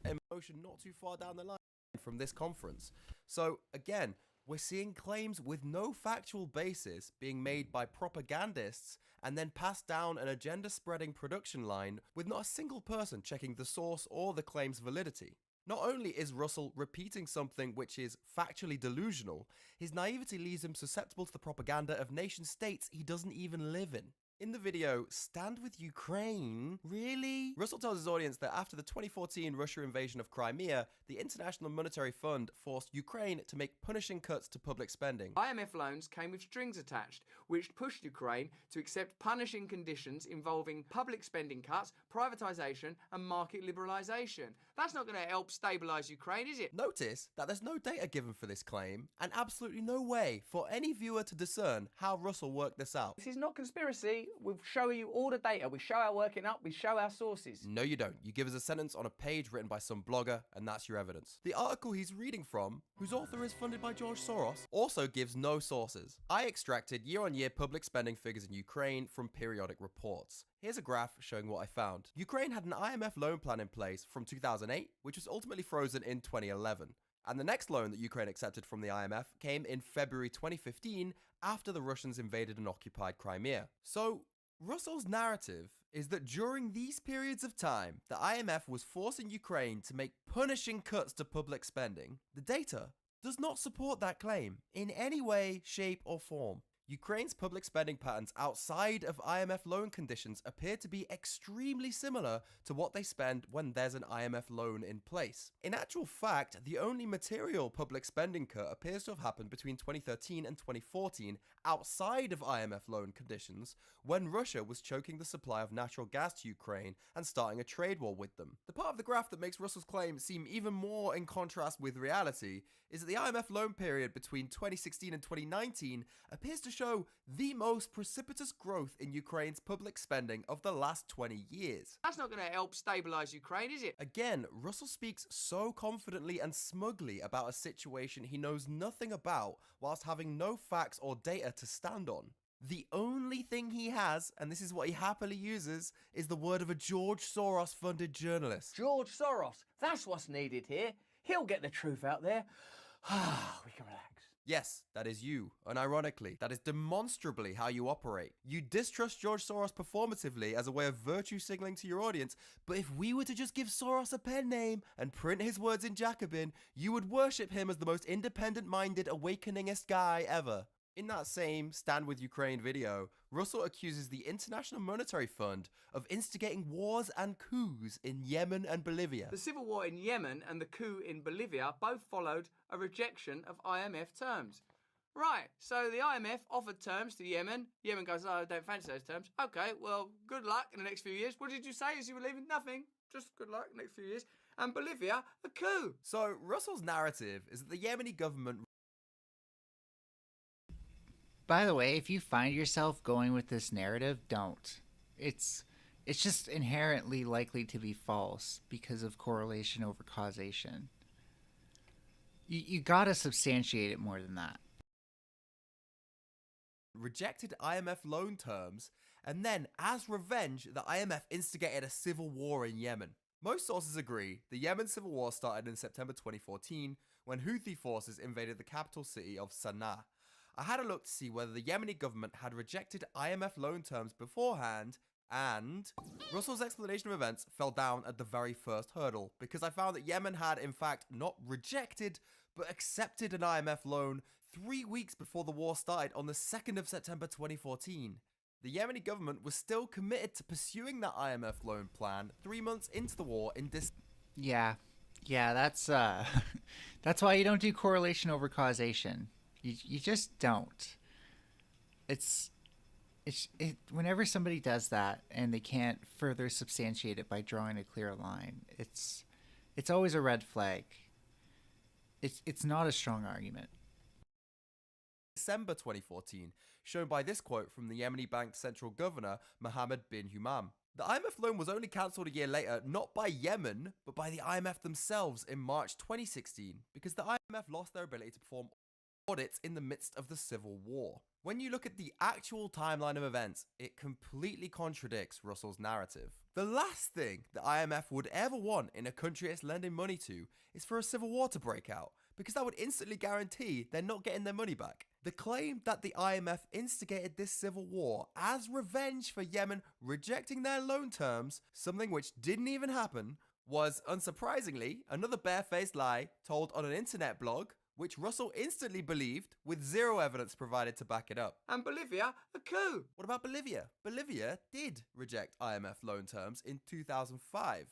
Emotion not too far down the line from this conference. So again, we're seeing claims with no factual basis being made by propagandists and then passed down an agenda-spreading production line with not a single person checking the source or the claim's validity. Not only is Russell repeating something which is factually delusional, his naivety leaves him susceptible to the propaganda of nation-states he doesn't even live in. In the video, Stand with Ukraine? Really? Russell tells his audience that after the 2014 Russia invasion of Crimea, the International Monetary Fund forced Ukraine to make punishing cuts to public spending. IMF loans came with strings attached, which pushed Ukraine to accept punishing conditions involving public spending cuts, privatization, and market liberalization. That's not going to help stabilize Ukraine, is it? Notice that there's no data given for this claim, and absolutely no way for any viewer to discern how Russell worked this out. This is not conspiracy. We show you all the data. We show our working up. We show our sources. No, you don't. You give us a sentence on a page written by some blogger, and that's your evidence. The article he's reading from, whose author is funded by George Soros, also gives no sources. I extracted year-on-year public spending figures in Ukraine from periodic reports. Here's a graph showing what I found. Ukraine had an IMF loan plan in place from 2008, which was ultimately frozen in 2011. And the next loan that Ukraine accepted from the IMF came in February 2015 after the Russians invaded and occupied Crimea. So, Russell's narrative is that during these periods of time, the IMF was forcing Ukraine to make punishing cuts to public spending. The data does not support that claim in any way, shape, or form. Ukraine's public spending patterns outside of IMF loan conditions appear to be extremely similar to what they spend when there's an IMF loan in place. In actual fact, the only material public spending cut appears to have happened between 2013 and 2014 outside of IMF loan conditions, when Russia was choking the supply of natural gas to Ukraine and starting a trade war with them. The part of the graph that makes Russell's claim seem even more in contrast with reality is that the IMF loan period between 2016 and 2019 appears to show the most precipitous growth in Ukraine's public spending of the last 20 years. That's not going to help stabilize Ukraine, is it? Again, Russell speaks so confidently and smugly about a situation he knows nothing about, whilst having no facts or data to stand on. The only thing he has, and this is what he happily uses, is the word of a George Soros-funded journalist. George Soros, that's what's needed here. He'll get the truth out there. We can relax. Yes, that is you. Unironically, that is demonstrably how you operate. You distrust George Soros performatively as a way of virtue signaling to your audience, but if we were to just give Soros a pen name and print his words in Jacobin, you would worship him as the most independent-minded, awakeningest guy ever. In that same Stand with Ukraine video, Russell accuses the International Monetary Fund of instigating wars and coups in Yemen and Bolivia. The civil war in Yemen and the coup in Bolivia both followed a rejection of IMF terms. Right, so the IMF offered terms to Yemen. Yemen goes, oh, I don't fancy those terms. Okay, well, good luck in the next few years. What did you say as you were leaving? Nothing. Just good luck in the next few years. And Bolivia, a coup. So Russell's narrative is that the Yemeni government... By the way, if you find yourself going with this narrative, don't. It's just inherently likely to be false because of correlation over causation. You gotta substantiate it more than that. Rejected IMF loan terms, and then, as revenge, the IMF instigated a civil war in Yemen. Most sources agree the Yemen civil war started in September 2014 when Houthi forces invaded the capital city of Sana'a. I had a look to see whether the Yemeni government had rejected IMF loan terms beforehand, and Russell's explanation of events fell down at the very first hurdle, because I found that Yemen had in fact not rejected, but accepted an IMF loan 3 weeks before the war started on the 2nd of September 2014. The Yemeni government was still committed to pursuing that IMF loan plan 3 months into the war in Yeah, that's that's why you don't do correlation over causation. You just don't. Whenever somebody does that and they can't further substantiate it by drawing a clear line, it's always a red flag. It's not a strong argument. December 2014, shown by this quote from the Yemeni bank's central governor, Mohammed bin Humam. The IMF loan was only cancelled a year later, not by Yemen, but by the IMF themselves in March 2016, because the IMF lost their ability to perform audits in the midst of the civil war. When you look at the actual timeline of events, it completely contradicts Russel's narrative. The last thing the IMF would ever want in a country it's lending money to is for a civil war to break out, because that would instantly guarantee they're not getting their money back. The claim that the IMF instigated this civil war as revenge for Yemen rejecting their loan terms, something which didn't even happen, was, unsurprisingly, another barefaced lie told on an internet blog, which Russel instantly believed with zero evidence provided to back it up. And Bolivia, a coup. What about Bolivia? Bolivia did reject IMF loan terms in 2005.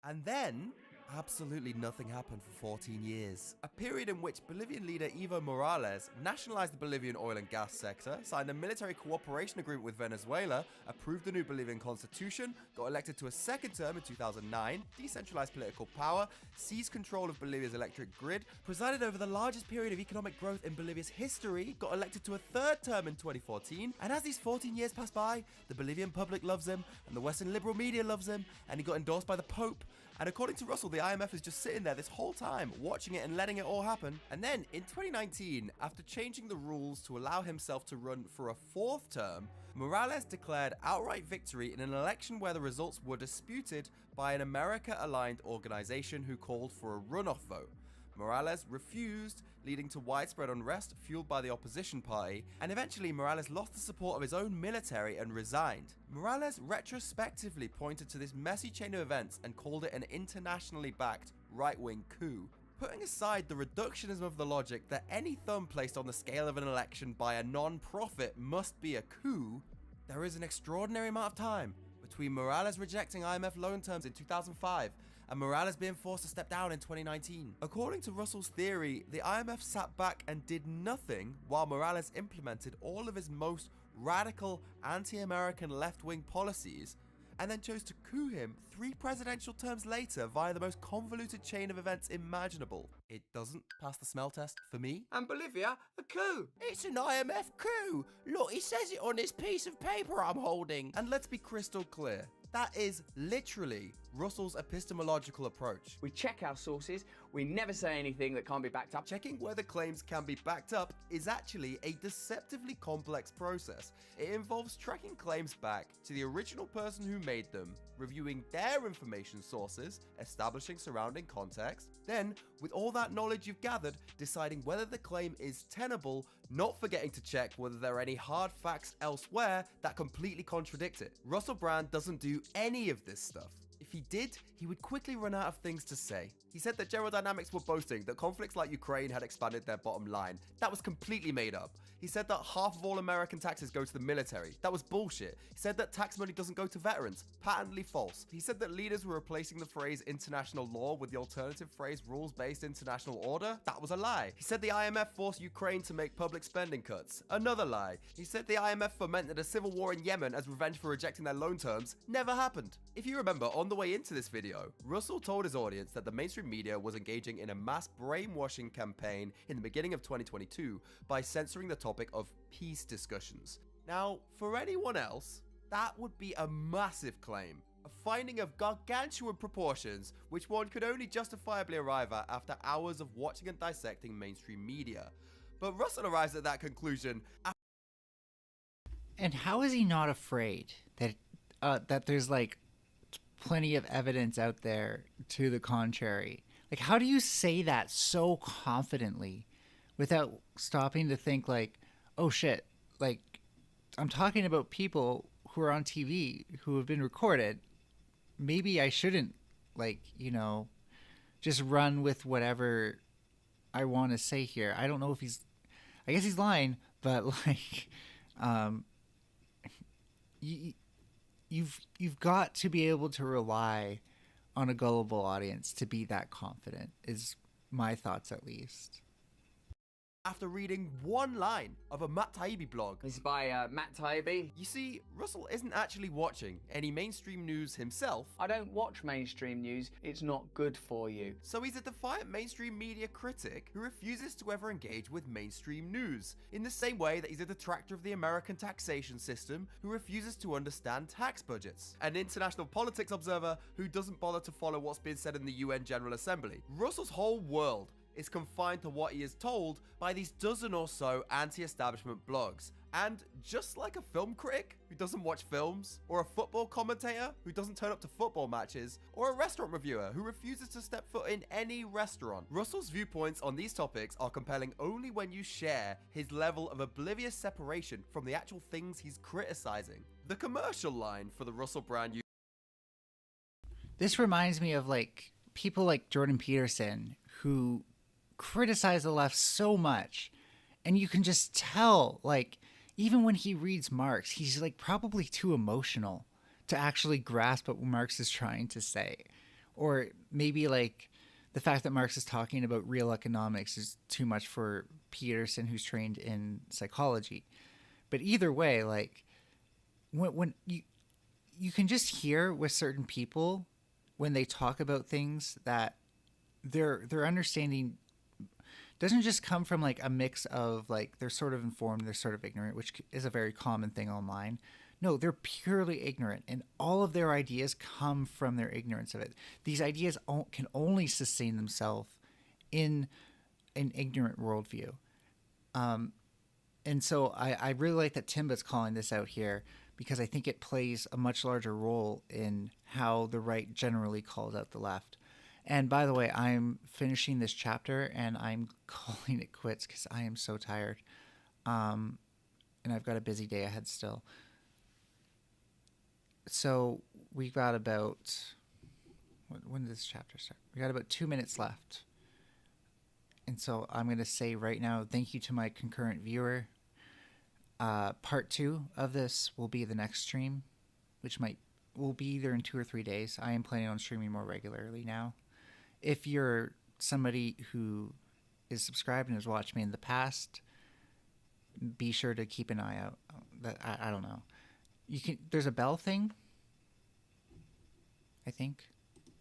And then, absolutely nothing happened for 14 years. A period in which Bolivian leader Evo Morales nationalized the Bolivian oil and gas sector, signed a military cooperation agreement with Venezuela, approved the new Bolivian constitution, got elected to a second term in 2009, decentralized political power, seized control of Bolivia's electric grid, presided over the largest period of economic growth in Bolivia's history, got elected to a third term in 2014, and as these 14 years pass by, the Bolivian public loves him, and the Western liberal media loves him, and he got endorsed by the Pope. And according to Russel, the IMF is just sitting there this whole time, watching it and letting it all happen. And then, in 2019, after changing the rules to allow himself to run for a fourth term, Morales declared outright victory in an election where the results were disputed by an America-aligned organization who called for a runoff vote. Morales refused, leading to widespread unrest fueled by the opposition party, and eventually Morales lost the support of his own military and resigned. Morales retrospectively pointed to this messy chain of events and called it an internationally backed right-wing coup. Putting aside the reductionism of the logic that any thumb placed on the scale of an election by a non-profit must be a coup, there is an extraordinary amount of time between Morales rejecting IMF loan terms in 2005 and Morales being forced to step down in 2019. According to Russel's theory, the IMF sat back and did nothing while Morales implemented all of his most radical anti-American left-wing policies, and then chose to coup him 3 presidential terms later via the most convoluted chain of events imaginable. It doesn't pass the smell test for me. And Bolivia, a coup. It's an IMF coup. Look, it says it on this piece of paper I'm holding. And let's be crystal clear. That is literally Russel's epistemological approach. We check our sources, we never say anything that can't be backed up. Checking whether claims can be backed up is actually a deceptively complex process. It involves tracking claims back to the original person who made them, reviewing their information sources, establishing surrounding context, then, with all that knowledge you've gathered, deciding whether the claim is tenable, not forgetting to check whether there are any hard facts elsewhere that completely contradict it. Russell Brand doesn't do any of this stuff. If he did, he would quickly run out of things to say. He said that General Dynamics were boasting that conflicts like Ukraine had expanded their bottom line. That was completely made up. He said that half of all American taxes go to the military. That was bullshit. He said that tax money doesn't go to veterans. Patently false. He said that leaders were replacing the phrase international law with the alternative phrase rules-based international order. That was a lie. He said the IMF forced Ukraine to make public spending cuts. Another lie. He said the IMF fomented a civil war in Yemen as revenge for rejecting their loan terms. Never happened. If you remember, on the way into this video, Russel told his audience that the mainstream media was engaging in a mass brainwashing campaign in the beginning of 2022 by censoring the topic of peace discussions. Now, for anyone else, that would be a massive claim, a finding of gargantuan proportions which one could only justifiably arrive at after hours of watching and dissecting mainstream media. But Russel arrives at that conclusion. And how is he not afraid that there's like plenty of evidence out there to the contrary? Like, how do you say that so confidently without stopping to think like, oh shit, like I'm talking about people who are on TV who have been recorded. Maybe I shouldn't, like, you know, just run with whatever I want to say here. I don't know if I guess he's lying, but like, you've got to be able to rely on a gullible audience to be that confident, is my thoughts at least. After reading one line of a Matt Taibbi blog. This is by Matt Taibbi. You see, Russell isn't actually watching any mainstream news himself. I don't watch mainstream news. It's not good for you. So he's a defiant mainstream media critic who refuses to ever engage with mainstream news, in the same way that he's a detractor of the American taxation system who refuses to understand tax budgets. An international politics observer who doesn't bother to follow what's being said in the UN General Assembly. Russell's whole world is confined to what he is told by these dozen or so anti-establishment blogs. And just like a film critic who doesn't watch films, or a football commentator who doesn't turn up to football matches, or a restaurant reviewer who refuses to step foot in any restaurant, Russell's viewpoints on these topics are compelling only when you share his level of oblivious separation from the actual things he's criticizing. The commercial line for the Russell brand. This reminds me of like people like Jordan Peterson who criticize the left so much, and you can just tell, like, even when he reads Marx, he's like probably too emotional to actually grasp what Marx is trying to say. Or maybe like the fact that Marx is talking about real economics is too much for Peterson, who's trained in psychology. But either way, like when you can just hear with certain people when they talk about things that their understanding doesn't just come from like a mix of like they're sort of informed, they're sort of ignorant, which is a very common thing online. No, they're purely ignorant, and all of their ideas come from their ignorance of it. These ideas can only sustain themselves in an ignorant worldview. And so I really like that Timba's calling this out here, because I think it plays a much larger role in how the right generally calls out the left. And by the way, I'm finishing this chapter and I'm calling it quits because I am so tired. And I've got a busy day ahead still. So we got about, when did this chapter start? We got about 2 minutes left. And so I'm going to say right now, thank you to my concurrent viewer. Part 2 of this will be the next stream, which will be either in 2 or 3 days. I am planning on streaming more regularly now. If you're somebody who is subscribed and has watched me in the past, be sure to keep an eye out. I don't know. There's a bell thing, I think.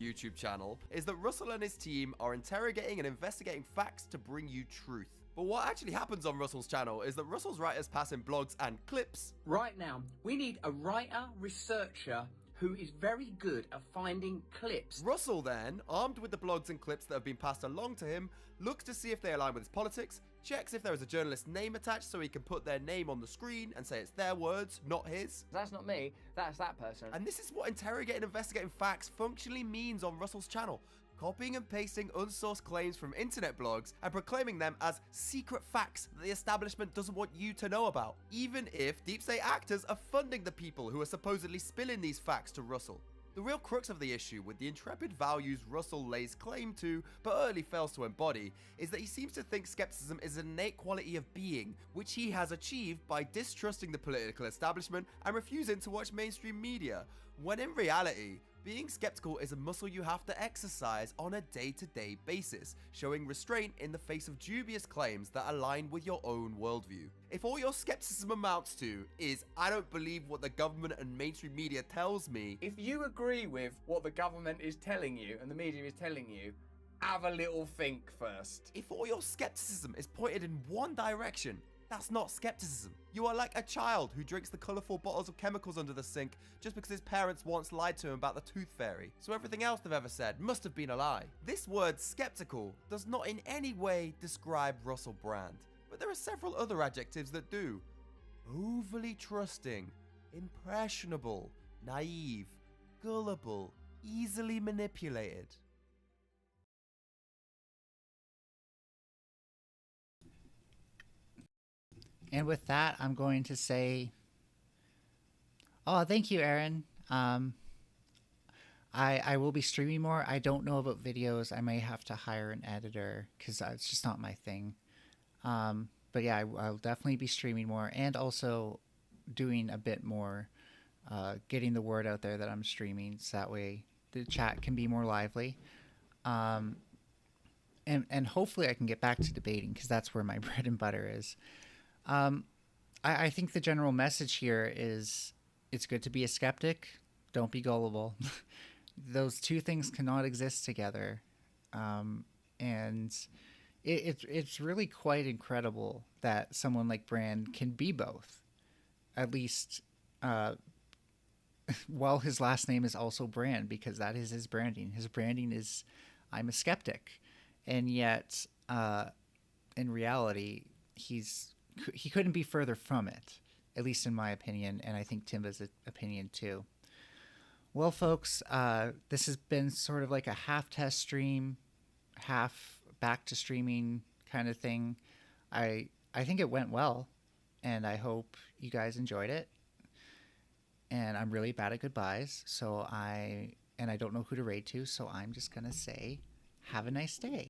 YouTube channel is that Russell and his team are interrogating and investigating facts to bring you truth. But what actually happens on Russell's channel is that Russell's writers pass in blogs and clips. Right now, we need a writer, researcher, who is very good at finding clips. Russell then, armed with the blogs and clips that have been passed along to him, looks to see if they align with his politics, checks if there is a journalist's name attached so he can put their name on the screen and say it's their words, not his. That's not me, that's that person. And this is what interrogating and investigating facts functionally means on Russell's channel. Copying and pasting unsourced claims from internet blogs and proclaiming them as secret facts that the establishment doesn't want you to know about, even if deep state actors are funding the people who are supposedly spilling these facts to Russell. The real crux of the issue with the intrepid values Russell lays claim to, but early fails to embody, is that he seems to think skepticism is an innate quality of being, which he has achieved by distrusting the political establishment and refusing to watch mainstream media, when in reality, being skeptical is a muscle you have to exercise on a day-to-day basis, showing restraint in the face of dubious claims that align with your own worldview. If all your skepticism amounts to is, I don't believe what the government and mainstream media tells me. If you agree with what the government is telling you and the media is telling you, have a little think first. If all your skepticism is pointed in one direction, that's not skepticism. You are like a child who drinks the colourful bottles of chemicals under the sink just because his parents once lied to him about the tooth fairy, so everything else they've ever said must have been a lie. This word skeptical does not in any way describe Russell Brand, but there are several other adjectives that do. Overly trusting, impressionable, naive, gullible, easily manipulated. And with that, I'm going to say, oh, thank you, Aaron. I will be streaming more. I don't know about videos. I may have to hire an editor because it's just not my thing. But yeah, I'll definitely be streaming more and also doing a bit more, getting the word out there that I'm streaming, so that way the chat can be more lively. And hopefully I can get back to debating because that's where my bread and butter is. I think the general message here is it's good to be a skeptic. Don't be gullible. Those two things cannot exist together. And it's really quite incredible that someone like Brand can be both. At least while his last name is also Brand, because that is his branding. His branding is I'm a skeptic. And yet, in reality, he couldn't be further from it, at least in my opinion, and I think Timba's opinion too. Well, folks, this has been sort of like a half test stream, half back to streaming kind of thing. I think it went well, and I hope you guys enjoyed it. And I'm really bad at goodbyes, so I don't know who to raid to, so I'm just gonna say, have a nice day.